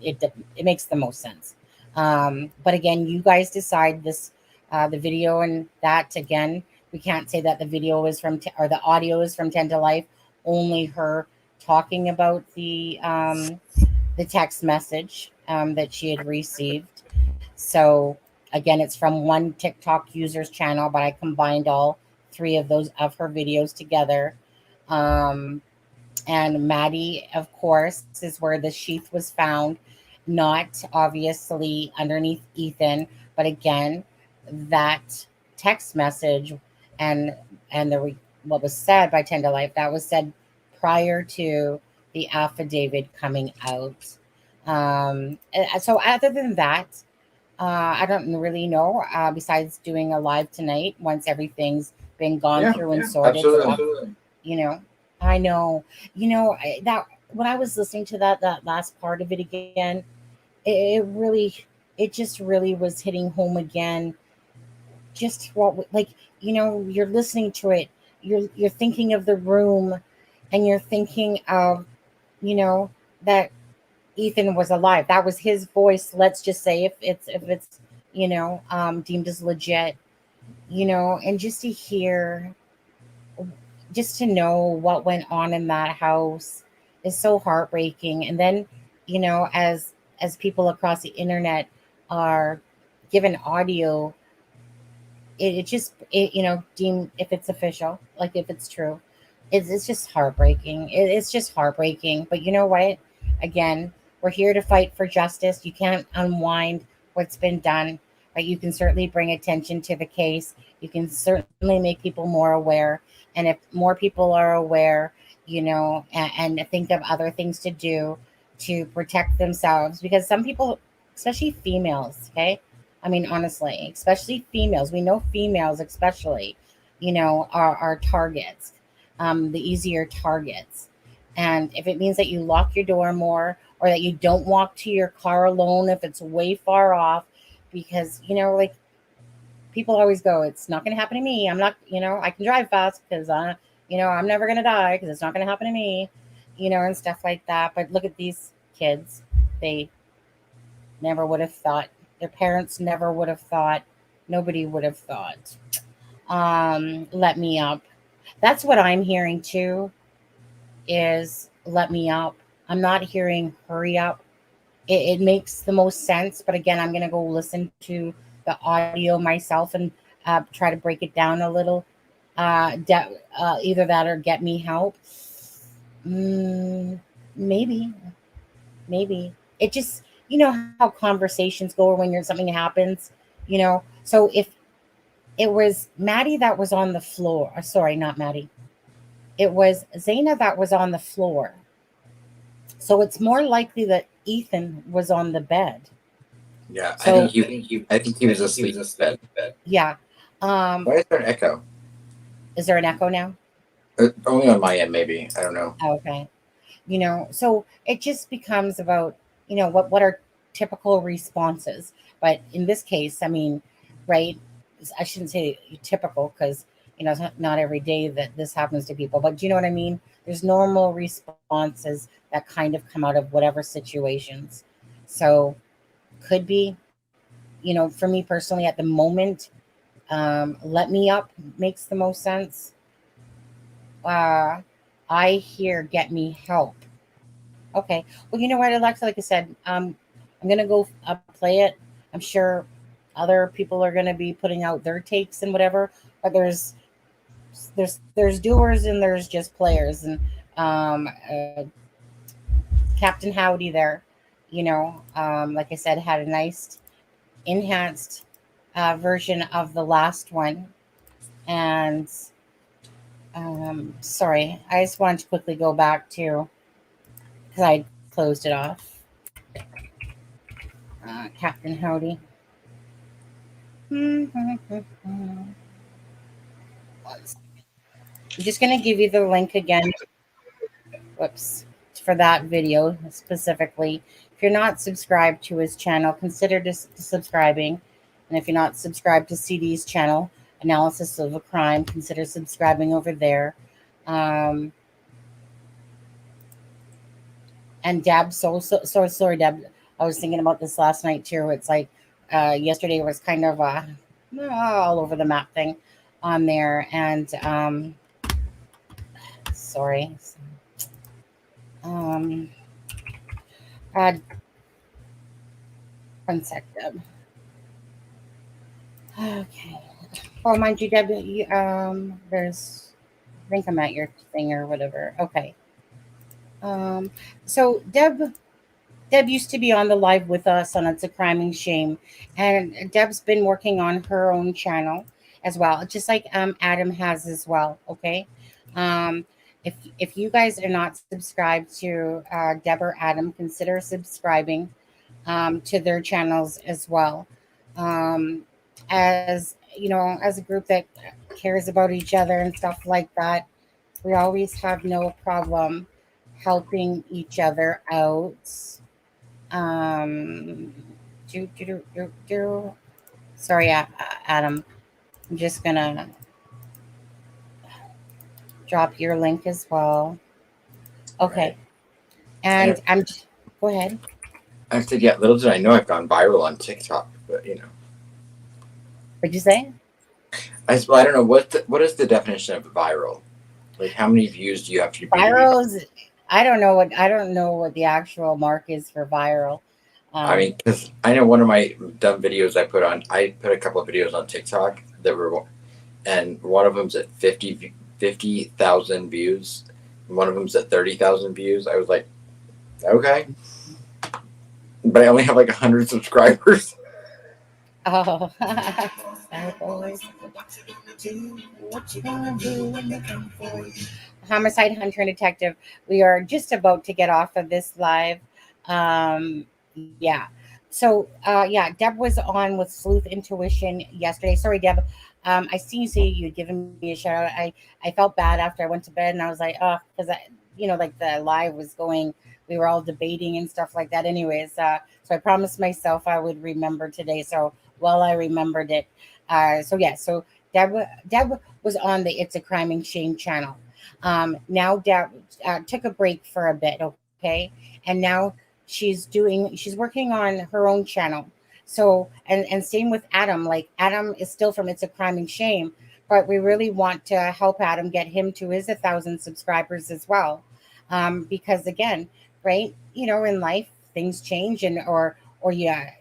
It makes the most sense. But again, you guys decide this, the video and that. Again, we can't say that the video is from, or the audio is from 10 to Life. Only her talking about the text message that she had received. So again, it's from one TikTok user's channel, but I combined all three of her videos together. And Maddie, of course, is where the sheath was found, not obviously underneath Ethan, but again, that text message and what was said by 10 to Life, that was said prior to the affidavit coming out. So other than that, I don't really know, besides doing a live tonight once everything's been gone through and sorted. Absolutely. I know, that when I was listening to that last part of it again, it just really was hitting home again. Just what, like, you're listening to it, you're thinking of the room, and you're thinking of, that Ethan was alive. That was his voice. Let's just say if it's deemed as legit, and just to hear, just to know what went on in that house is so heartbreaking. And then, as people across the internet are given audio, it just deemed, if it's official, like if it's true, it's just heartbreaking. It's just heartbreaking. But you know what? Again, we're here to fight for justice. You can't unwind what's been done, but you can certainly bring attention to the case. You can certainly make people more aware. And if more people are aware, and think of other things to do to protect themselves, because some people, especially females, okay, I mean, honestly, especially females. We know females, especially, are targets, the easier targets. And if it means that you lock your door more, or that you don't walk to your car alone if it's way far off, because, like people always go, it's not going to happen to me. I'm not, I can drive fast because I'm never going to die because it's not going to happen to me, and stuff like that. But look at these kids. They never would have thought. Their parents never would have thought. Nobody would have thought. Let me up. That's what I'm hearing too, is let me up. I'm not hearing hurry up. It makes the most sense. But again, I'm going to go listen to the audio myself and try to break it down a little. Either that or get me help. Maybe. It just, how conversations go when something happens, So if it was Maddie that was on the floor, sorry, not Maddie. It was Zaina that was on the floor. So it's more likely that Ethan was on the bed. Yeah, So, I think he was asleep in bed. Yeah. Why is there an echo? Is there an echo now? Only on my end, maybe. I don't know. Okay. So it just becomes about, what are typical responses. But in this case, I mean, right, I shouldn't say typical because, it's not every day that this happens to people. But do you know what I mean? There's normal responses that kind of come out of whatever situations. So could be, for me personally at the moment, let me up makes the most sense. I hear get me help. Okay. Well, you know what, Alexa, like I said, I'm going to go play it. I'm sure other people are going to be putting out their takes and whatever, but there's doers and there's just players. And Captain Howdy there, like I said, had a nice enhanced version of the last one. And sorry, I just wanted to quickly go back to, because I closed it off. Captain Howdy. I'm just going to give you the link again. Whoops. For that video specifically. If you're not subscribed to his channel, consider subscribing. And if you're not subscribed to CD's channel, Analysis of a Crime, consider subscribing over there. And Deb, so sorry, Deb. I was thinking about this last night too. It's like yesterday was kind of all over the map thing on there. And sorry. One sec, Deb. Okay. Oh, mind you, Deb, there's, I think I'm at your thing or whatever. Okay. So Deb used to be on the live with us on It's a Crime and Shame, and Deb's been working on her own channel as well, just like Adam has as well. Okay. If you guys are not subscribed to Deb or Adam, consider subscribing to their channels as well. As as a group that cares about each other and stuff like that, we always have no problem helping each other out. Sorry, Adam. I'm just gonna drop your link as well. Okay. And go ahead. I said, yeah, little did I know I've gone viral on TikTok, but What'd you say? I don't know what is the definition of viral? Like, how many views do you have to be? Viral? I don't know what the actual mark is for viral. I mean, because I know one of my dumb videos I put a couple of videos on TikTok and one of them's at 50,000 views, and one of them's at 30,000 views. I was like, okay, but I only have like 100 subscribers. Oh. Homicide Hunter and Detective. We are just about to get off of this live. Yeah. So yeah, Deb was on with Sleuth Intuition yesterday. Sorry, Deb. I seen you say you'd given me a shout out. I felt bad after I went to bed, and I was like, oh, because like the live was going, we were all debating and stuff like that. Anyways, so I promised myself I would remember today. So well, I remembered it. So yeah, so Deb was on the It's a Crime and Shame channel. Now Deb took a break for a bit, okay, and now she's working on her own channel. So and same with Adam. Like Adam is still from It's a Crime and Shame, but we really want to help Adam get him to his 1,000 subscribers as well, because again, right, in life things change and or yeah,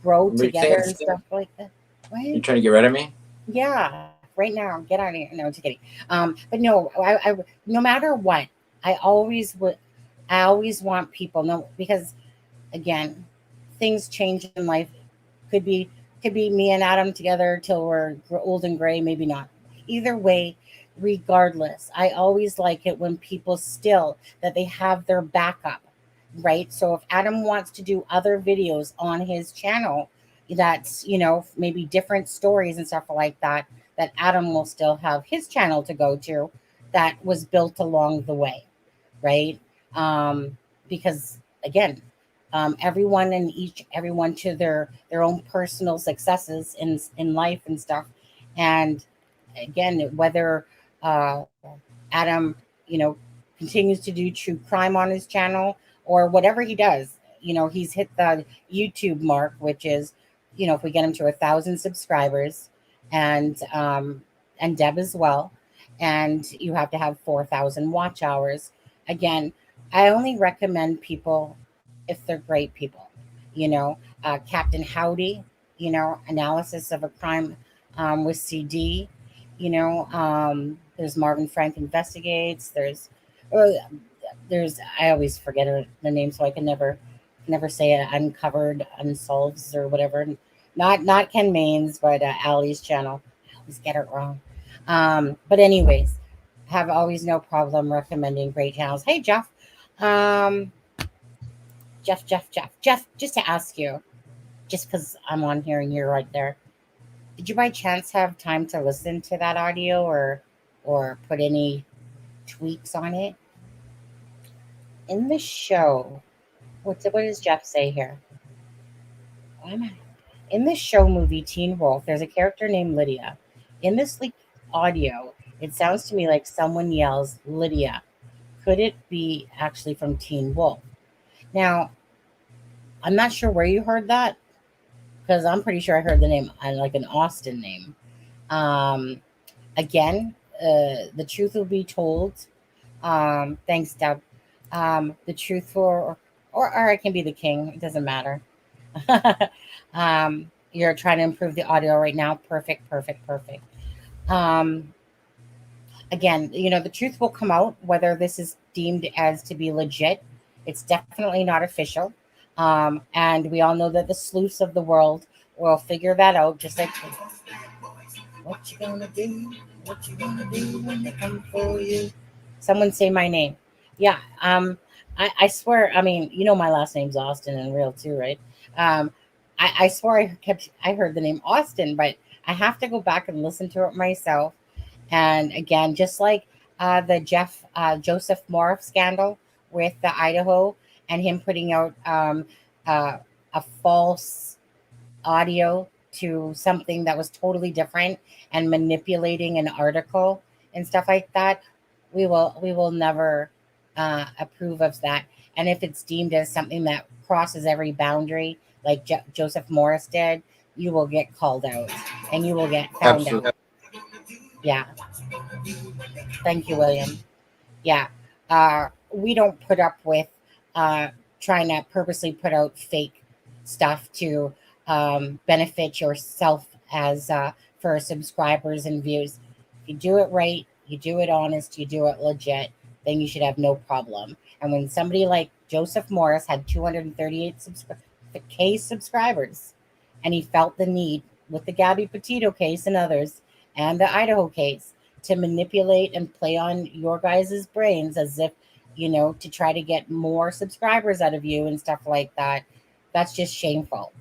grow together and stuff like that. What? You trying to get rid of me? Yeah, right now, get out of here. No, just kidding. But no, I no matter what, I always would. I always want people know, because again, things change in life. Could be me and Adam together till we're old and gray, maybe not. Either way, regardless, I always like it when people still that they have their backup, right? So if Adam wants to do other videos on his channel, that's maybe different stories and stuff like that, that Adam will still have his channel to go to, that was built along the way, right? Because again, everyone to their own personal successes in life and stuff. And again, whether Adam continues to do true crime on his channel or whatever he does, he's hit the YouTube mark, which is, if we get him to 1,000 subscribers, and Deb as well, and you have to have 4,000 watch hours. Again, I only recommend people if they're great people. Captain Howdy, analysis of a crime with CD. There's Marvin Frank Investigates. There's I always forget the name, so I can never say it. Uncovered Unsolves or whatever. Not Ken Main's, but Allie's channel. I always get it wrong. But anyways, have always no problem recommending great channels. Hey, Jeff. Jeff, just to ask you, just because I'm on here and you're right there, did you by chance have time to listen to that audio or put any tweaks on it? In the show, what does Jeff say here? Why am I? In the show movie Teen Wolf, there's a character named Lydia. In this leaked audio, it sounds to me like someone yells, Lydia. Could it be actually from Teen Wolf? Now, I'm not sure where you heard that, because I'm pretty sure I heard the name, like an Austin name. Again, the truth will be told. Thanks, Deb. The truth or I can be the king. It doesn't matter. You're trying to improve the audio right now. Perfect. Again, the truth will come out, whether this is deemed as to be legit. It's definitely not official. And we all know that the sleuths of the world will figure that out, just like, what you gonna do? What you gonna do when they come for you? Someone say my name. Yeah. I swear, my last name's Austin in real too, right? I swore I heard the name Austin, but I have to go back and listen to it myself. And again, just like the Joseph Morris scandal with the Idaho, and him putting out a false audio to something that was totally different and manipulating an article and stuff like that, we will never approve of that. And if it's deemed as something that crosses every boundary, like Joseph Morris did, you will get called out and you will get found out. Yeah. Thank you, William. Yeah. We don't put up with trying to purposely put out fake stuff to benefit yourself as for subscribers and views. If you do it right, you do it honest, you do it legit, then you should have no problem. And when somebody like Joseph Morris had 238K subscribers, and he felt the need with the Gabby Petito case and others, and the Idaho case, to manipulate and play on your guys' brains as if, to try to get more subscribers out of you and stuff like that, That's just shameful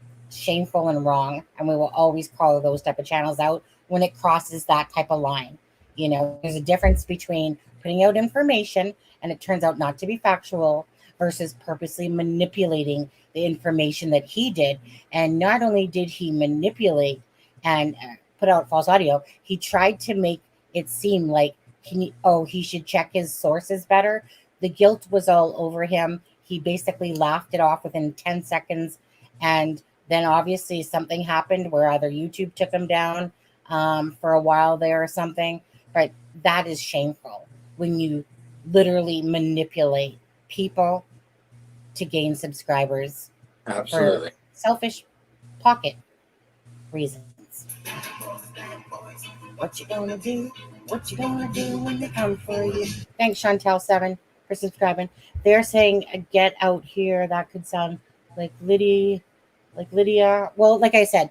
and wrong. And we will always call those type of channels out when it crosses that type of line. You know, there's a difference between putting out information and it turns out not to be factual versus purposely manipulating the information that he did. And not only did he manipulate and put out false audio, he tried to make it seem like he should check his sources better. The guilt was all over him. He basically laughed it off within 10 seconds. And then obviously something happened where either YouTube took him down for a while there or something. But that is shameful when you literally manipulate people to gain subscribers. Absolutely. For selfish pocket reasons. What you gonna do? What you gonna do when they come for you? Thanks, Chantel7, for subscribing. They're saying, get out here. That could sound like Lydia. Well, like I said,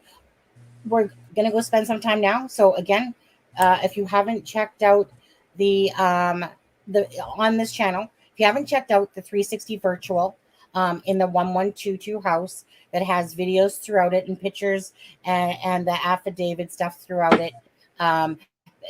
we're going to go spend some time now. So again, if you haven't checked out the on this channel, if you haven't checked out the 360 virtual in the 1122 house that has videos throughout it and pictures and the affidavit stuff throughout it,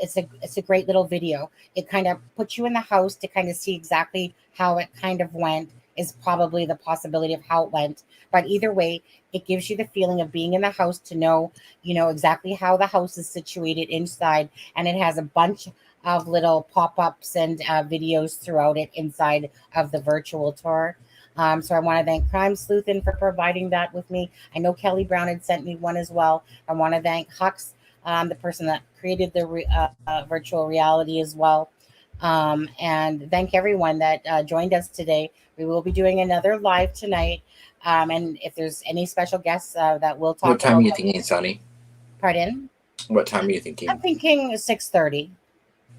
it's a great little video. It kind of puts you in the house to kind of see exactly how it kind of went, is probably the possibility of how it went. But either way, it gives you the feeling of being in the house to know, exactly how the house is situated inside. And it has a bunch of little pop-ups and videos throughout it inside of the virtual tour. So I want to thank Crime Sleuthin for providing that with me. I know Kelly Brown had sent me one as well. I want to thank Hux, the person that created the virtual reality as well. And thank everyone that joined us today. We will be doing another live tonight. And if there's any special guests that we'll talk about. What time are you thinking, Sonny? Pardon? What time are you thinking? I'm thinking 6:30.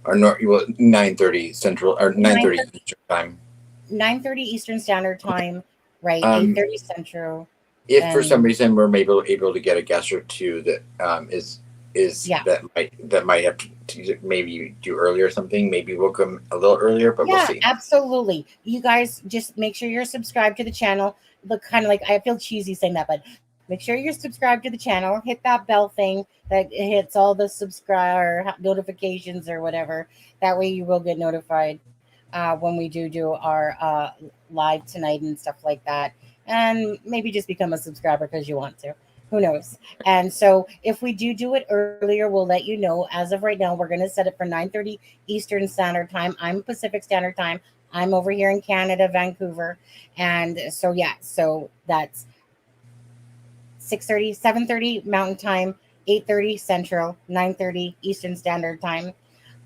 Or 9:30 Central, or 9:30 Eastern time. 9:30 Eastern Standard Time, right? 8:30 Central. If for some reason we're maybe able to get a guest or two that that might have to maybe do earlier or something, maybe we'll come a little earlier, but we'll see. Absolutely. You guys just make sure you're subscribed to the channel. Look, kind of like, I feel cheesy saying that, but make sure you're subscribed to the channel. Hit that bell thing that hits all the subscribe notifications or whatever. That way you will get notified when we do our live tonight and stuff like that. And maybe just become a subscriber because you want to. Who knows? And so if we do it earlier, we'll let you know. As of right now, we're going to set it for 9:30 Eastern Standard Time. I'm Pacific Standard Time. I'm over here in Canada, Vancouver. And so, so that's 6:30, 7:30 Mountain Time, 8:30 Central, 9:30 Eastern Standard Time.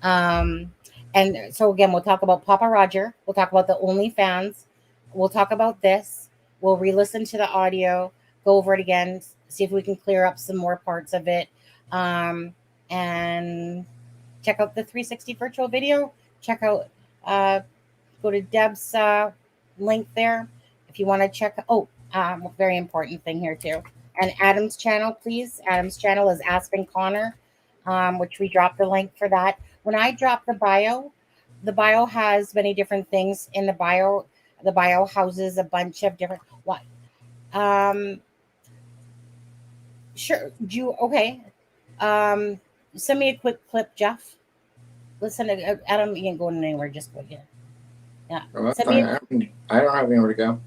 And so again, we'll talk about Papa Roger. We'll talk about the OnlyFans. We'll talk about this. We'll re-listen to the audio, go over it again, see if we can clear up some more parts of it. And check out the 360 virtual video. Check out, go to Deb's link there. If you want to check, very important thing here too. And Adam's channel, please. Adam's channel is Aspen Connor, which we dropped the link for that. When I drop the bio has many different things in the bio. The bio houses a bunch of different what. Sure. Okay. Send me a quick clip, Jeff. Listen, Adam, you ain't going anywhere. Just go here. Yeah. Oh, I don't have anywhere to go.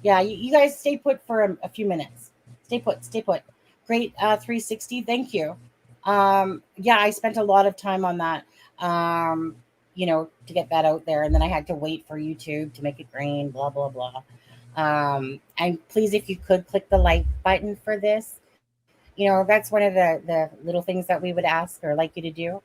Yeah, you guys stay put for a few minutes. Stay put. Great 360. Thank you. I spent a lot of time on that. To get that out there, and then I had to wait for YouTube to make it green, blah blah blah. And please, if you could click the like button for this, that's one of the little things that we would ask or like you to do,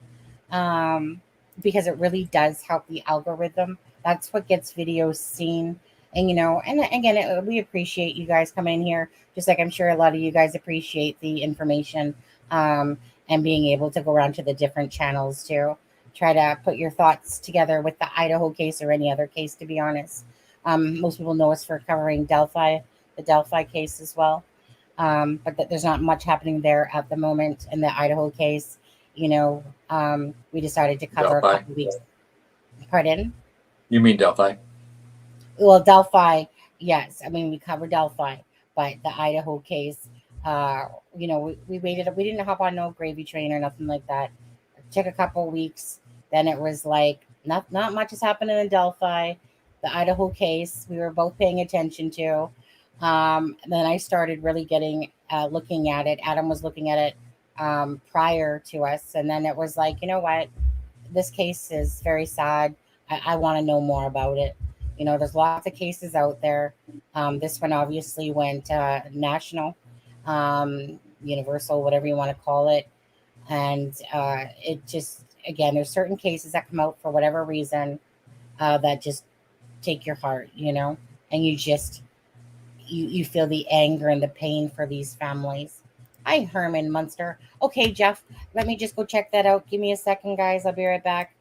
because it really does help the algorithm. That's what gets videos seen. And and again, we appreciate you guys coming in here, just like I'm sure a lot of you guys appreciate the information and being able to go around to the different channels too. Try to put your thoughts together with the Idaho case or any other case, to be honest. Most people know us for covering the Delphi case as well. But there's not much happening there at the moment in the Idaho case. We decided to cover Delphi. a couple weeks. Pardon? You mean Delphi? Well, Delphi, yes. I mean, we covered Delphi. But the Idaho case, we waited. We didn't hop on no gravy train or nothing like that. It took a couple weeks. Then it was like not much has happened in Adelphi. The Idaho case we were both paying attention to. Then I started really getting looking at it. Adam was looking at it prior to us, and then it was like, you know what, this case is very sad. I want to know more about it. There's lots of cases out there. This one obviously went national, universal, whatever you want to call it. And it just, again, there's certain cases that come out for whatever reason that just take your heart, and you feel the anger and the pain for these families. Hi, Herman Munster. Okay, Jeff, let me just go check that out. Give me a second, guys. I'll be right back.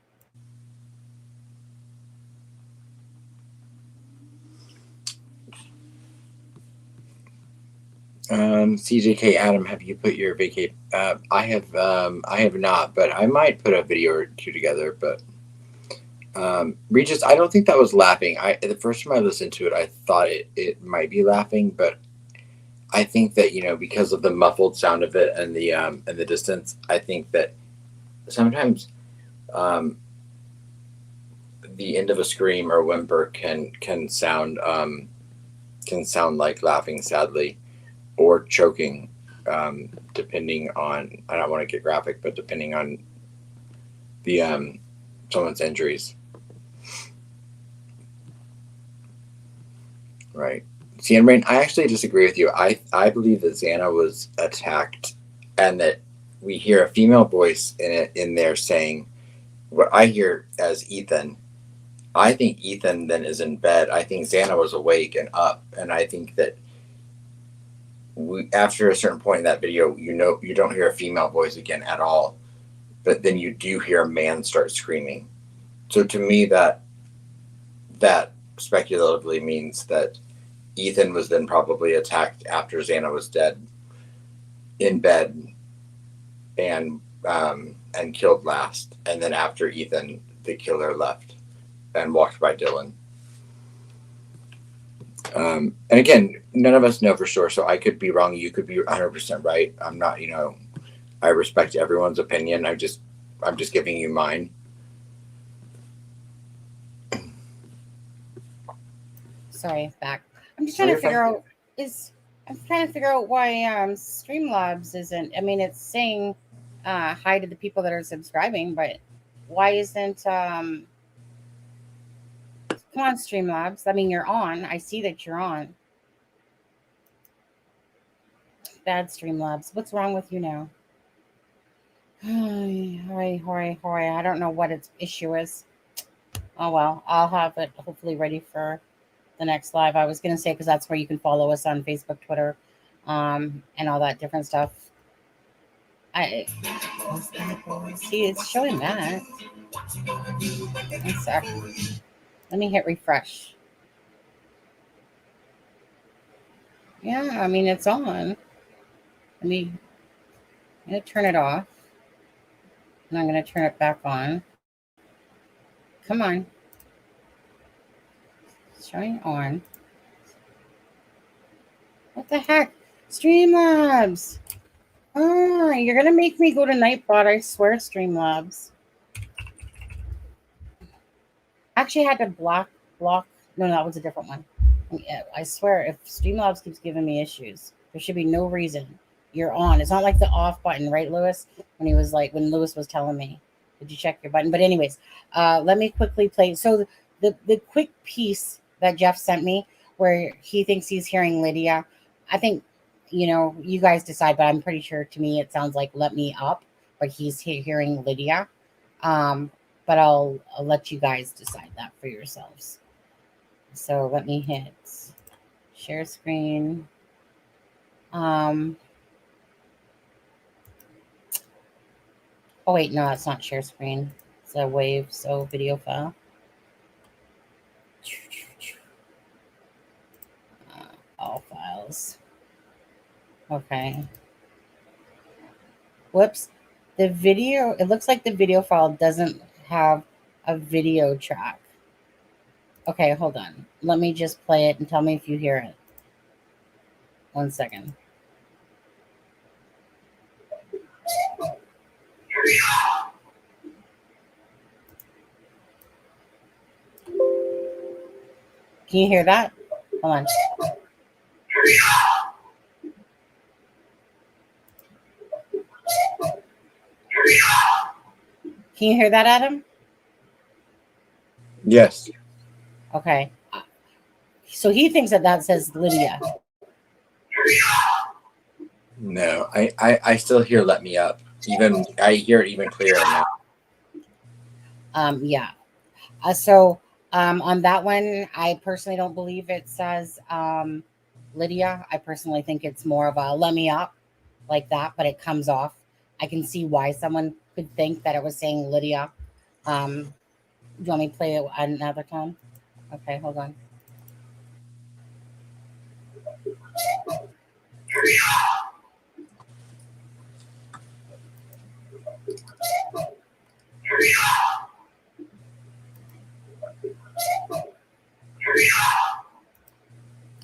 CJK Adam, have you put your vacate? I have not, but I might put a video or two together. But Regis, I don't think that was laughing. The first time I listened to it, I thought it might be laughing, but I think that because of the muffled sound of it and the distance, I think that sometimes the end of a scream or whimper can sound like laughing sadly or choking, depending on, I don't want to get graphic, but depending on the someone's injuries. Right. See, and Rain, I actually disagree with you. I believe that Xana was attacked, and that we hear a female voice in there saying what I hear as Ethan. I think Ethan then is in bed. I think Xana was awake and up, and I think that after a certain point in that video, you don't hear a female voice again at all, but then you do hear a man start screaming. So to me, that speculatively means that Ethan was then probably attacked after Xana was dead in bed and killed last, and then after Ethan, the killer left and walked by Dylan. And again, none of us know for sure, so I could be wrong. You could be 100% right. I'm not, I respect everyone's opinion. I'm just giving you mine. Sorry, back. I'm just trying to figure out why Streamlabs isn't. I mean, it's saying hi to the people that are subscribing, but why isn't come on, Streamlabs. I mean, you're on. I see that you're on. Bad Streamlabs. What's wrong with you now? I don't know what its issue is. Oh, well. I'll have it hopefully ready for the next live. I was going to say, because that's where you can follow us on Facebook, Twitter, and all that different stuff. See, it's showing that. One sec. Let me hit refresh. Yeah, I mean, it's on. I'm going to turn it off. And I'm going to turn it back on. Come on. It's showing on. What the heck? Streamlabs. Oh, you're going to make me go to Nightbot. I swear, Streamlabs. Actually, I had to block. No, that was a different one. Yeah, I swear, if Streamlabs keeps giving me issues, there should be no reason. You're on. It's not like the off button, right, Lewis? When Lewis was telling me, did you check your button? But anyways, let me quickly play. So the quick piece that Jeff sent me where he thinks he's hearing Lydia, I think, you guys decide, but I'm pretty sure to me it sounds like let me up, but he's hearing Lydia. But I'll let you guys decide that for yourselves. So let me hit share screen. Oh wait, no, that's not share screen. It's a wave, so video file. All files. Okay. Whoops. The video, it looks like the video file doesn't have a video track. Okay, hold on. Let me just play it and tell me if you hear it. 1 second. Can you hear that? Hold on. Can you hear that, Adam? Yes. Okay. So he thinks that says Lydia. No, I still hear "Let Me Up." Even I hear it even clearer now. Yeah. So on that one, I personally don't believe it says Lydia. I personally think it's more of a "Let me up" like that, but it comes off. I can see why someone could think that it was saying Lydia. Do you want me to play it another time? Okay, hold on.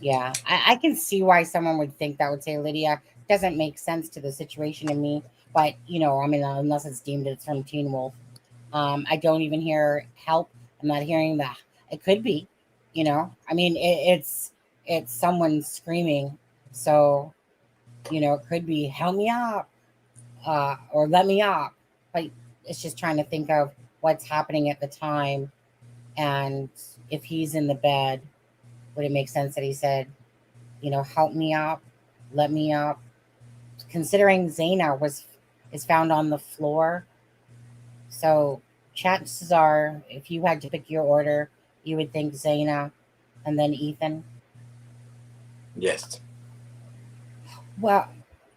Yeah, I can see why someone would think that would say Lydia. Doesn't make sense to the situation to me, but I mean, unless it's deemed it's from Teen Wolf. I don't even hear help. I'm not hearing that. It could be, I mean, it's someone screaming. So, it could be help me up, or let me up. But it's just trying to think of what's happening at the time. And if he's in the bed, would it make sense that he said, help me up, let me up? Considering Zaina is found on the floor. So chances are, if you had to pick your order, you would think Zaina and then Ethan. Yes. Well,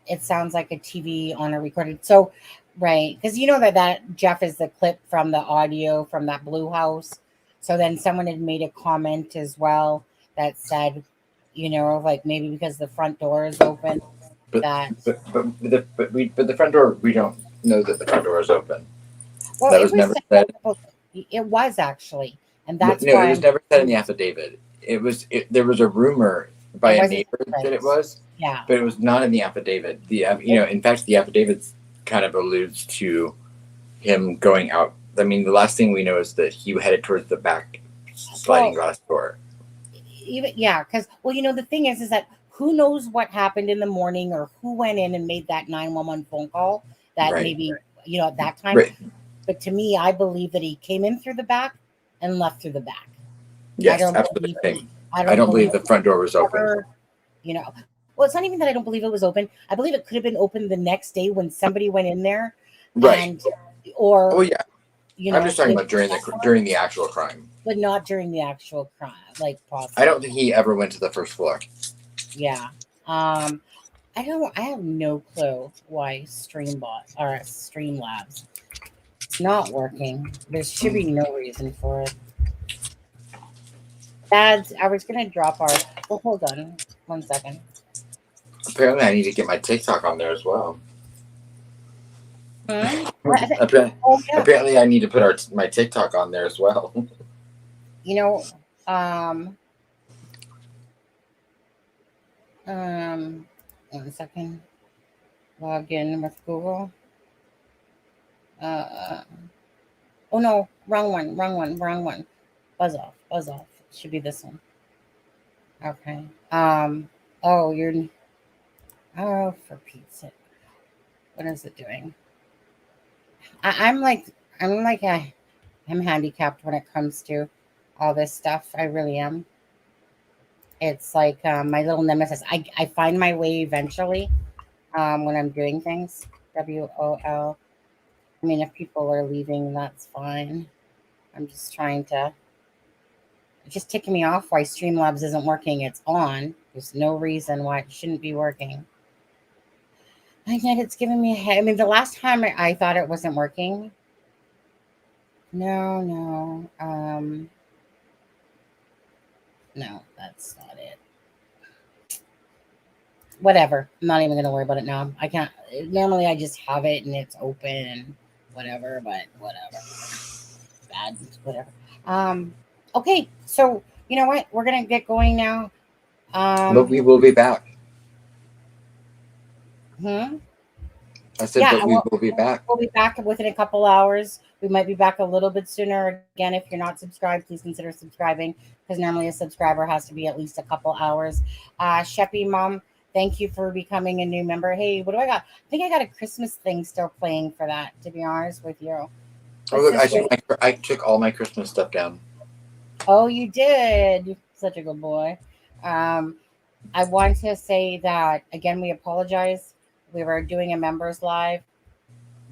it sounds like a TV on a recorded. So, right, because that Jeff is the clip from the audio from that blue house. So then someone had made a comment as well that said, like maybe because the front door is open. But that the front door, we don't know that the front door is open. Well, that was never said. It was actually, and that's no, why it was never said in the affidavit. There was a rumor by a neighbor that it was. Yeah. But it was not in the affidavit. In fact, the affidavit kind of alludes to him going out. I mean, the last thing we know is that he headed towards the back sliding glass door. Because the thing is that who knows what happened in the morning or who went in and made that 911 phone call that maybe at that time. Right. But to me, I believe that he came in through the back and left through the back. Yes, absolutely. I don't believe the front door was open. Well, it's not even that I don't believe it was open. I believe it could have been open the next day when somebody went in there. Right. Oh yeah. I'm just talking about during the actual crime. But not during the actual crime, like possibly. I don't think he ever went to the first floor. Yeah. I have no clue why Streamlabs not working. There should be no reason for it. Dads, I was gonna drop our. Well, hold on 1 second. Apparently, I need to get my TikTok on there as well. Apparently, I need to put my TikTok on there as well. 1 second. Log in with Google. Oh no, wrong one. Buzz off. Should be this one. Okay. Oh, for Pete's sake. What is it doing? I'm handicapped when it comes to all this stuff. I really am. It's like my little nemesis. I find my way eventually when I'm doing things. WOL. I mean, if people are leaving, that's fine. I'm just trying to. It's just ticking me off why Streamlabs isn't working. It's on. There's no reason why it shouldn't be working. And yet it's giving me a head. I mean, the last time I thought it wasn't working. No. No, that's not it. Whatever. I'm not even going to worry about it now. I can't. Normally, I just have it and it's open and whatever, but whatever. Bad, whatever. Okay, so you know what? We're going to get going now. But we will be back. I said, Yeah, but we will be back. We'll be back within a couple hours. We might be back a little bit sooner. Again, if you're not subscribed, please consider subscribing, because normally a subscriber has to be at least a couple hours. Sheppy Mom, thank you for becoming a new member. Hey, what do I got? I think I got a Christmas thing still playing for that, to be honest with you. Oh, look, I took all my Christmas stuff down. Oh, you did. You're such a good boy. I want to say that, again, we apologize. We were doing a members live.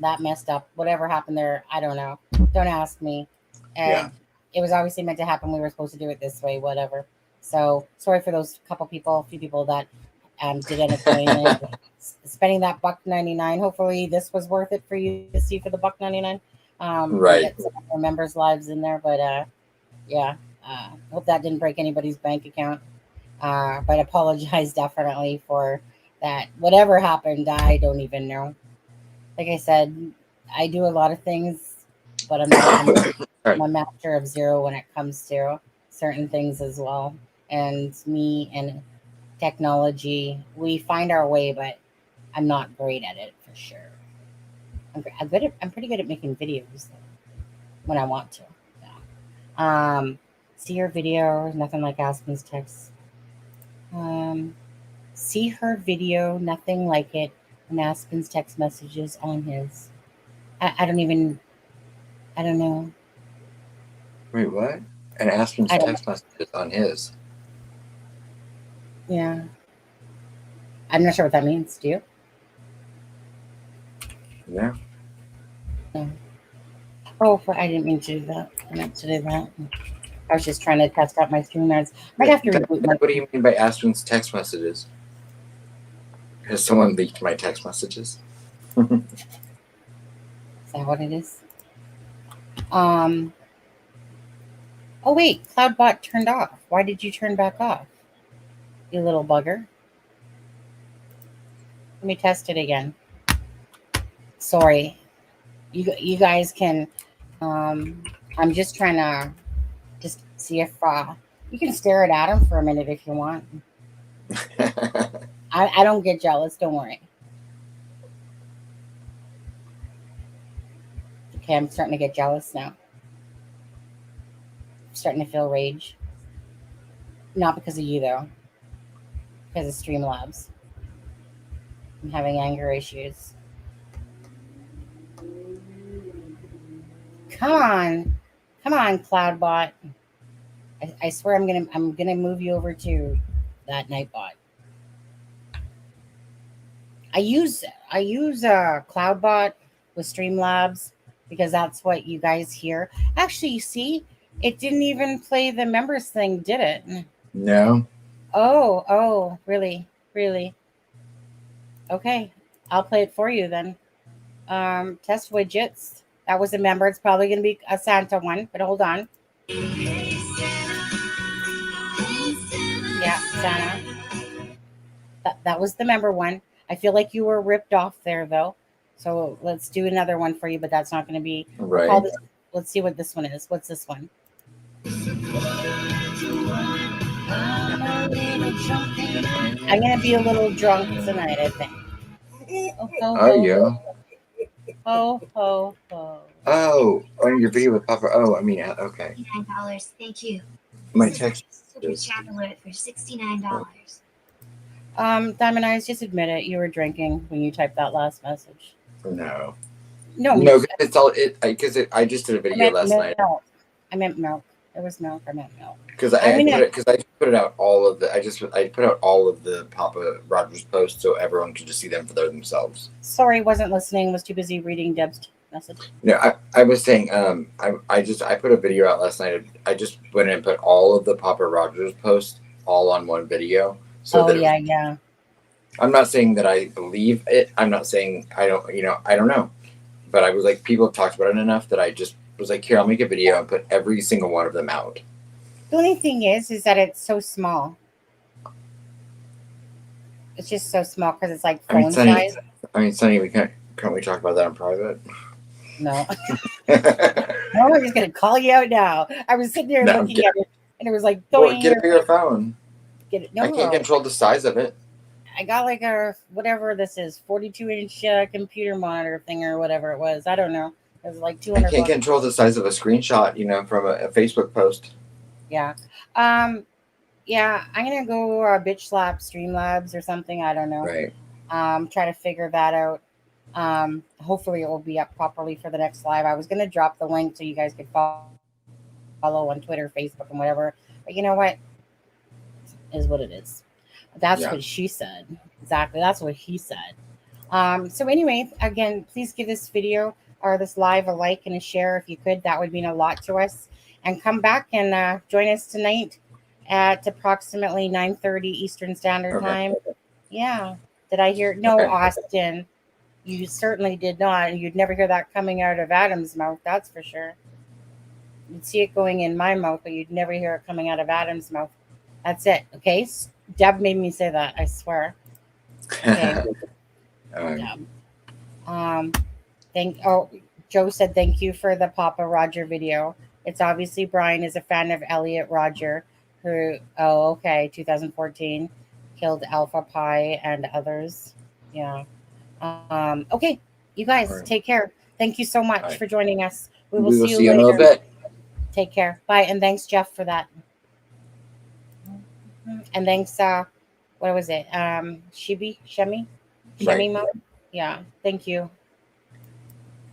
That messed up. Whatever happened there, I don't know. Don't ask me. And it was obviously meant to happen. We were supposed to do it this way, whatever. So sorry for those few people that did end up joining, spending that $1.99. Hopefully this was worth it for you to see for the $1.99. Right. Get some of our members' lives in there, but hope that didn't break anybody's bank account. But apologize definitely for that. Whatever happened, I don't even know. Like I said, I do a lot of things, but I'm a master of zero when it comes to certain things as well. And me and technology, we find our way, but I'm not great at it for sure. I'm pretty good at making videos though, when I want to. Yeah. See her video, nothing like Aspen's text. See her video, nothing like it. And Aspen's text messages on his. I don't know. Wait, what? And Aspen's text messages on his. Yeah. I'm not sure what that means. Do you? Yeah. No. Oh, I didn't mean to do that. I meant to do that. I was just trying to test out my stream notes. Might have to reboot What do you mean by Aspen's text messages? Has someone leaked my text messages? Is that what it is? Oh wait, CloudBot turned off. Why did you turn back off? You little bugger. Let me test it again. Sorry. You guys can I'm just trying to just see if you can stare it at him for a minute if you want. I don't get jealous, don't worry. Okay, I'm starting to get jealous now. I'm starting to feel rage. Not because of you though. Because of Streamlabs. I'm having anger issues. Come on, CloudBot. I swear I'm gonna move you over to that Nightbot. I use CloudBot with Streamlabs because that's what you guys hear. Actually, you see, it didn't even play the members thing, did it? No. Oh, really? Okay, I'll play it for you then. Test widgets. That was a member. It's probably going to be a Santa one, but hold on. Yeah, Santa. That was the member one. I feel like you were ripped off there, though. So let's do another one for you, but that's not going to be... Right. Let's see what this one is. What's this one? I'm going to be a little drunk tonight, I think. Are you? Oh. Oh, on your video with Papa. Oh, I mean, okay. $69. Thank you. My text. Super chat alert for $69. Diamond Eyes, just admit it. You were drinking when you typed that last message. No, it's all it because I just did a video last night. I meant milk. It was milk. I meant milk. Because I put out all of the I put out all of the Papa Rogers posts so everyone could just see them for themselves. Sorry, wasn't listening. Was too busy reading Deb's message. No, I was saying I put a video out last night. I just went and put all of the Papa Rogers posts all on one video. So yeah. I'm not saying that I believe it. I'm not saying I don't know. But I was like, people have talked about it enough that I just was like, here, I'll make a video and put every single one of them out. The only thing is that it's so small. It's just so small because it's like phone size. Sonny, can't we talk about that in private? No. No, I'm just going to call you out now. I was sitting there looking at it, and it was like, get a bigger phone. Get it. No, I can't control the size of it. I got like a whatever this is, 42-inch computer monitor thing or whatever it was. I don't know. It was like 200. I can't control the size of a screenshot, from a Facebook post. Yeah. Yeah, I'm gonna go bitch slap Streamlabs or something. I don't know. Right. Try to figure that out. Hopefully it will be up properly for the next live. I was gonna drop the link so you guys could follow on Twitter, Facebook, and whatever. But you know what? Is what it is. That's what she said. Exactly. That's what he said. So anyway, again, please give this video or this live a like and a share if you could. That would mean a lot to us. And come back and join us tonight at approximately 9:30 Eastern Standard Time. Yeah. Did I hear? No, Austin. You certainly did not. You'd never hear that coming out of Adam's mouth. That's for sure. You'd see it going in my mouth, but you'd never hear it coming out of Adam's mouth. That's it. Okay. Deb made me say that. I swear. Okay. Joe said thank you for the Papa Roger video. It's obviously Bryan is a fan of Elliot Roger, who 2014 killed Alpha Pi and others. Yeah. Okay, you guys take care. Thank you so much for joining us. We will see you later. In a little bit. Take care. Bye. And thanks, Jeff, for that. And thanks, what was it? Shemi Mom? Yeah. Thank you.